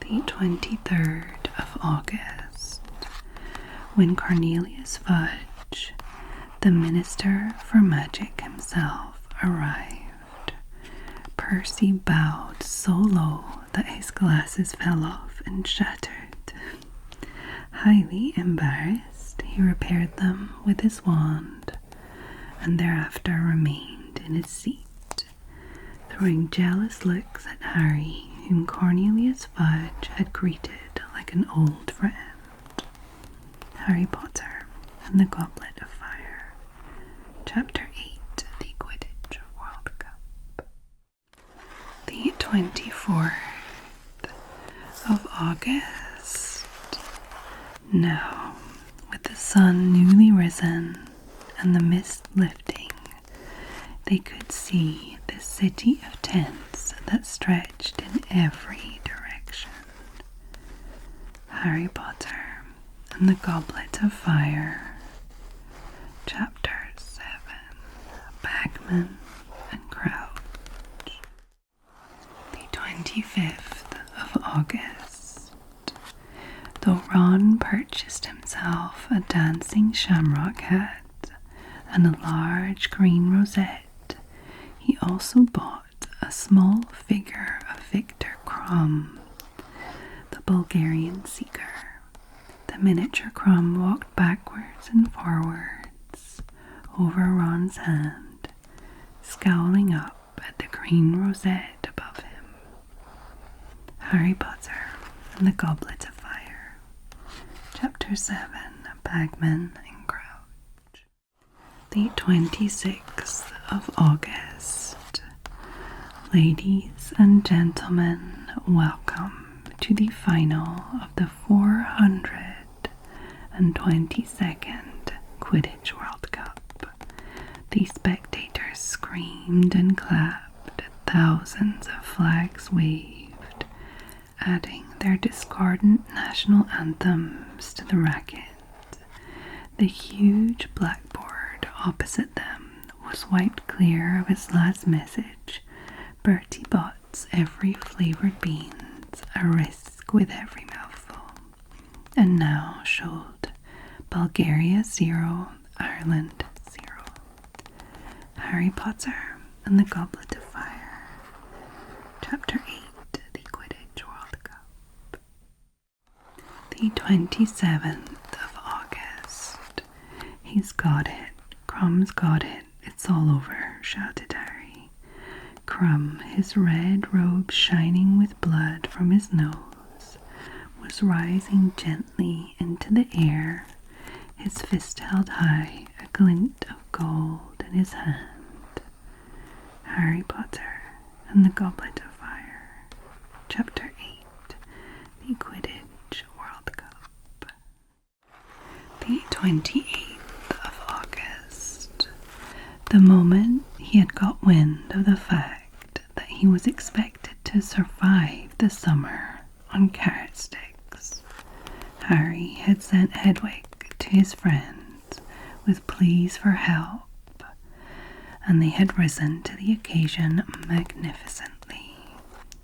Speaker 1: The 23rd of August, when Cornelius Fudge, the Minister for Magic himself, arrived, Percy bowed so low that his glasses fell off and shattered. Highly embarrassed, he repaired them with his wand, and thereafter remained in his seat, throwing jealous looks at Harry, whom Cornelius Fudge had greeted like an old friend. Harry Potter and the Goblet of Fire, Chapter 8, The Quidditch World Cup. The 24th of August. Now, with the sun newly risen and the mist lifting, they could see the city of tents that stretched in every direction. Harry Potter and the Goblet of Fire, Chapter 7, Bagman and Crouch. The 25th of August. Though Ron purchased himself a dancing shamrock hat and a large green rosette, he also bought a small figure of Victor Krum, the Bulgarian seeker. The miniature Krum walked backwards and forwards over Ron's hand, scowling up at the green rosette above him. Harry Potter and the Goblet of Fire, Chapter 7, Bagman and Crouch. The 26th of August. Ladies and gentlemen, welcome to the final of the 422nd Quidditch World Cup. The spectators screamed and clapped, thousands of flags waved, adding their discordant national anthems to the racket. The huge blackboard opposite them was wiped clear of its last message: "Bertie Bott's every flavoured beans, a risk with every mouthful," and now showed Bulgaria 0, Ireland 0. Harry Potter and the Goblet of Fire, Chapter 8, The Quidditch World Cup. The 27th of August. "He's got it. Crum's got it. It's all over," shouted Harry. Krum, his red robe shining with blood from his nose, was rising gently into the air, his fist held high, a glint of gold in his hand. Harry Potter and the Goblet of Fire, Chapter 8, The Quidditch World Cup. The 28th of August. The moment he had got wind of the fact that he was expected to survive the summer on carrot sticks, Harry had sent Hedwig to his friends with pleas for help, and they had risen to the occasion magnificently.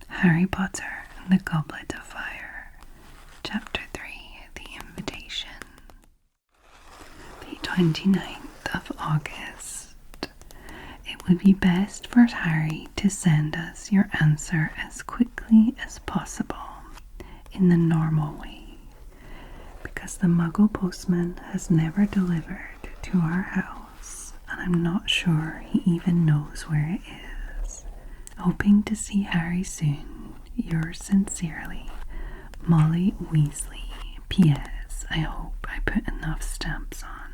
Speaker 1: Harry Potter and the Goblet of Fire. Chapter 3, The Invitation. The 29th of August. It would be best for Harry to send us your answer as quickly as possible in the normal way, because the Muggle postman has never delivered to our house, and I'm not sure he even knows where it is. Hoping to see Harry soon. Yours sincerely, Molly Weasley. P.S. I hope I put enough stamps on.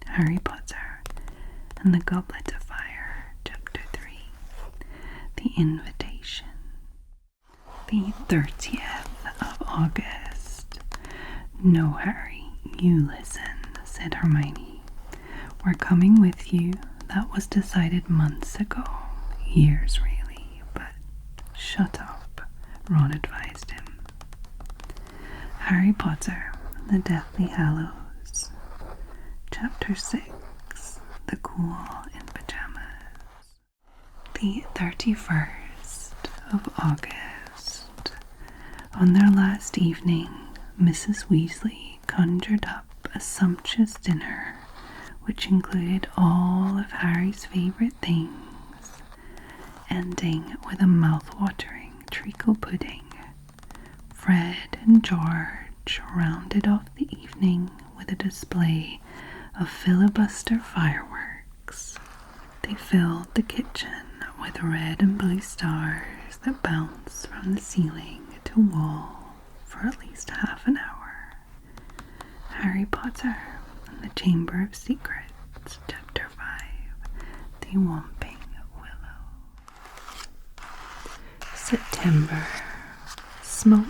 Speaker 1: Harry Potter and the Goblet of Fire, Chapter 3. The Invitation. The 30th of August. No, Harry, you listen, said Hermione. We're coming with you. That was decided months ago. Years, really, but shut up, Ron advised him. Harry Potter and the Deathly Hallows. Chapter 6. The Ghoul in Pajamas. The 31st of August. On their last evening, Mrs. Weasley conjured up a sumptuous dinner which included all of Harry's favourite things, ending with a mouth-watering treacle pudding. Fred and George rounded off the evening with a display of filibuster fireworks. They filled the kitchen with red and blue stars that bounced from the ceiling to wall for at least half an hour. Harry Potter and the Chamber of Secrets, Chapter 5, The Whomping Willow. September. Smoke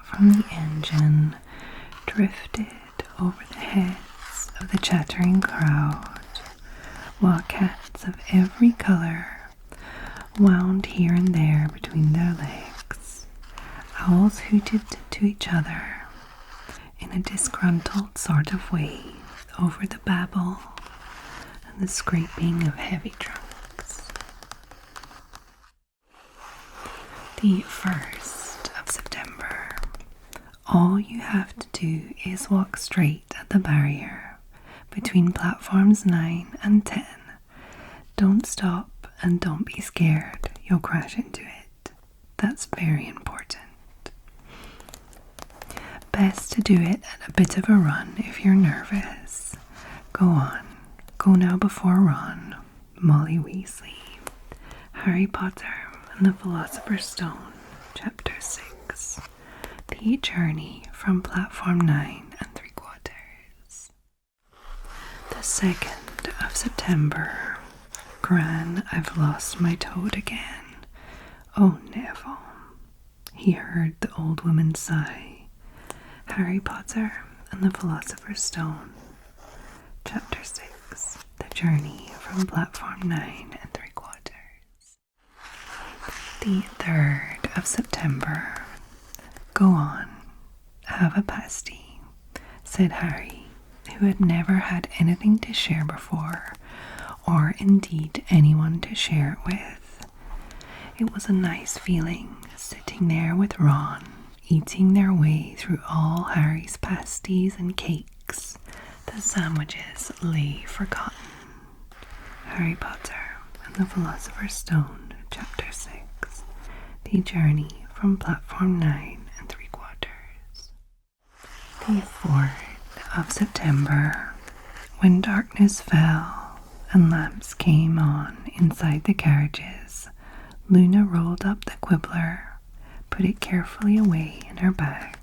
Speaker 1: from the engine drifted over the heads of the chattering crowd, while cats of every colour wound here and there between their legs. Owls hooted to each other in a disgruntled sort of way over the babble and the scraping of heavy trunks. The 1st of September. All you have to do is walk straight at the barrier between platforms 9 and 10. Don't stop and don't be scared you'll crash into it. That's very important. Best to do it at a bit of a run if you're nervous. Go on. Go now before Ron. Molly Weasley. Harry Potter and the Philosopher's Stone, Chapter 6. The Journey from Platform 9 3/4. The 2nd of September. Gran, I've lost my toad again. Oh, Neville. He heard the old woman sigh. Harry Potter and the Philosopher's Stone, Chapter 6. The Journey from Platform 9 3/4. The 3rd of September. Go on, have a pasty, said Harry, who had never had anything to share before, or indeed anyone to share it with. It was a nice feeling, sitting there with Ron, eating their way through all Harry's pasties and cakes. The sandwiches lay forgotten. Harry Potter and the Philosopher's Stone, Chapter 6. The Journey from Platform 9 3/4. The 4th of September. When darkness fell and lamps came on inside the carriages, Luna rolled up the quibbler, put it carefully away in her bag,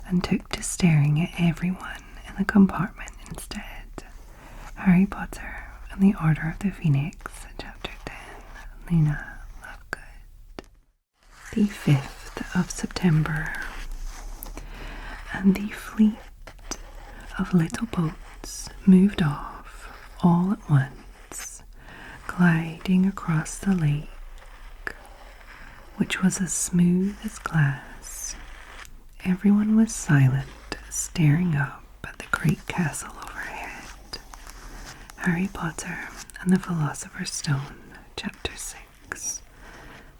Speaker 1: and took to staring at everyone in the compartment instead. Harry Potter and the Order of the Phoenix, Chapter 10. Luna Lovegood. The 5th of September. And the fleet of little boats moved off all at once, gliding across the lake, which was as smooth as glass. Everyone was silent, staring up at the great castle overhead. Harry Potter and the Philosopher's Stone, Chapter 6.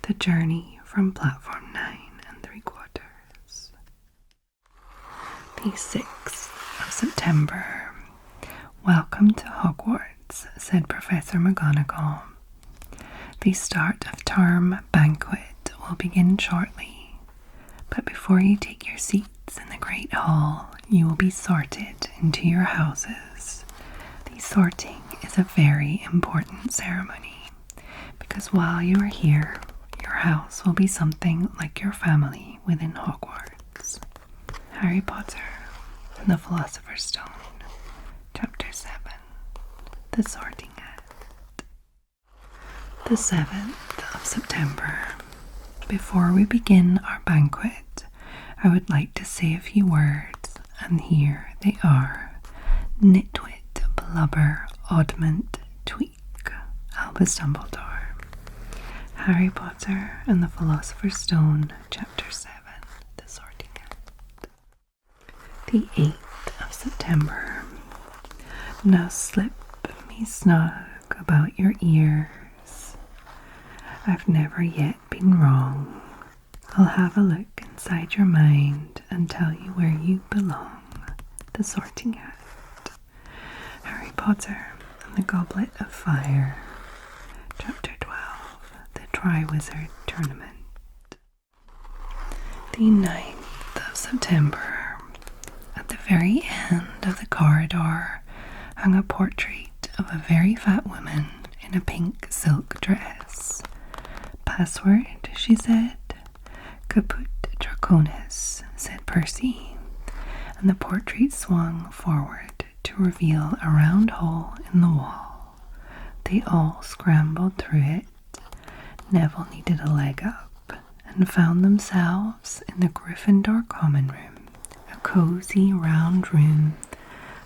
Speaker 1: The Journey from Platform 9 The 6th of September. Welcome to Hogwarts, said Professor McGonagall. The start of term banquet will begin shortly, but before you take your seats in the Great Hall, you will be sorted into your houses. The sorting is a very important ceremony, because while you are here, your house will be something like your family within Hogwarts. Harry Potter and the Philosopher's Stone, Chapter 7, The Sorting Hat. The 7th of September. Before we begin our banquet, I would like to say a few words, and here they are. Nitwit, blubber, oddment, tweak, Albus Dumbledore. Harry Potter and the Philosopher's Stone, Chapter 7, The Sorting Hat. The 8th of September. Now slip me snug about your ears. I've never yet been wrong. I'll have a look inside your mind and tell you where you belong. The Sorting Hat. Harry Potter and the Goblet of Fire, Chapter 12, The Triwizard Tournament. The 9th of September. At the very end of the corridor hung a portrait of a very fat woman in a pink silk dress. Password, she said. Caput Draconis, said Percy, and the portrait swung forward to reveal a round hole in the wall. They all scrambled through it. Neville needed a leg up and found themselves in the Gryffindor common room, a cozy round room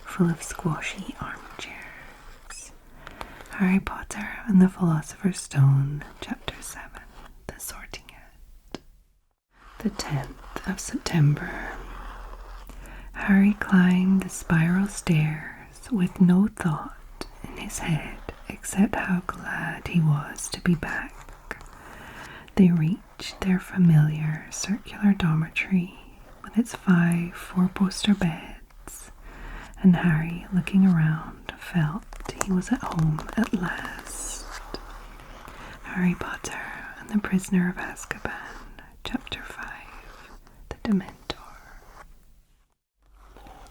Speaker 1: full of squashy armchairs. Harry Potter and the Philosopher's Stone, Chapter 7, The Sorting Hat. The 10th of September. Harry climbed the spiral stairs with no thought in his head except how glad he was to be back. They reached their familiar circular dormitory with its 5 four-poster beds, and Harry, looking around, felt he was at home at last. Harry Potter and the Prisoner of Azkaban, Chapter 5, The Dementor.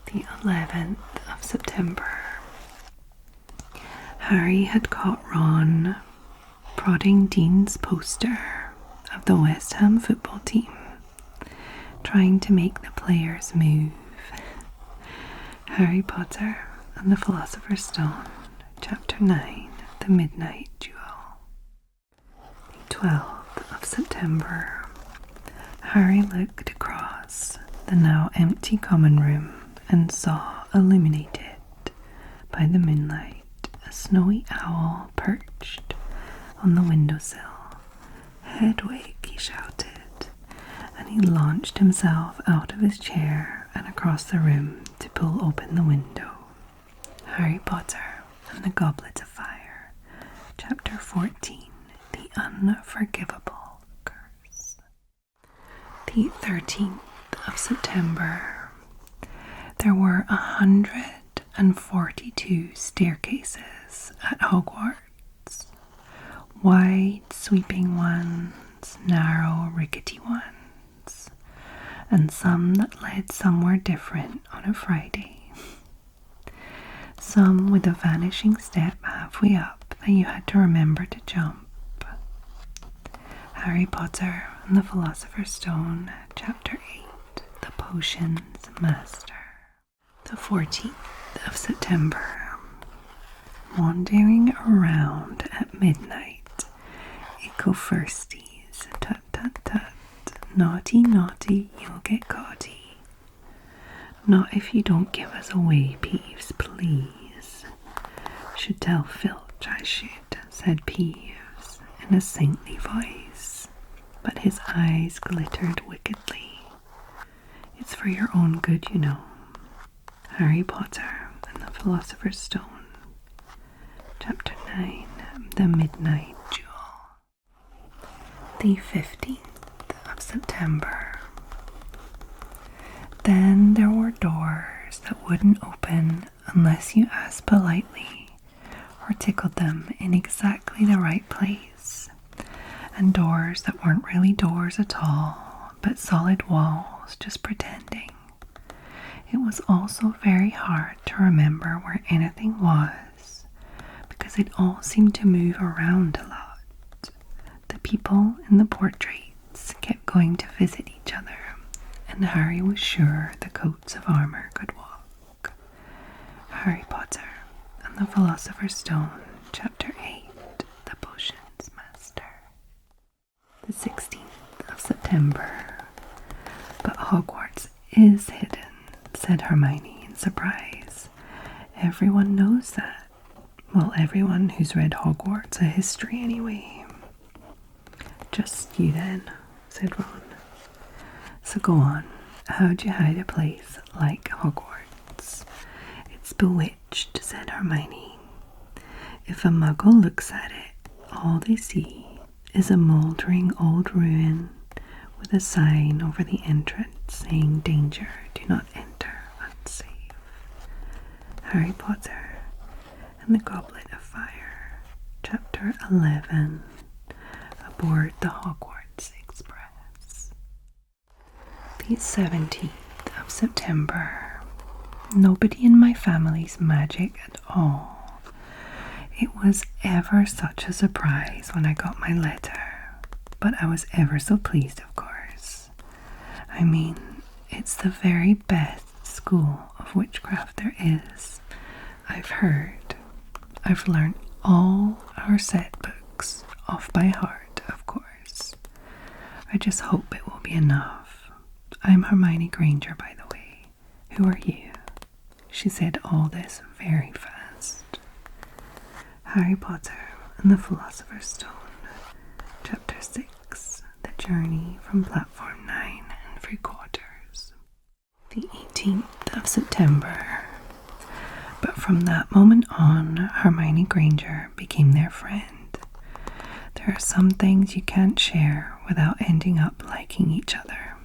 Speaker 1: The 11th of September. Harry had caught Ron prodding Dean's poster of the West Ham football team, trying to make the players move. Harry Potter and the Philosopher's Stone, Chapter 9, The Midnight Duel. The 12th of September. Harry looked across the now empty common room and saw, illuminated by the moonlight, a snowy owl perched on the windowsill. "Hedwig," he shouted, and he launched himself out of his chair and across the room to pull open the window. Harry Potter and the Goblet of Fire, Chapter 14, The Unforgivable Curse. The 13th of September. There were 142 staircases at Hogwarts. Wide, sweeping ones, narrow, rickety ones, and some that led somewhere different on a Friday. Some with a vanishing step halfway up that you had to remember to jump. Harry Potter and the Philosopher's Stone, Chapter 8, The Potions Master. The 14th of September. Wandering around at midnight, echo firsties, tut tut tut, naughty naughty, you'll get caughty. Not if you don't give us away, Peeves, please. Should tell Filch I should, said Peeves in a saintly voice, but his eyes glittered wickedly. It's for your own good, you know. Harry Potter and the Philosopher's Stone, Chapter 9, The Midnight Duel. The 15th of September. Then there were were doors that wouldn't open unless you asked politely or tickled them in exactly the right place, and doors that weren't really doors at all, but solid walls just pretending. It was also very hard to remember where anything was, because it all seemed to move around a lot. The people in the portraits kept going to visit each other, and Harry was sure the coats of armour could walk. Harry Potter and the Philosopher's Stone, Chapter 8, The Potions Master. The 16th of September. But Hogwarts is hidden, said Hermione in surprise. Everyone knows that. Well, everyone who's read Hogwarts, a history anyway. Just you then, said Ron. So go on, how'd you hide a place like Hogwarts? It's bewitched, said Hermione. If a muggle looks at it, all they see is a mouldering old ruin with a sign over the entrance saying, "Danger, do not enter, unsafe." Harry Potter and the Goblet of Fire, Chapter 11, Aboard the Hogwarts Express. The 17th of September. Nobody in my family's magic at all. It was ever such a surprise when I got my letter, but I was ever so pleased, of course. I mean, it's the very best school of witchcraft there is. I've heard. I've learned all our set books off by heart, of course. I just hope it will be enough. I'm Hermione Granger, by the way. Who are you? She said all this very fast. Harry Potter and the Philosopher's Stone, Chapter 6, The Journey from Platform 9 3/4. The 18th of September. But from that moment on, Hermione Granger became their friend. There are some things you can't share without ending up liking each other,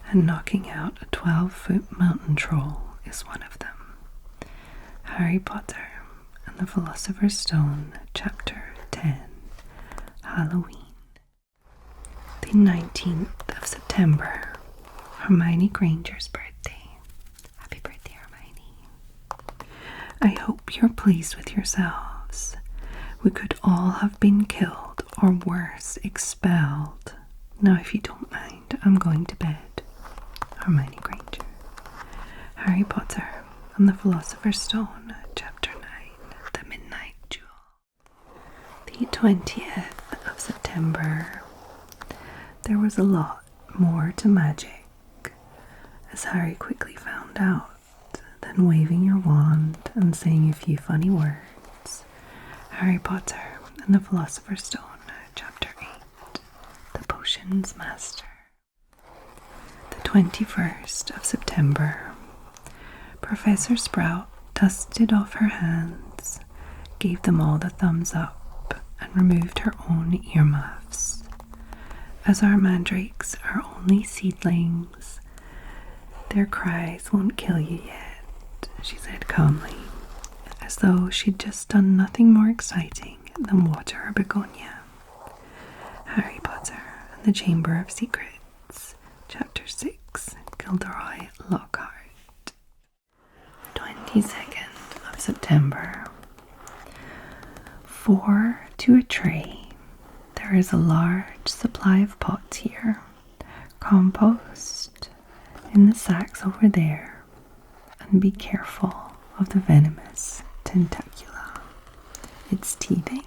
Speaker 1: and knocking out a 12-foot mountain troll is one of them. Harry Potter and the Philosopher's Stone, Chapter 10, Halloween. The 19th of September, Hermione Granger's birthday. Happy birthday, Hermione. I hope you're pleased with yourselves. We could all have been killed, or worse, expelled. Now, if you don't mind, I'm going to bed. Hermione Granger. Harry Potter and the Philosopher's Stone, Chapter 9, The Midnight Duel. The 20th of September. There was a lot more to magic, as Harry quickly found out, than waving your wand and saying a few funny words. Harry Potter and the Philosopher's Stone, Chapter 8, The Potions Master. The 21st of September. Professor Sprout dusted off her hands, gave them all the thumbs up, and removed her own earmuffs. As our mandrakes are only seedlings, their cries won't kill you yet, she said calmly, as though she'd just done nothing more exciting than water a begonia. Harry Potter and the Chamber of Secrets, Chapter 6, Gilderoy Lockhart. 22nd of September. 4 to a tray. There is a large supply of pots here. Compost in the sacks over there. And be careful of the venomous tentacula. It's teething.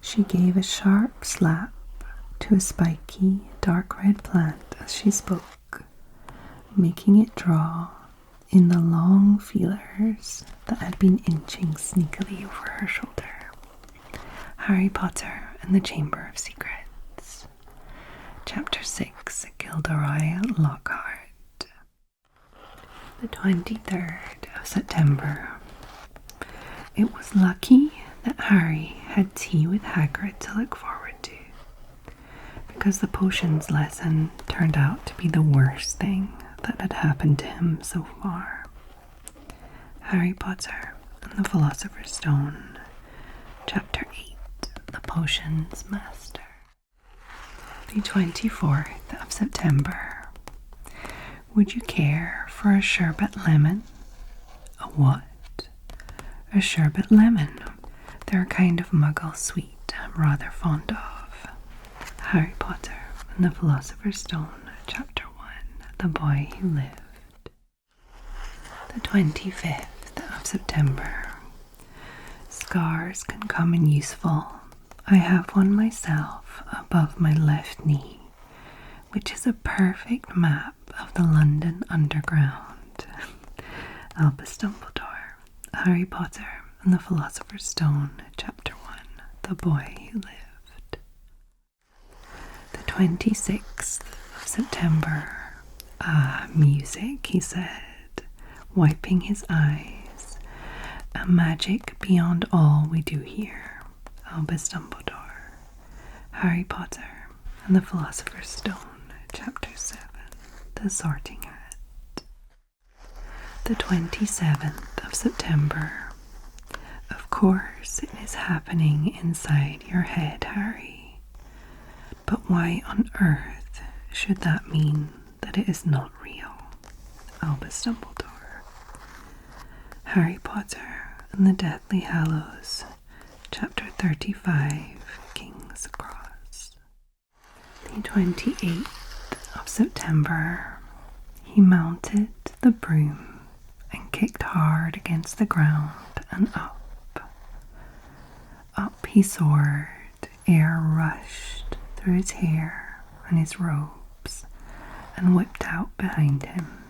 Speaker 1: She gave a sharp slap to a spiky, dark red plant as she spoke, making it draw in the long feelers that had been inching sneakily over her shoulder. Harry Potter and the Chamber of Secrets. Chapter 6, Gilderoy Lockhart. The 23rd of September. It was lucky that Harry had tea with Hagrid to look forward to, because the potions lesson turned out to be the worst thing that had happened to him so far. Harry Potter and the Philosopher's Stone, Chapter 8, The Potions Master. The 24th of September. Would you care for a sherbet lemon? A what? A sherbet lemon. They're a kind of muggle sweet I'm rather fond of. Harry Potter and the Philosopher's Stone, Chapter 1, The Boy Who Lived. The 25th of September. Scars can come in useful. I have one myself above my left knee, which is a perfect map of the London Underground. Albus Dumbledore, Harry Potter and the Philosopher's Stone, Chapter 1, The Boy Who Lived. The 26th of September. Ah, music, he said, wiping his eyes. A magic beyond all we do here. Albus Dumbledore, Harry Potter and the Philosopher's Stone, Chapter 7, The Sorting Hat. The 27th of September. Of course it is happening inside your head, Harry. But why on earth should that mean that it is not real? Albus Dumbledore, Harry Potter and the Deathly Hallows, Chapter 35, King's Cross. The 28th of September. He mounted the broom and kicked hard against the ground and up. Up he soared, air rushed through his hair and his robes and whipped out behind him.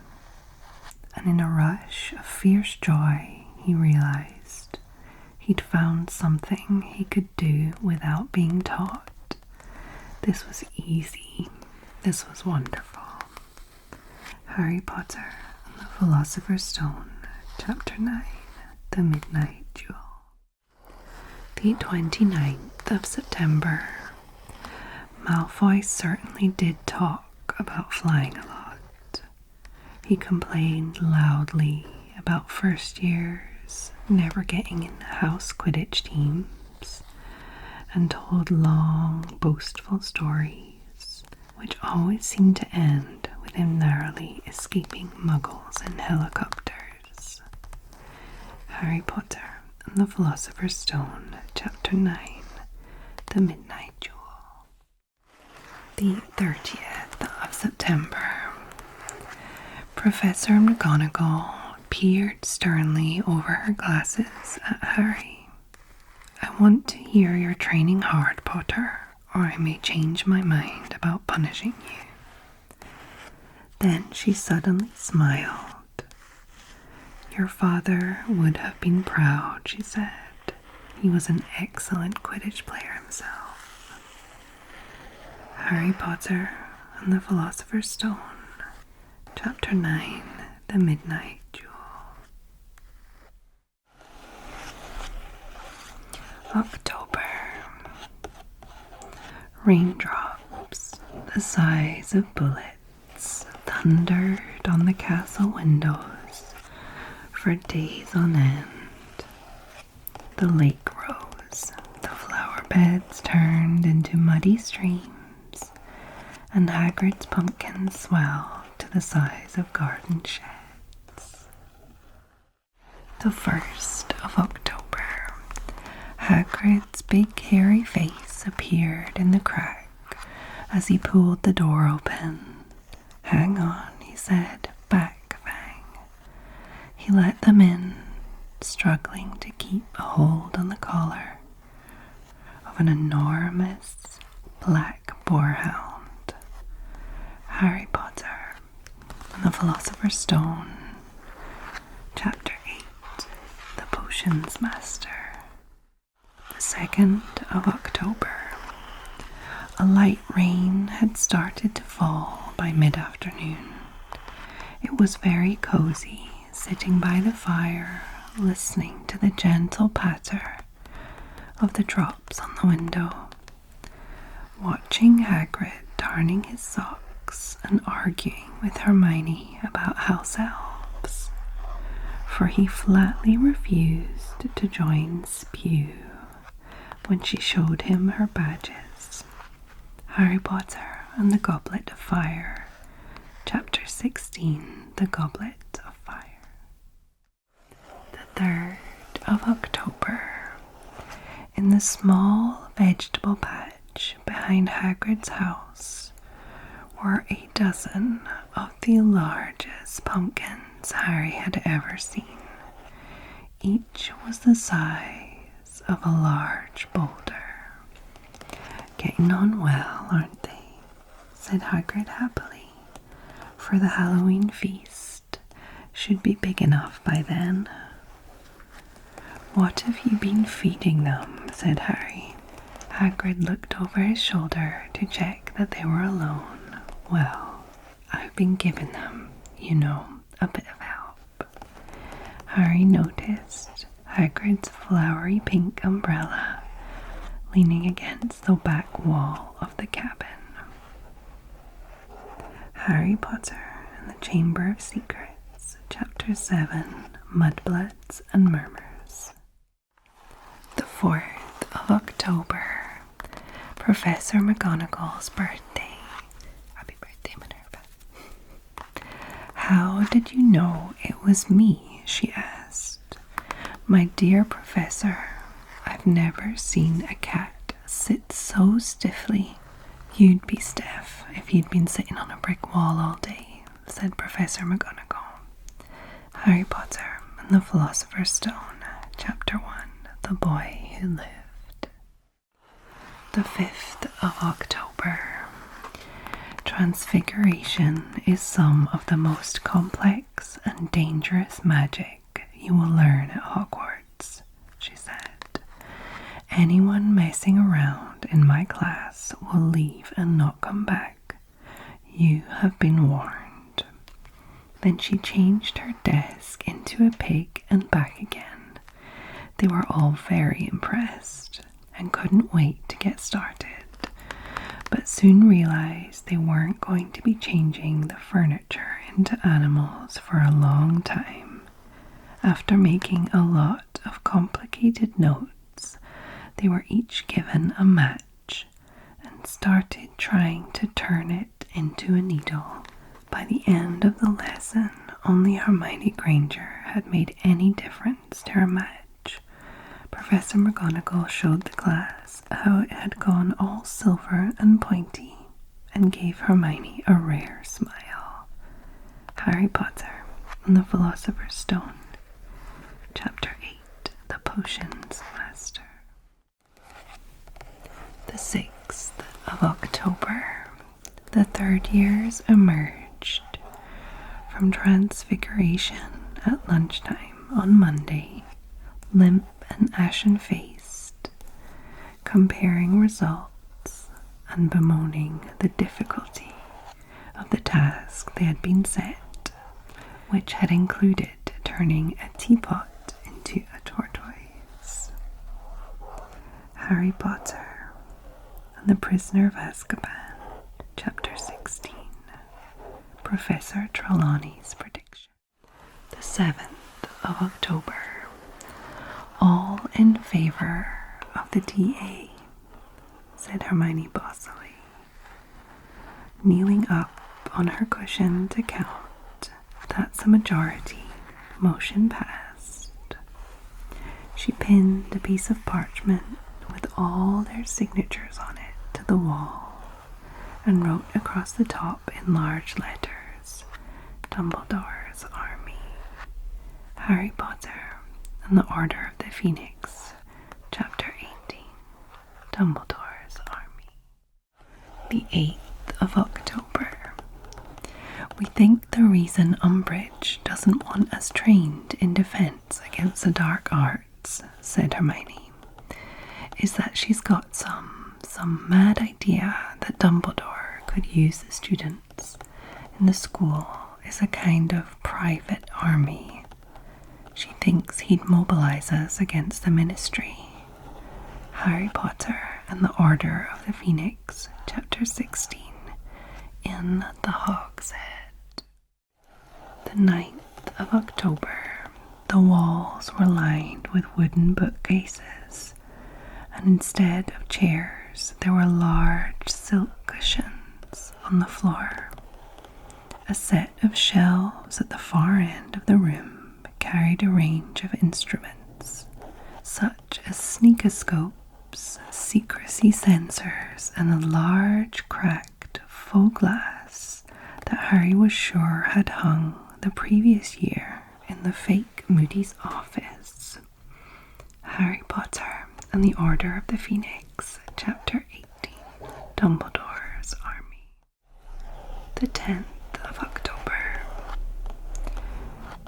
Speaker 1: And in a rush of fierce joy he realized he'd found something he could do without being taught. This was easy. This was wonderful. Harry Potter and the Philosopher's Stone, Chapter 9, The Midnight Duel. The 29th of September. Malfoy certainly did talk about flying a lot. He complained loudly about first years never getting in house Quidditch teams, and told long, boastful stories, which always seemed to end with him narrowly escaping muggles in helicopters. Harry Potter and the Philosopher's Stone, Chapter 9, The Midnight Duel. The 30th of September. Professor McGonagall peered sternly over her glasses at Harry. I want to hear you're training hard, Potter, or I may change my mind about punishing you. Then she suddenly smiled. Your father would have been proud, she said. He was an excellent Quidditch player himself. Harry Potter and the Philosopher's Stone, Chapter 9, The Midnight Duel. October. Raindrops, the size of bullets, thundered on the castle windows for days on end. The lake rose, the flower beds turned into muddy streams, and Hagrid's pumpkins swelled to the size of garden sheds. The 1st of October. Hagrid's big hairy face appeared in the crack as he pulled the door open. Hang on, he said, back bang. He let them in, struggling to keep a hold on the collar of an enormous black boarhound. Harry Potter and the Philosopher's Stone, Chapter 8, The Potions Master. The 2nd of October. A light rain had started to fall by mid-afternoon. It was very cozy, sitting by the fire, listening to the gentle patter of the drops on the window, watching Hagrid darning his socks books and arguing with Hermione about house elves, for he flatly refused to join Spew when she showed him her badges. Harry Potter and the Goblet of Fire, Chapter 16, The Goblet of Fire. The 3rd of October. In the small vegetable patch behind Hagrid's house were a dozen of the largest pumpkins Harry had ever seen. Each was the size of a large boulder. "Getting on well, aren't they?" said Hagrid happily, for the Halloween feast should be big enough by then. "What have you been feeding them?" said Harry. Hagrid looked over his shoulder to check that they were alone. "Well, I've been giving them, a bit of help." Harry noticed Hagrid's flowery pink umbrella leaning against the back wall of the cabin. Harry Potter and the Chamber of Secrets, Chapter 7, Mudbloods and Murmurs. The 4th of October, Professor McGonagall's birthday. Happy birthday, Minerva. "How did you know it was me?" she asked. "My dear Professor, I've never seen a cat sit so stiffly." "You'd be stiff if you'd been sitting on a brick wall all day," said Professor McGonagall. Harry Potter and the Philosopher's Stone, Chapter 1, The Boy Who Lived. The 5th of October. Transfiguration is some of the most complex and dangerous magic you will learn at Hogwarts, she said. "Anyone messing around in my class will leave and not come back. You have been warned." Then she changed her desk into a pig and back again. They were all very impressed and couldn't wait to get started, but soon realized they weren't going to be changing the furniture into animals for a long time. After making a lot of complicated notes, they were each given a match and started trying to turn it into a needle. By the end of the lesson, only Hermione Granger had made any difference to her match. Professor McGonagall showed the class how it had gone all silver and pointy and gave Hermione a rare smile. Harry Potter and the Philosopher's Stone, Chapter 8, The Potions Master. The 6th of October. The 3rd years emerged from Transfiguration at lunchtime on Monday, limp and ashen-faced, comparing results and bemoaning the difficulty of the task they had been set, which had included turning a teapot into a tortoise. Harry Potter and the Prisoner of Azkaban, Chapter 16, Professor Trelawney's Prediction. The 7th of October. "All in favour of the DA," said Hermione bossily, kneeling up on her cushion to count. "That's a majority. Motion passed." She pinned a piece of parchment with all their signatures on it to the wall and wrote across the top in large letters, "Dumbledore's Army. Harry Potter and the Order of the Phoenix, Chapter 18, Dumbledore's Army." The 8th of October. "We think the reason Umbridge doesn't want us trained in defense against the dark arts," said Hermione, "is that she's got some mad idea that Dumbledore could use the students in the school as a kind of private army. She thinks he'd mobilize us against the Ministry." Harry Potter and the Order of the Phoenix, Chapter 16, in the hogshead. The 9th of October, the walls were lined with wooden bookcases, and instead of chairs, there were large silk cushions on the floor. A set of shelves at the far end of the room carried a range of instruments, such as sneakoscopes, secrecy sensors, and a large cracked faux glass that Harry was sure had hung the previous year in the fake Moody's office. Harry Potter and the Order of the Phoenix, Chapter 18, Dumbledore's Army. The 10th of October.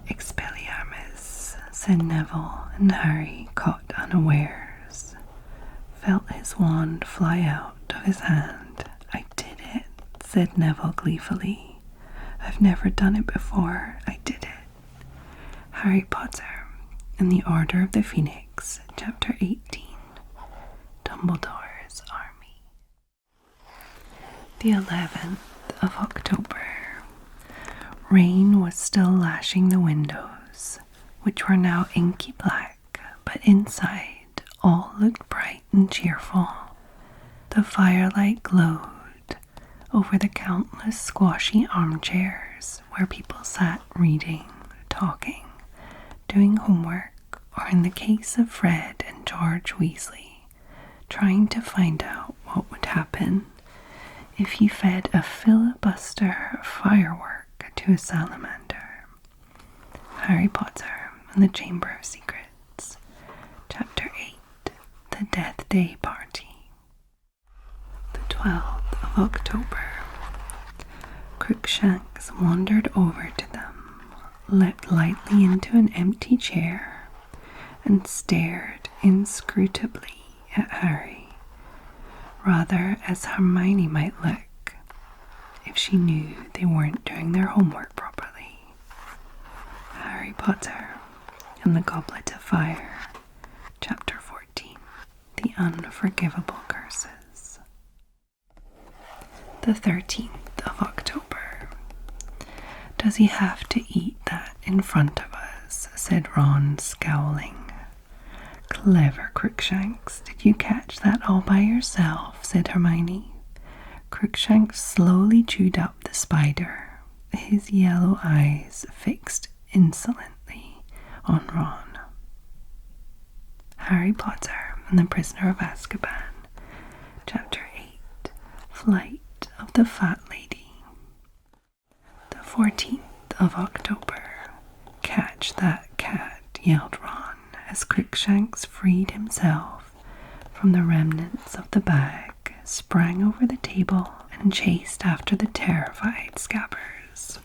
Speaker 1: Expelliarmus, said Neville, and Harry, caught unawares, felt his wand fly out of his hand. I did it, said Neville gleefully. I've never done it before. I did it. Harry Potter and the Order of the Phoenix, Chapter 18, Dumbledore's Army. The 11th of October. Rain was still lashing the windows, which were now inky black, but inside all looked bright and cheerful. The firelight glowed over the countless squashy armchairs where people sat reading, talking, doing homework, or in the case of Fred and George Weasley, trying to find out what would happen if he fed a filibuster firework to a salamander. Harry Potter and the Chamber of Secrets, Chapter 8, The Death Day Party. The 12th of October. Crookshanks wandered over to them, leapt lightly into an empty chair, and stared inscrutably at Harry, rather as Hermione might look if she knew they weren't doing their homework properly. Harry Potter and the Goblet of Fire, Chapter 14, The Unforgivable Curses. The 13th of October. Does he have to eat that in front of us? Said Ron, scowling. Clever Crookshanks, did you catch that all by yourself? Said Hermione. Crookshanks slowly chewed up the spider, his yellow eyes fixed insolently on Ron. Harry Potter and the Prisoner of Azkaban, Chapter 8, Flight of the Fat Lady. The 14th of October. Catch that cat, yelled Ron, as Crookshanks freed himself from the remnants of the bag, sprang over the table, and chased after the terrified Scabbers.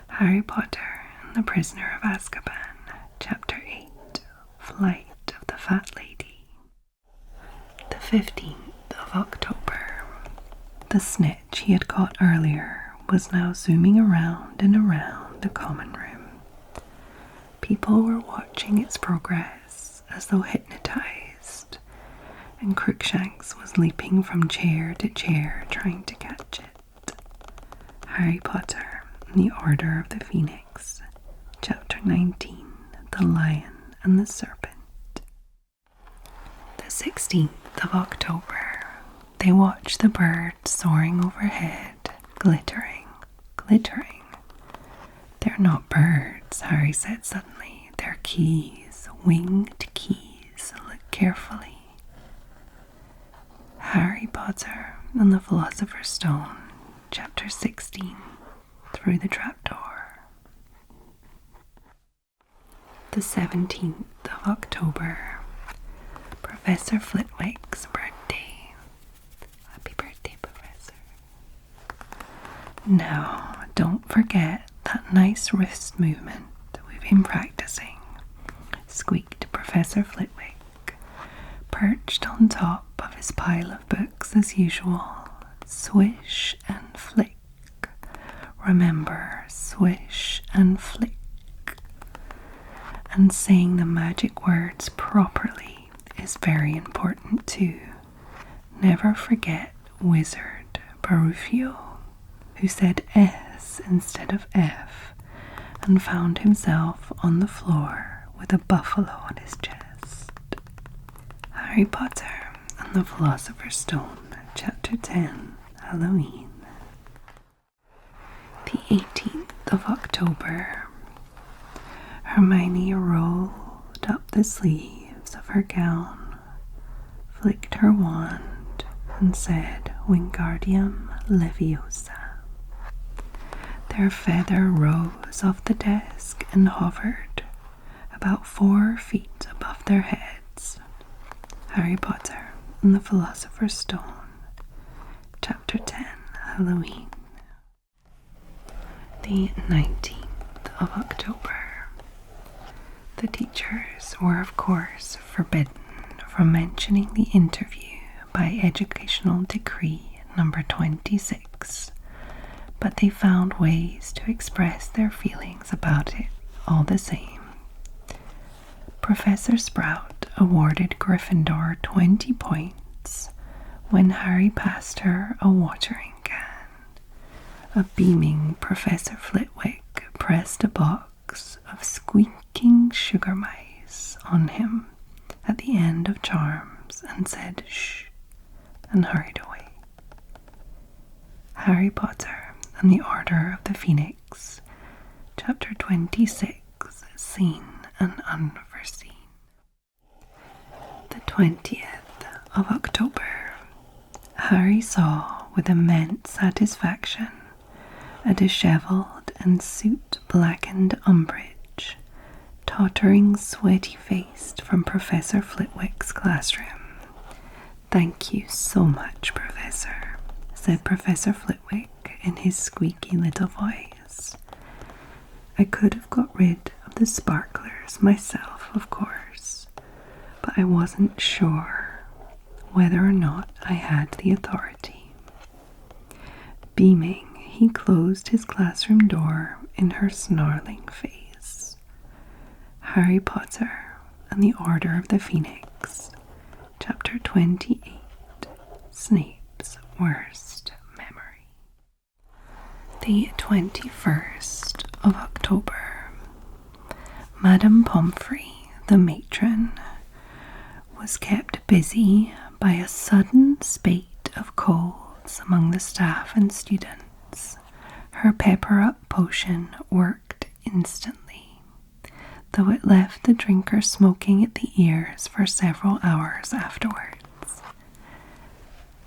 Speaker 1: Harry Potter and the Prisoner of Azkaban, Chapter 8, Flight of the Fat Lady. The 15th of October. The snitch he had caught earlier was now zooming around and around the common room. People were watching its progress as though hypnotized, and Crookshanks was leaping from chair to chair trying to catch it. Harry Potter and the Order of the Phoenix, Chapter 19, The Lion and the Serpent. The 16th of October. They watched the birds soaring overhead, glittering, glittering. They're not birds, Harry said suddenly. They're keys, winged keys. Look carefully. Harry Potter and the Philosopher's Stone, Chapter 16, Through the Trapdoor. The 17th of October. Professor Flitwick's birthday. Happy birthday, Professor. Now, don't forget that nice wrist movement we've been practicing, squeaked Professor Flitwick, perched on top of his pile of books as usual. Swish and flick. Remember, swish and flick. And saying the magic words properly is very important too. Never forget Wizard Barufio, who said S instead of F and found himself on the floor with a buffalo on his chest. Harry Potter and the Philosopher's Stone, Chapter 10, Halloween. The 18th of October. Hermione rolled up the sleeves of her gown, flicked her wand, and said, Wingardium Leviosa. Their feather rose off the desk and hovered about 4 feet above their heads. Harry Potter and the Philosopher's Stone, Chapter 10, Halloween. The 19th of October. The teachers were, of course, forbidden from mentioning the interview by Educational Decree number 26, but they found ways to express their feelings about it all the same. Professor Sprout awarded Gryffindor 20 points when Harry passed her a watering can. A beaming Professor Flitwick pressed a box of squeaking sugar mice on him at the end of charms and said shh and hurried away. Harry Potter and the Order of the Phoenix, Chapter 26, Seen and Unforeseen. The 20th of October. Harry saw with immense satisfaction a dishevelled and soot-blackened Umbridge, tottering sweaty-faced from Professor Flitwick's classroom. "Thank you so much, Professor," said Professor Flitwick in his squeaky little voice. "I could have got rid of the sparklers myself, of course, but I wasn't sure whether or not I had the authority." Beaming, he closed his classroom door in her snarling face. Harry Potter and the Order of the Phoenix, Chapter 28, Snape's Worst Memory. The 21st of October. Madame Pomfrey, the matron, was kept busy by a sudden spate of colds among the staff and students. Her pepper-up potion worked instantly, though it left the drinker smoking at the ears for several hours afterwards.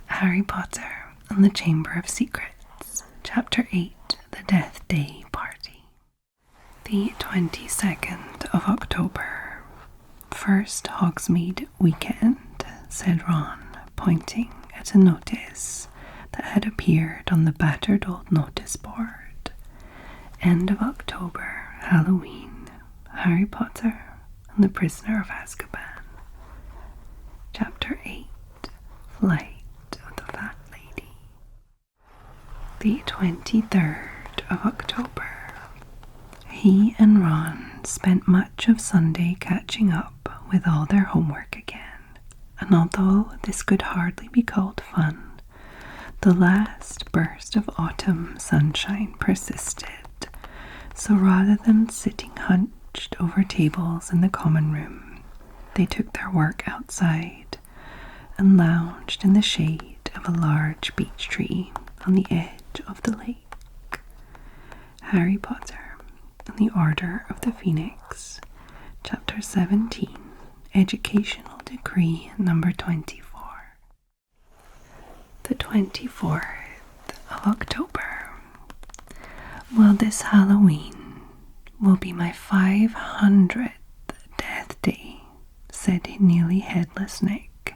Speaker 1: Harry Potter and the Chamber of Secrets, Chapter 8, The Death Day Party. The 22nd of October. "First Hogsmeade weekend," said Ron, pointing at a notice that had appeared on the battered old notice board. "End of October, Halloween, Harry Potter and the Prisoner of Azkaban." Chapter 8, Flight of the Fat Lady. The 23rd of October. He and Ron spent much of Sunday catching up with all their homework again, and although this could hardly be called fun, the last burst of autumn sunshine persisted, so rather than sitting hunched over tables in the common room, they took their work outside and lounged in the shade of a large beech tree on the edge of the lake. Harry Potter and the Order of the Phoenix, Chapter 17, Educational Decree number 24. The 24th of October. "Well, this Halloween will be my 500th death day," said nearly headless Nick,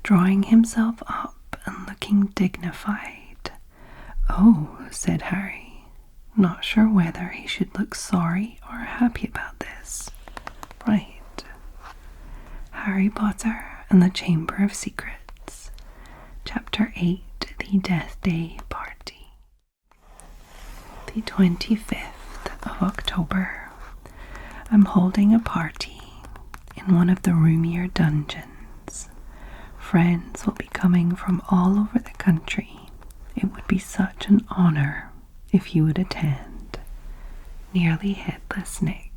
Speaker 1: drawing himself up and looking dignified. "Oh," said Harry, not sure whether he should look sorry or happy about this. "Right." Harry Potter and the Chamber of Secrets, Chapter 8, The Death Day Party. The 25th of October. I'm holding a party in one of the roomier dungeons. Friends will be coming from all over the country, It would be such an honour if you would attend. Nearly Headless Nick.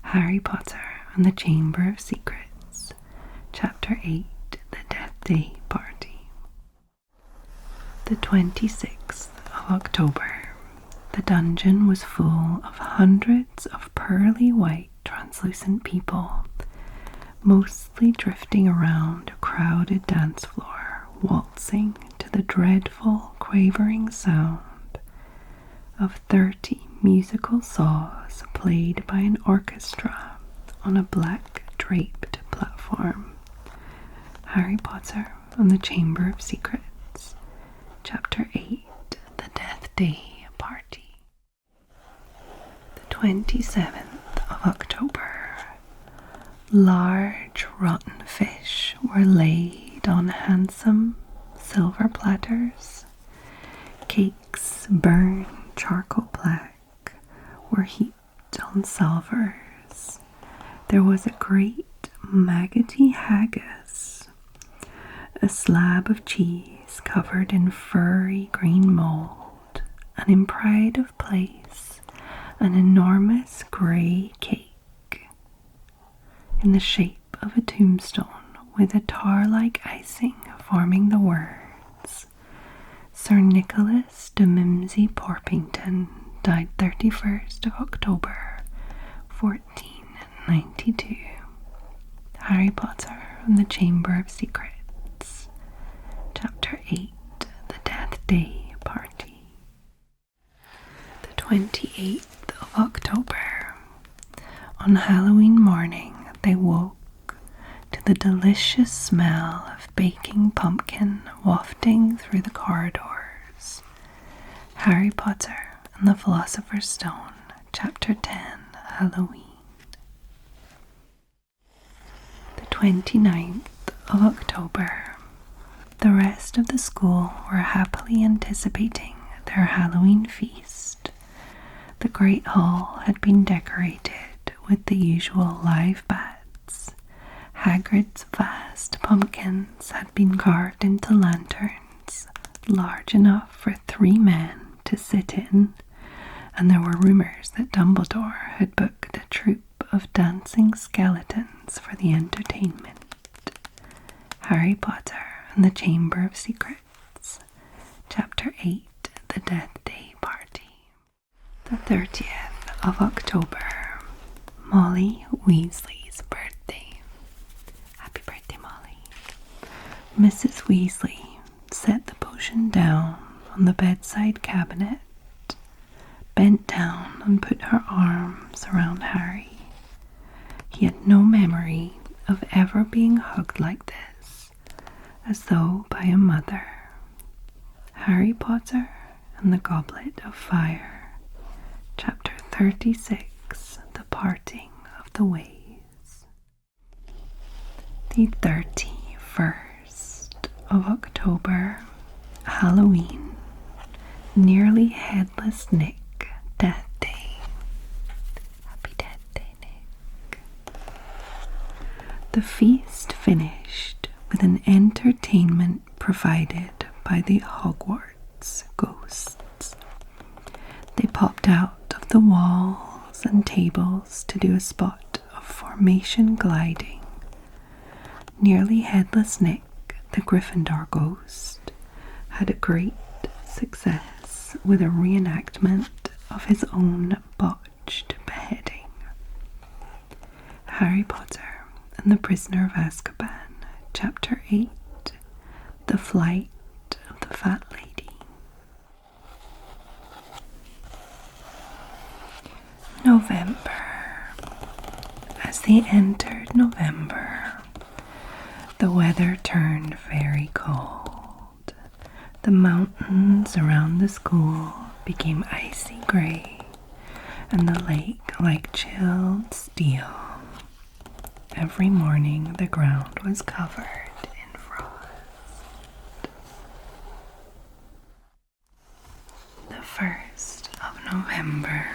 Speaker 1: Harry Potter and the Chamber of Secrets. Chapter 8, The Death Day Party. The 26th of October. The dungeon was full of hundreds of pearly white translucent people, mostly drifting around a crowded dance floor, waltzing to the dreadful quavering sound of 30 musical saws played by an orchestra on a black draped platform. Harry Potter and the Chamber of Secrets. Chapter 8, The Death Day Party. The 27th of October. Large rotten fish were laid on handsome silver platters. Cakes burned charcoal black were heaped on salvers. There was a great maggoty haggis, a slab of cheese covered in furry green mould, and in pride of place an enormous grey cake in the shape of a tombstone with a tar-like icing forming the words, Sir Nicholas de Mimsy Porpington died 31st of October, 1492. Harry Potter and the Chamber of Secrets. Chapter 8, The Death Day Party. The 28th of October. On Halloween morning, they woke to the delicious smell of baking pumpkin wafting through the corridors. Harry Potter and the Philosopher's Stone, Chapter 10, Halloween. The 29th of October. The rest of the school were happily anticipating their Halloween feast. The great hall had been decorated with the usual live bats. Hagrid's vast pumpkins had been carved into lanterns large enough for 3 men to sit in, and there were rumours that Dumbledore had booked a troupe of dancing skeletons for the entertainment. Harry Potter and the Chamber of Secrets. Chapter 8, The Death Day Party. The 30th of October. Molly Weasley's birthday. Happy birthday, Molly. Mrs. Weasley set the potion down on the bedside cabinet, bent down and put her arms around Harry. He had no memory of ever being hugged like this, as though by a mother. Harry Potter and the Goblet of Fire. Chapter 36, The Parting of the Ways. The 31st of October, Halloween. Nearly Headless Nick, Death Day. Happy Death Day, Nick. The feast finished with an entertainment provided by the Hogwarts ghosts. They popped out of the walls and tables to do a spot of formation gliding. Nearly Headless Nick, the Gryffindor ghost, had a great success with a reenactment of his own botched beheading. Harry Potter and the Prisoner of Azkaban, Chapter 8, The Flight of the Fat Lady. November. As they entered November, the weather turned very cold. The mountains around the school became icy grey, and the lake like chilled steel. Every morning the ground was covered in frost. The 1st of November.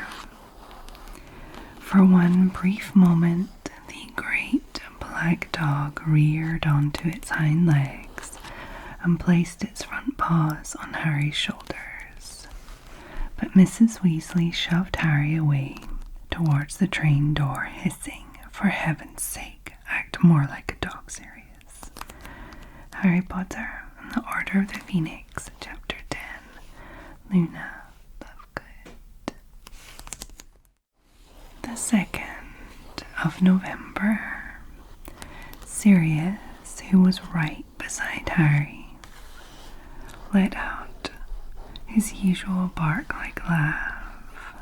Speaker 1: For one brief moment, the great black dog reared onto its hind legs and placed its front paws on Harry's shoulders. But Mrs. Weasley shoved Harry away towards the train door, hissing, "For heaven's sake, act more like a dog, Sirius." Harry Potter and the Order of the Phoenix, Chapter 10. Luna Lovegood. The 2nd of November. Sirius, who was right beside Harry, let out his usual bark-like laugh.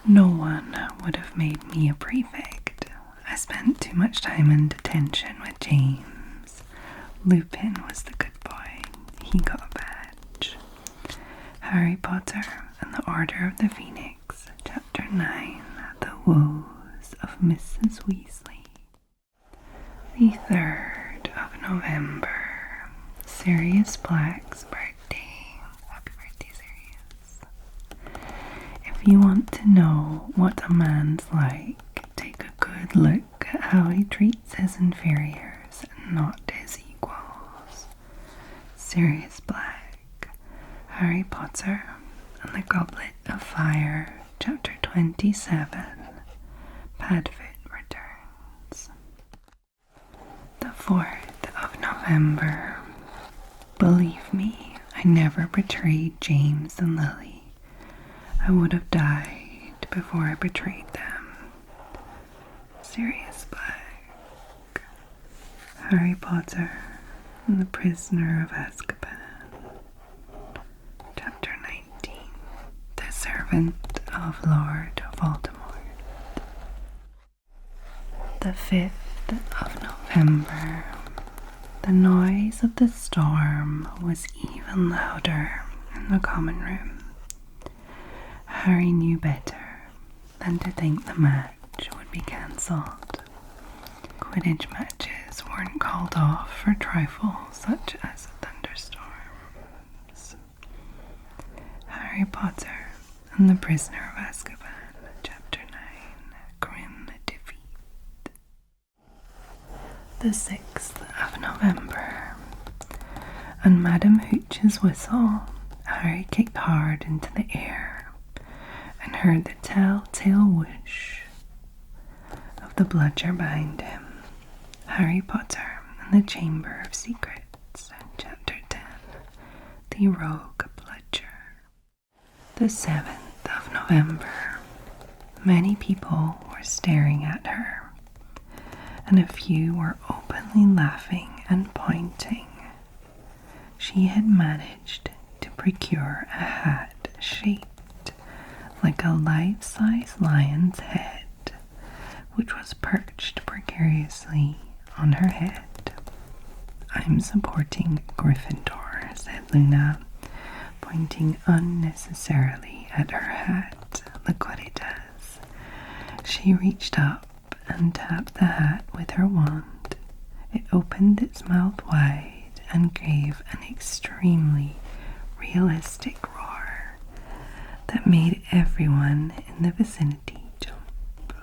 Speaker 1: "No one would have made me a prefect. I spent too much time in detention with James. Lupin was the good boy. He got a badge." Harry Potter and the Order of the Phoenix, Chapter 9. The Woes of Mrs. Weasley. The 3rd of November. Sirius Black's birthday. Happy birthday, Sirius. If you want to know what a man's like, take a good look at how he treats his inferiors and not his equals. Sirius Black. Harry Potter and the Goblet of Fire, Chapter 27. Padfoot returns. The 4th of November. Believe me, I never betrayed James and Lily. I would have died before I betrayed them. Sirius Black. Harry Potter and the Prisoner of Azkaban. Chapter 19. The Servant of Lord Voldemort. The 5th of November. The noise of the storm was even louder in the common room. Harry knew better than to think the match would be cancelled. Quidditch matches weren't called off for trifles such as thunderstorms. Harry Potter and the Prisoner of Azkaban, Chapter 9. Grim Defeat. The 6th of November. On Madame Hooch's whistle, Harry kicked hard into the air and heard the telltale whoosh of the bludger behind him. Harry Potter and the Chamber of Secrets, Chapter 10. The Rogue Bludger. The 7th of November. Many people were staring at her, and a few were openly laughing and pointing. She had managed to procure a hat shaped like a life-size lion's head, which was perched precariously on her head. "I'm supporting Gryffindor," said Luna, pointing unnecessarily at her hat. "Look what it does." She reached up and tapped the hat with her wand. It opened its mouth wide and gave an extremely realistic roar that made everyone in the vicinity jump.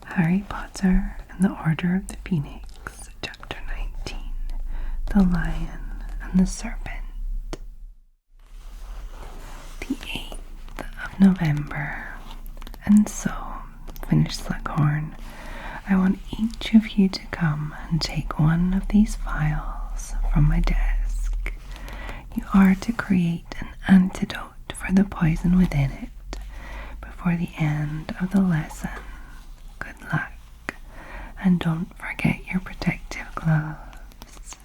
Speaker 1: Harry Potter and the Order of the Phoenix, Chapter 19. The Lion and the Serpent. The 8th of November. And so, finished Slughorn, I want each of you to come and take one of these vials from my desk. You are to create an antidote for the poison within it before the end of the lesson. Good luck, and don't forget your protective gloves.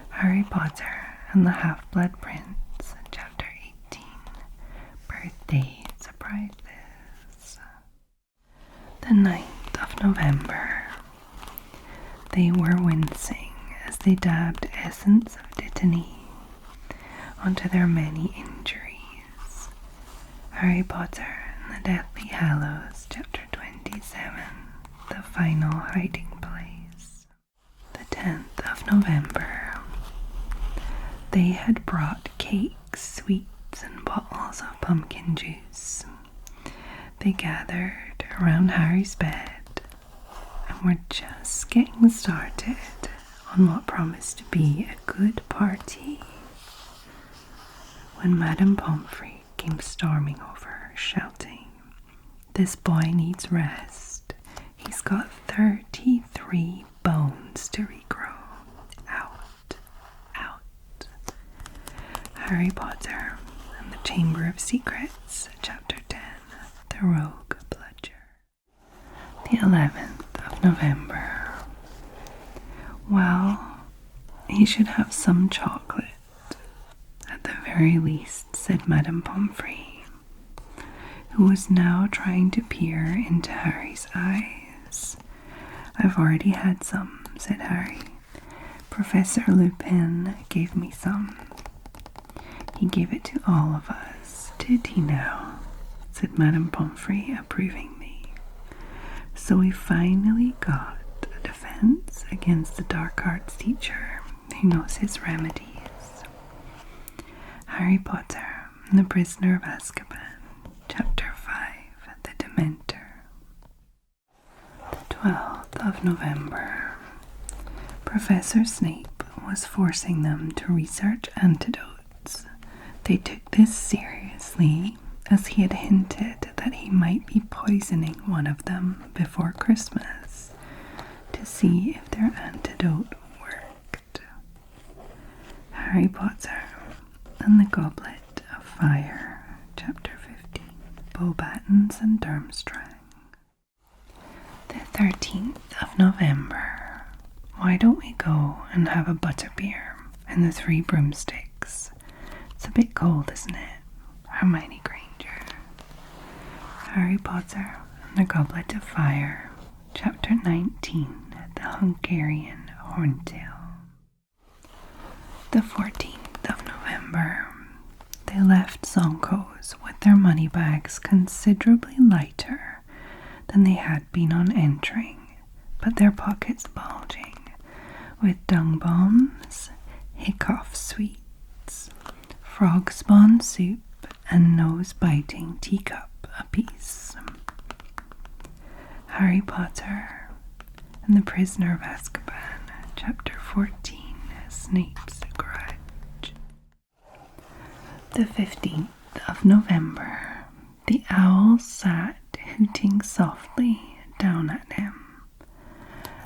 Speaker 1: Harry Potter and the Half-Blood Prince, Chapter 18. Birthday Surprises. The 9th of November. They were wincing as they dabbed essence of dittany onto their many injuries. Harry Potter and the Deathly Hallows, Chapter 27. The Final Hiding Place. The 10th of November. They had brought cakes, sweets, and bottles of pumpkin juice. They gathered around Harry's bed and were just getting started on what promised to be a good party when Madame Pomfrey came storming over, shouting, "This boy needs rest. He's got 33 bones to regrow. Out, out." Harry Potter and the Chamber of Secrets, Chapter 10, The Rogue Bludger. The 11th of November. Well, he should have some chocolate, at the very least, said Madame Pomfrey, who was now trying to peer into Harry's eyes. "I've already had some," said Harry. "Professor Lupin gave me some." "He gave it to all of us, did he now?" said Madame Pomfrey approvingly. "So we finally got a defense against the dark arts teacher who knows his remedies. Harry Potter and the Prisoner of Azkaban, Chapter 5, The Dementor. The 12th of November. Professor Snape was forcing them to research antidotes. They took this seriously, as he had hinted that he might be poisoning one of them before Christmas to see if their antidote worked. Harry Potter and the Goblet of Fire, Chapter 15, Beauxbatons and Durmstrang. The 13th of November. Why don't we go and have a butterbeer in the Three Broomsticks? It's a bit cold, isn't it? Hermione Granger. Harry Potter and the Goblet of Fire, Chapter 19, The Hungarian Horntail. The 14th of November. They left Zonko's with their money bags considerably lighter than they had been on entering, but their pockets bulging with dung bombs, hiccough sweets, frog spawn soup, and nose-biting teacup apiece. Harry Potter and the Prisoner of Azkaban, Chapter 14, Snape's Grudge. The 15th of November. The owls sat hooting softly down at him.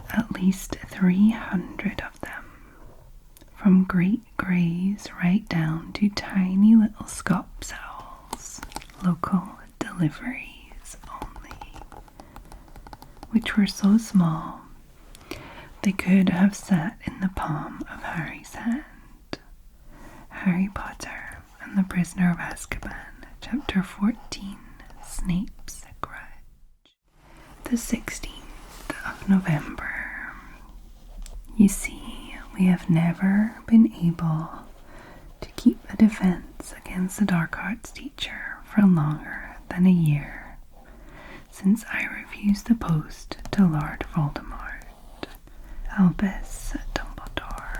Speaker 1: At least 300 of them, from great greys right down to tiny little scops owls, local deliveries only, which were so small they could have sat in the palm of Harry's hand. Harry Potter and the Prisoner of Azkaban, Chapter 14, Snape's Grudge. The 16th of November. You see, we have never been able to keep a defense against the dark arts teacher for longer than a year, since I refused the post to Lord Voldemort, Albus Dumbledore.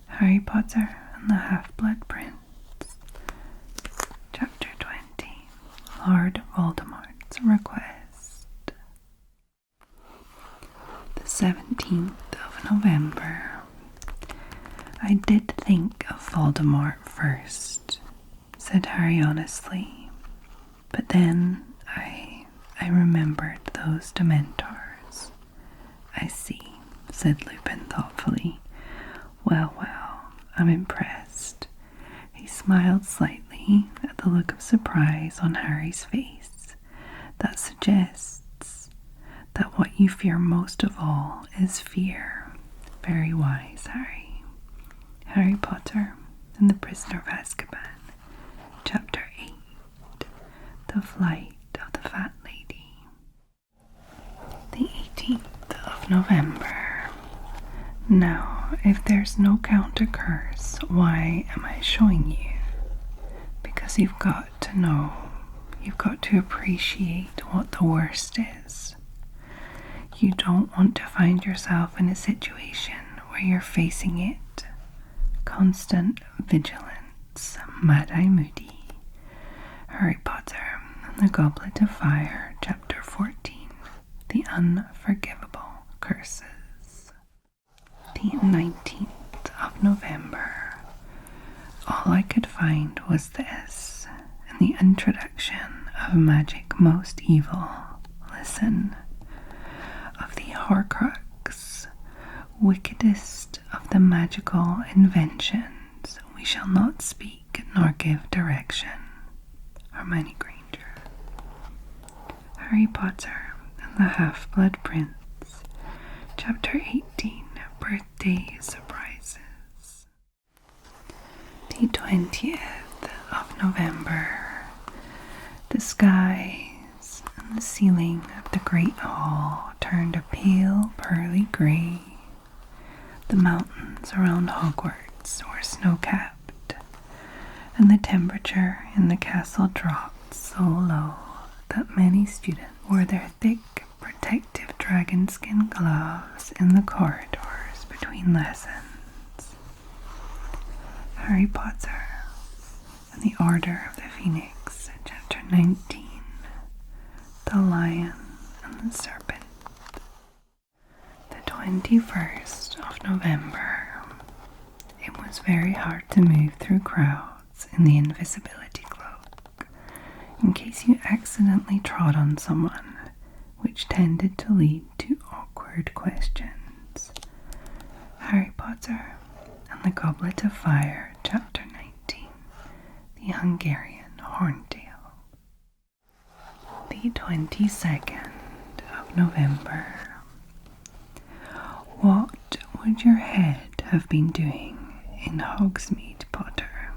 Speaker 1: Harry Potter and the Half-Blood Prince, Chapter 20, Lord Voldemort's Request. The 17th of November. I did think of Voldemort first, said Harry honestly, but then I remembered those Dementors. I see, said Lupin thoughtfully. Well, I'm impressed. He smiled slightly at the look of surprise on Harry's face. That suggests that what you fear most of all is fear. Very wise, Harry. Harry Potter and the Prisoner of Azkaban, Chapter 8, The Flight of the Fat Lady. The 18th of November. Now, if there's no counter curse, why am I showing you? Because you've got to know, you've got to appreciate what the worst is. You don't want to find yourself in a situation where you're facing it. Constant vigilance, Mad-Eye Moody. Harry Potter and the Goblet of Fire, Chapter 14, The Unforgivable Curses. the 19th of November. All I could find was this, in the introduction of Magic Most Evil. Listen, of the Horcrux, wickedest of the magical inventions, we shall not speak nor give direction. Hermione Granger. Harry Potter and the Half-Blood Prince, Chapter 18, Birthday Surprises. The 20th of November. The skies and the ceiling of the Great Hall turned a pale pearly grey. The mountains around Hogwarts were snow-capped, and the temperature in the castle dropped so low that many students wore their thick protective dragon skin gloves in the corridors between lessons. Harry Potter and the Order of the Phoenix, Chapter 19, The Lion and the Serpent. The 21st of November. It was very hard to move through crowds in the invisibility cloak, in case you accidentally trod on someone, which tended to lead to awkward questions. Harry Potter and the Goblet of Fire, Chapter 19, The Hungarian Horntail. The 22nd of November. What would your head have been doing in Hogsmeade, Potter?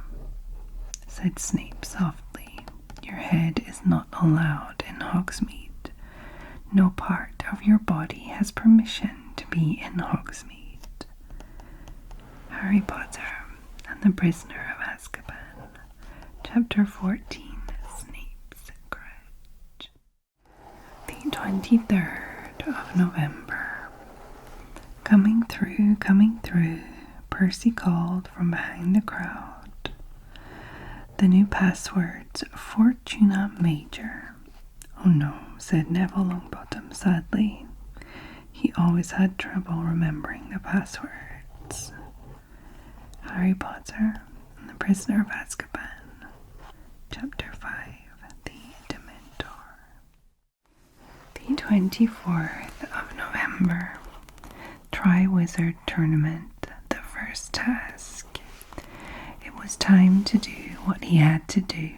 Speaker 1: Said Snape softly. Your head is not allowed in Hogsmeade. No part of your body has permission to be in Hogsmeade. Harry Potter and the Prisoner of Azkaban, Chapter 14, Snape's Grudge. The 23rd of November. Coming through, Percy called from behind the crowd. The new password's Fortuna Major. Oh no, said Neville Longbottom sadly. He always had trouble remembering the passwords. Harry Potter and the Prisoner of Azkaban, Chapter 5, The Dementor. The 24th of November. Triwizard Tournament, the first task. It was time to do what he had to do,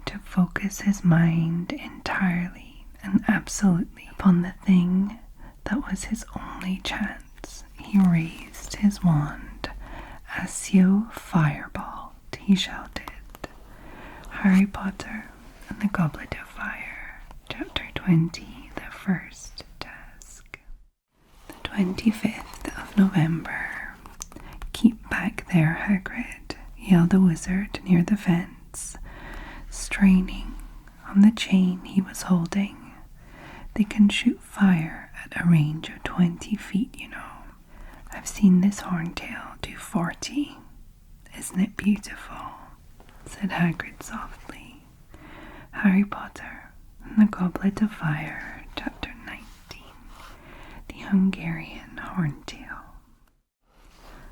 Speaker 1: to focus his mind entirely and absolutely upon the thing that was his only chance. He raised his wand. Accio Firebolt, he shouted. Harry Potter and the Goblet of Fire, Chapter 20, the first task. The 25th of November. Keep back there, Hagrid, yelled the wizard near the fence, straining on the chain he was holding. They can shoot fire at a range of 20 feet, you know. I've seen this Horntail do 40. Isn't it beautiful? Said Hagrid softly. Harry Potter and the Goblet of Fire, Chapter 19, The Hungarian Horntail.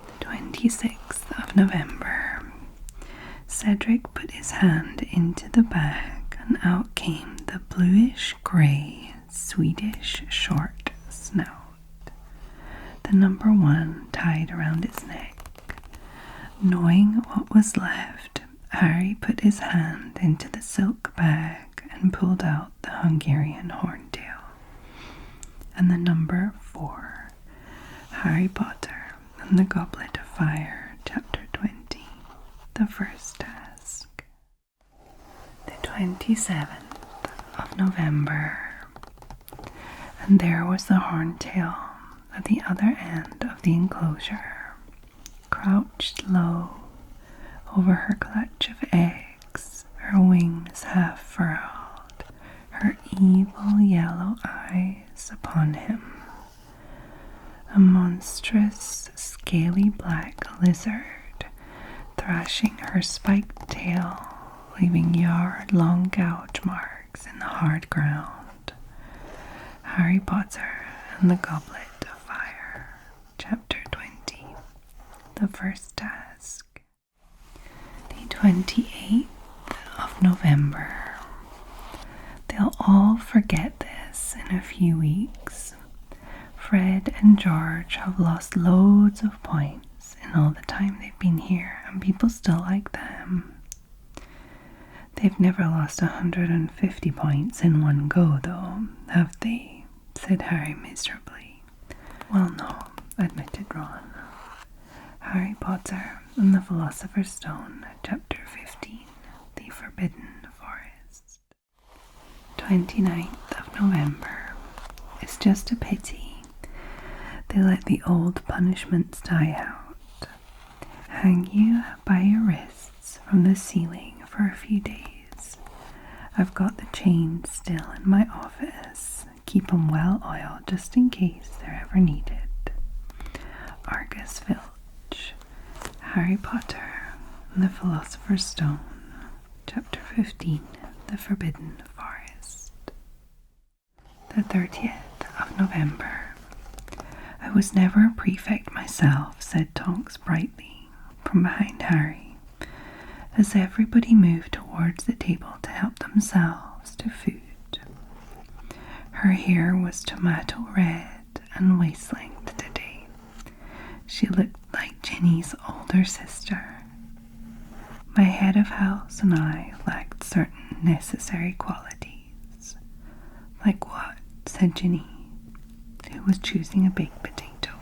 Speaker 1: The 26th of November. Cedric put his hand into the bag and out came the bluish-grey Swedish short snout, the number 1 tied around its neck. Knowing what was left, Harry put his hand into the silk bag and pulled out the Hungarian Horntail and the number 4. Harry Potter and the Goblet of Fire, Chapter 20, the first task. The 27th of November. And there was the Horntail at the other end of the enclosure, crouched low over her clutch of eggs, her wings half furled, her evil yellow eyes upon him. A monstrous, scaly black lizard, thrashing her spiked tail, leaving yard-long gouge marks in the hard ground. Harry Potter and the Goblet of Fire, Chapter 20, the first task. The 28th of November. They'll all forget this in a few weeks. Fred and George have lost loads of points in all the time they've been here, and people still like them. They've never lost 150 points in one go, though, have they? Said Harry miserably. Well, no, admitted Ron. Harry Potter and the Philosopher's Stone, Chapter 15, The Forbidden Forest. 29th of November. It's just a pity they let the old punishments die out. Hang you by your wrists from the ceiling for a few days. I've got the chains still in my office. Keep 'em well oiled just in case they're ever needed. Argus Filch, Harry Potter and the Philosopher's Stone, Chapter 15, The Forbidden Forest. The 30th of November. I was never a prefect myself, said Tonks brightly from behind Harry, as everybody moved towards the table to help themselves to food. Her hair was tomato red and waist-length today. She looked like Ginny's older sister. My head of house and I lacked certain necessary qualities. Like what? Said Ginny, who was choosing a baked potato.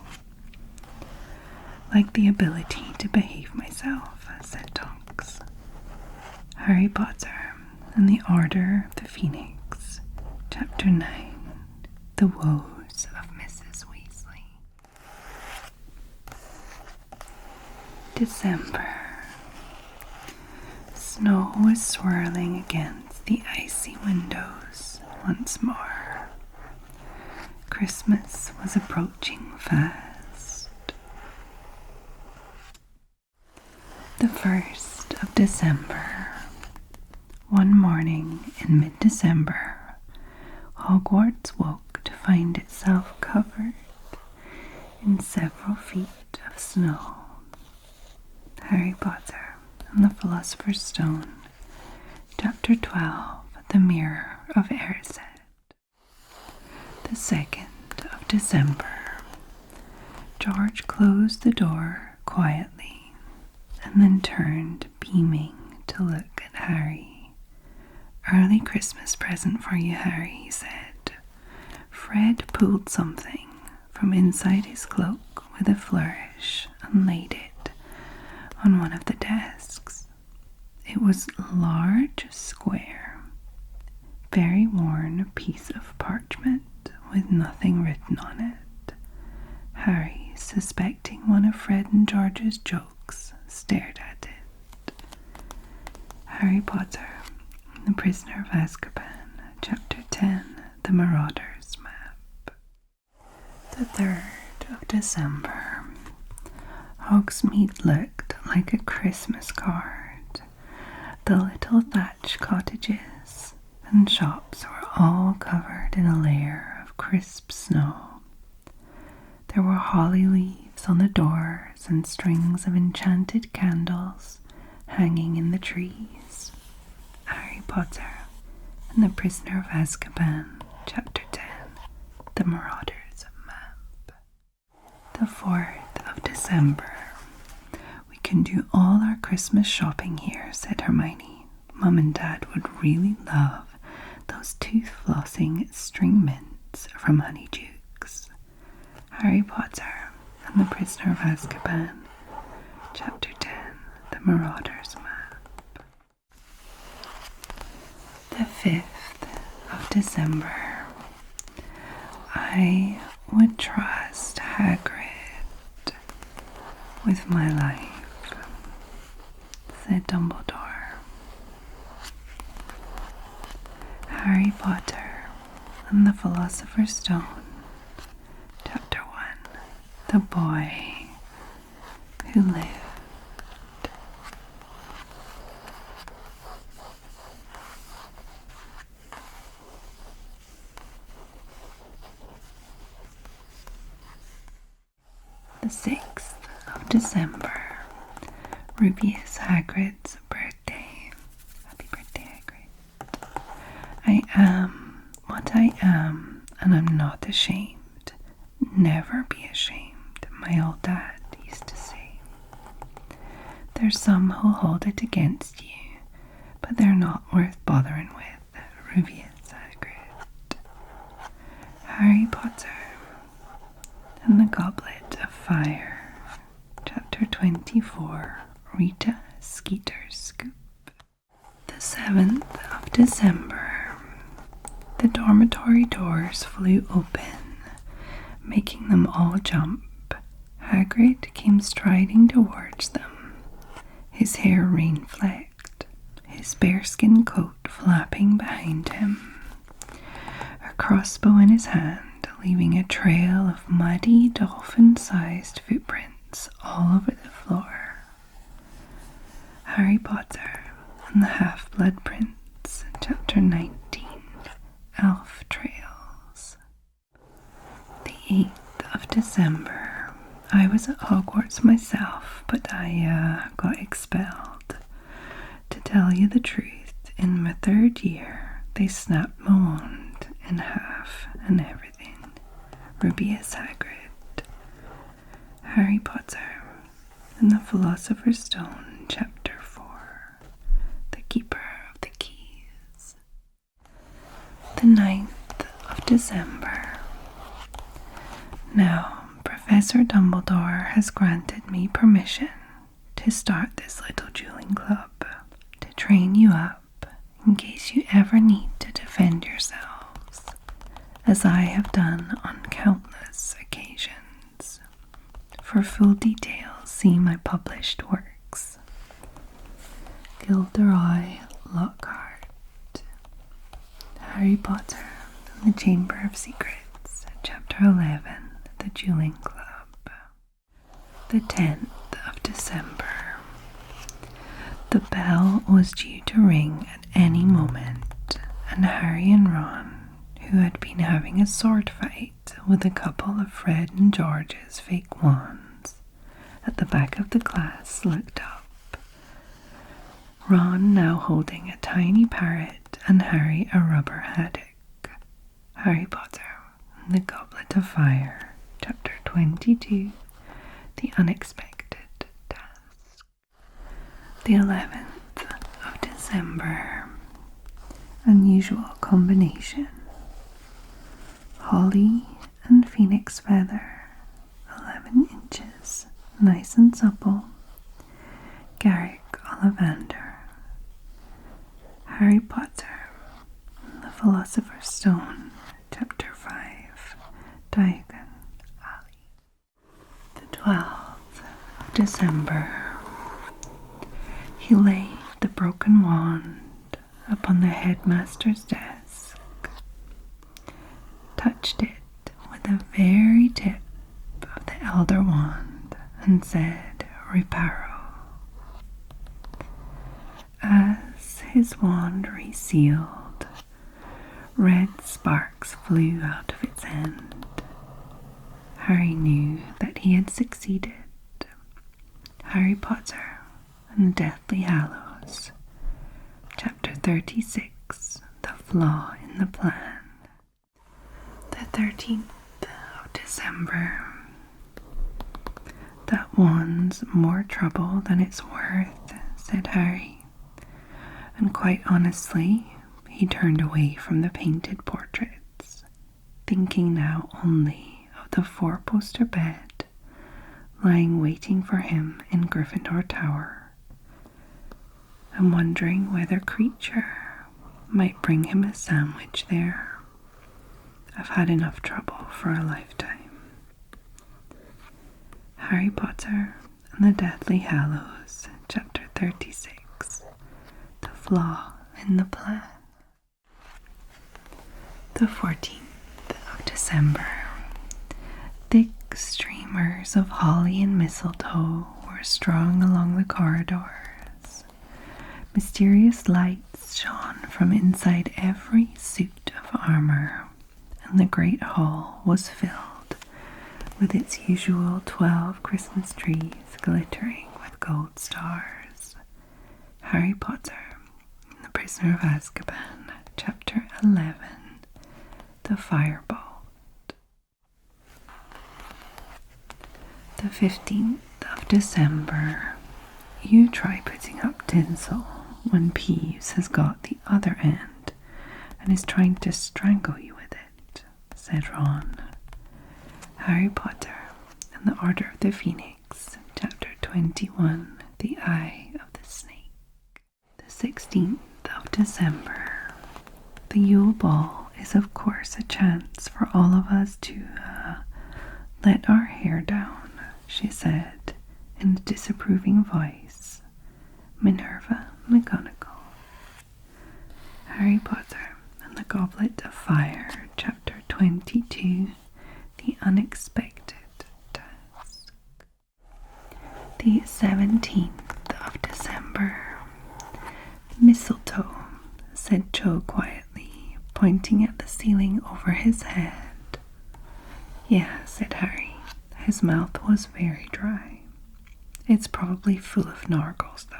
Speaker 1: Like the ability to behave myself, said Tonks. Harry Potter and the Order of the Phoenix, Chapter 9, The Woes of Mrs. Weasley. December. Snow was swirling against the icy windows once more. Christmas was approaching fast. The 1st of December. One morning in mid-December, Hogwarts woke to find itself covered in several feet of snow. Harry Potter and the Philosopher's Stone, Chapter 12, The Mirror of Erised. The 2nd of December. George closed the door quietly and then turned beaming to look at Harry. Early Christmas present for you, Harry, he said. Fred pulled something from inside his cloak with a flourish and laid it on one of the desks. It was a large, square, very worn piece of parchment with nothing written on it. Harry, suspecting one of Fred and George's jokes, stared at it. Harry Potter, The Prisoner of Azkaban, Chapter 10, The Marauder's Map. The 3rd of December. Hogsmeade looked like a Christmas card. The little thatched cottages and shops were all covered in a layer of crisp snow. There were holly leaves on the doors and strings of enchanted candles hanging in the trees. Harry Potter and the Prisoner of Azkaban, Chapter 10, The Marauder's Map. The 4th of December. We can do all our Christmas shopping here, said Hermione. Mum and Dad would really love those tooth-flossing string mints from Honeydukes. Harry Potter and the Prisoner of Azkaban, Chapter 10, The Marauder's Map. The 5th of December. I would trust Hagrid with my life, said Dumbledore. Harry Potter and the Philosopher's Stone, Chapter 1, The Boy Who Lived. The 6th of December, Rubius Hagrid's birthday. Happy birthday, Hagrid. I am what I am, and I'm not ashamed. Never be ashamed, my old dad used to say. There's some who'll hold it against you, but they're not worth bothering with, Rubius Hagrid. Harry Potter and the Goblet of Fire, Chapter 24, Rita Skeeter's Scoop. The 7th of December, the dormitory doors flew open, making them all jump. Hagrid came striding towards them, his hair rain-flecked, his bearskin coat flapping behind him, a crossbow in his hand, leaving a trail of muddy, dolphin-sized footprints all over the floor. Harry Potter and the Half-Blood Prince, Chapter 19, Elf Trails. The 8th of December. I was at Hogwarts myself, but I got expelled. To tell you the truth, in my 3rd year, they snapped my wand in half and everything. Rubius Hagrid. Harry Potter and the Philosopher's Stone, Chapter 4, The Keeper of the Keys. The 9th of December. Now, Professor Dumbledore has granted me permission to start this little dueling club to train you up in case you ever need to defend yourselves, as I have done on countless occasions. For full details, see my published works. Gilderoy Lockhart, Harry Potter and the Chamber of Secrets, Chapter 11, The Dueling Club. The 10th of December. The bell was due to ring at any moment, and Harry and Ron, who had been having a sword fight with a couple of Fred and George's fake wands at the back of the class, looked up. Ron now holding a tiny parrot and Harry a rubber haddock. Harry Potter and the Goblet of Fire, Chapter 22, The Unexpected Task. The 11th of December. Unusual combination. Holly and phoenix feather, 11 inches, nice and supple. Garrick Ollivander. Harry Potter and the Philosopher's Stone, Chapter 5, Diagon Alley. The 12th of December. He laid the broken wand upon the headmaster's desk, touched it with the very tip of the elder wand, and said, "Reparo." As his wand resealed, red sparks flew out of its end. Harry knew that he had succeeded. Harry Potter and the Deathly Hallows, Chapter 36, The Flaw in the Plan. The 13th of December. That wand's more trouble than it's worth, said Harry. And quite honestly, he turned away from the painted portraits, thinking now only of the 4-poster bed lying waiting for him in Gryffindor Tower, and wondering whether Creature might bring him a sandwich there. I've had enough trouble for a lifetime. Harry Potter and the Deathly Hallows, Chapter 36, The Flaw in the Plan. The 14th of December. Thick streamers of holly and mistletoe were strung along the corridors. Mysterious lights shone from inside every suit of armor, and the great hall was filled with its usual 12 Christmas trees glittering with gold stars. Harry Potter and the Prisoner of Azkaban, Chapter 11, The Firebolt. The 15th of December. You try putting up tinsel when Peeves has got the other end and is trying to strangle you with it, said Ron. Harry Potter and the Order of the Phoenix, Chapter 21, The Eye of the Snake. The 16th of December. The Yule Ball is of course a chance for all of us to let our hair down, she said in a disapproving voice. Minerva McGonagall. Harry Potter and the Goblet of Fire, Chapter 22, The Unexpected Task. The 17th of December. Mistletoe, said Cho quietly, pointing at the ceiling over his head. Yeah, said Harry. His mouth was very dry. It's probably full of nargles, though.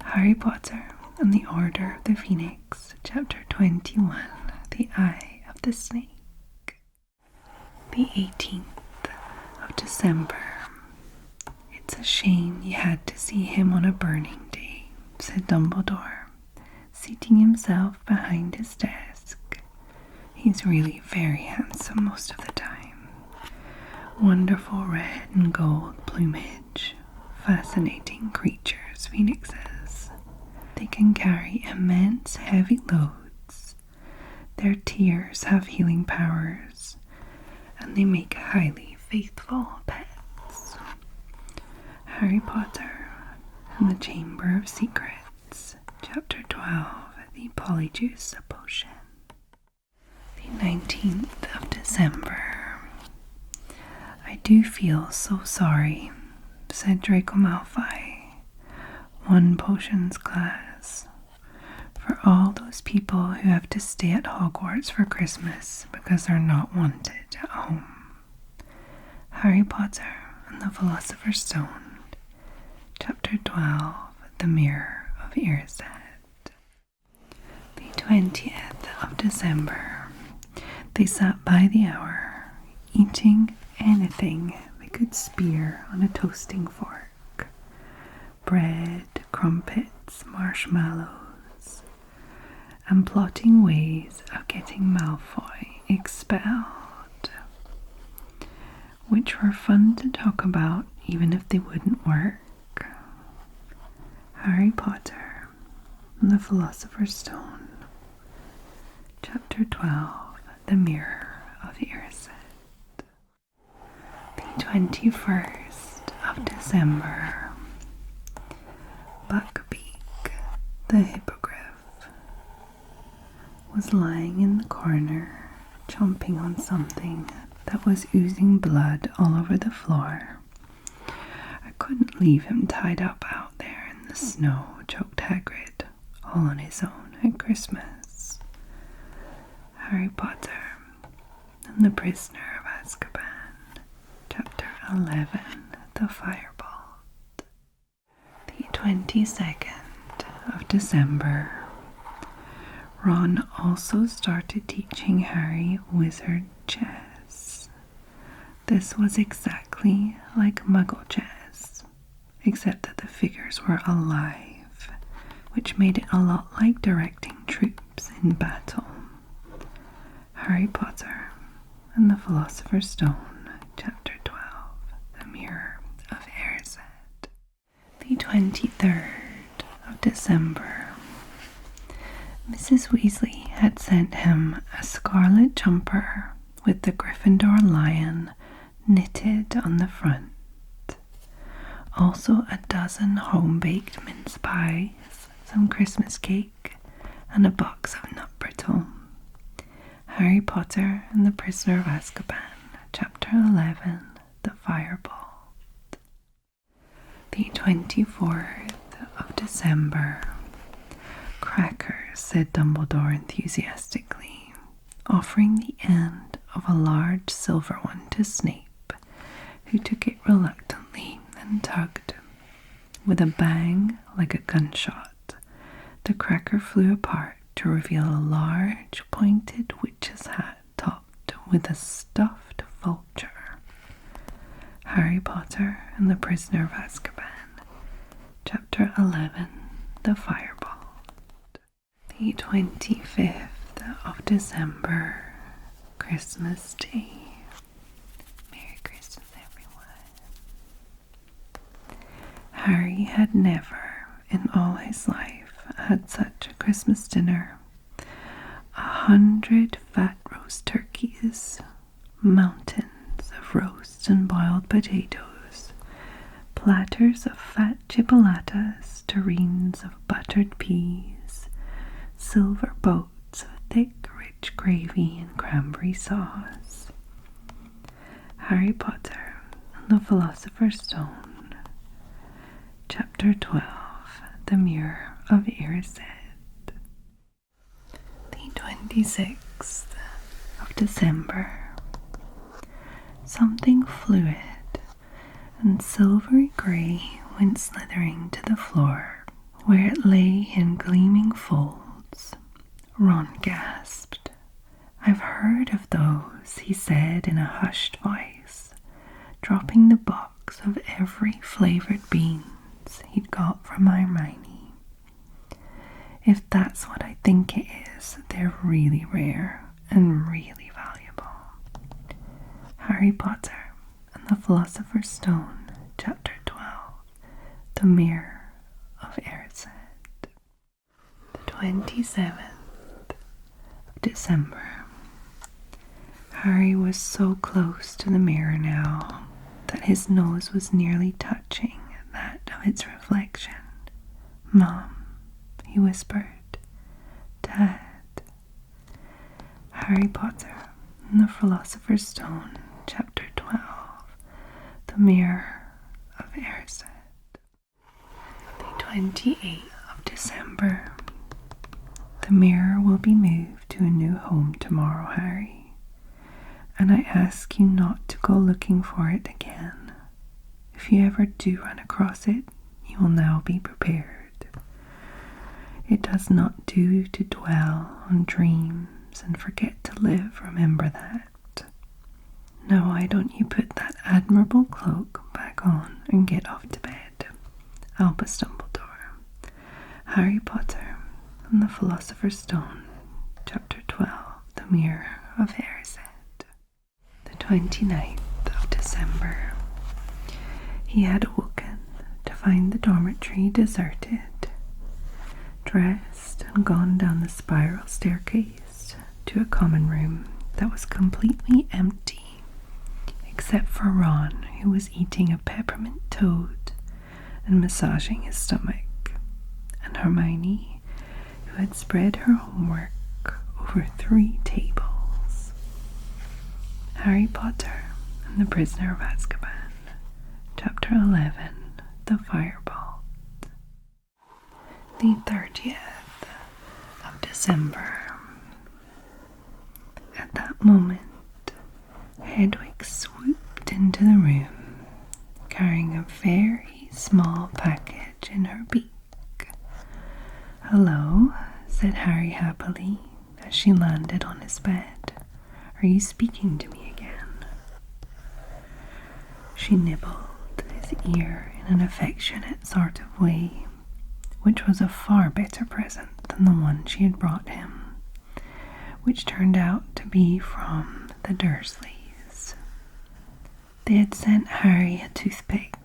Speaker 1: Harry Potter and the Order of the Phoenix, Chapter 21, The Eye of the Snake. The 18th of December. It's a shame you had to see him on a burning day, said Dumbledore, seating himself behind his desk. He's really very handsome most of the time. Wonderful red and gold plumage. Fascinating creatures, phoenixes. They can carry immense heavy loads. Their tears have healing powers, and they make highly faithful pets. Harry Potter and the Chamber of Secrets, Chapter 12, The Polyjuice Potion. The 19th of December. I do feel so sorry, said Draco Malfoy, one potions class, for all those people who have to stay at Hogwarts for Christmas because they're not wanted at home. Harry Potter and the Philosopher's Stone, Chapter 12, The Mirror of Erised. The 20th of December. They sat by the hour, eating anything they could spear on a toasting fork. Bread, crumpets, marshmallows, and plotting ways of getting Malfoy expelled, which were fun to talk about even if they wouldn't work. Harry Potter and the Philosopher's Stone, Chapter 12, The Mirror of Erised. The 21st of December. Buckbeak, the hippogriff, was lying in the corner, chomping on something that was oozing blood all over the floor. I couldn't leave him tied up out there in the snow, joked Hagrid, all on his own at Christmas. Harry Potter and the Prisoner of Azkaban, Chapter 11, The Firebolt. The 22nd of December. Ron also started teaching Harry wizard chess. This was exactly like Muggle chess, except that the figures were alive, which made it a lot like directing troops in battle. Harry Potter and the Philosopher's Stone, Chapter 12, The Mirror of Erised. The 23rd of December. Mrs. Weasley had sent him a scarlet jumper with the Gryffindor lion knitted on the front. Also a dozen home-baked mince pies, some Christmas cake, and a box of nut brittle. Harry Potter and the Prisoner of Azkaban, Chapter 11, The Firebolt. The 24th of December. Crackers, said Dumbledore enthusiastically, offering the end of a large silver one to Snape, who took it reluctantly and tugged. With a bang like a gunshot, the cracker flew apart to reveal a large, pointed witch's hat topped with a stuffed vulture. Harry Potter and the Prisoner of Azkaban, Chapter 11, The Fireball. The 25th of December, Christmas Day. Merry Christmas, everyone. Harry had never, in all his life, had such a Christmas dinner. 100 fat roast turkeys, mountains of roast and boiled potatoes, platters of fat chipolatas, tureens of buttered peas, silver boats of thick, rich gravy and cranberry sauce. Harry Potter and the Philosopher's Stone, Chapter 12, The Mirror of Erised. The 26th of December. Something fluid and silvery grey went slithering to the floor, where it lay in gleaming folds. Ron gasped. "I've heard of those," he said in a hushed voice, dropping the box of every flavoured beans he'd got from Hermione. "If that's what I think it is, they're really rare and really valuable." Harry Potter and the Philosopher's Stone, Chapter 12, The Mirror of Erised. The 27th of December. Harry was so close to the mirror now that his nose was nearly touching that of its reflection. "Mom," he whispered. "Dad." Harry Potter and the Philosopher's Stone, Chapter 12, The Mirror of Erised. The 28th of December. "The mirror will be moved to a new home tomorrow, Harry, and I ask you not to go looking for it again. If you ever do run across it, you will now be prepared. It does not do to dwell on dreams and forget to live, remember that. Now why don't you put that admirable cloak back on and get off to bed? Albus Dumbledore." Harry Potter and the Philosopher's Stone, Chapter 12, The Mirror of Erised. The 29th of December. He had awoken to find the dormitory deserted, dressed and gone down the spiral staircase to a common room that was completely empty, except for Ron, who was eating a peppermint toad and massaging his stomach, and Hermione, who had spread her homework over 3 tables. Harry Potter and the Prisoner of Azkaban, Chapter 11, The Fireball. The 30th of December. At that moment, Hedwig swooped into the room, carrying a very small package in her beak. "Hello," said Harry happily as she landed on his bed. "Are you speaking to me again?" She nibbled his ear in an affectionate sort of way, which was a far better present than the one she had brought him, which turned out to be from the Dursleys. They had sent Harry a toothpick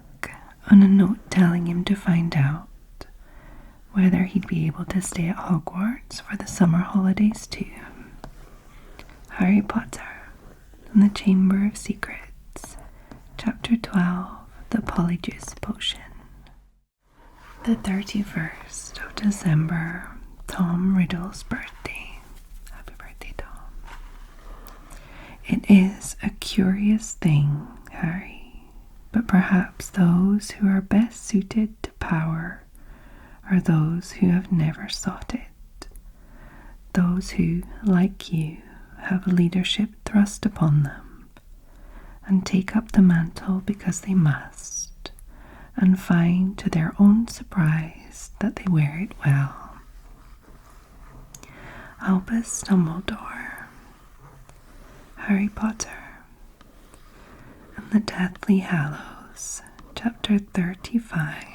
Speaker 1: and a note telling him to find out whether he'd be able to stay at Hogwarts for the summer holidays too. Harry Potter and the Chamber of Secrets, Chapter 12, The Polyjuice Potion. The 31st of December, Tom Riddle's birthday. Happy birthday, Tom. "It is a curious thing, Harry, but perhaps those who are best suited to power are those who have never sought it. Those who, like you, have leadership thrust upon them, and take up the mantle because they must, and find to their own surprise that they wear it well. Albus Dumbledore, Harry Potter, and the Deathly Hallows, Chapter 35.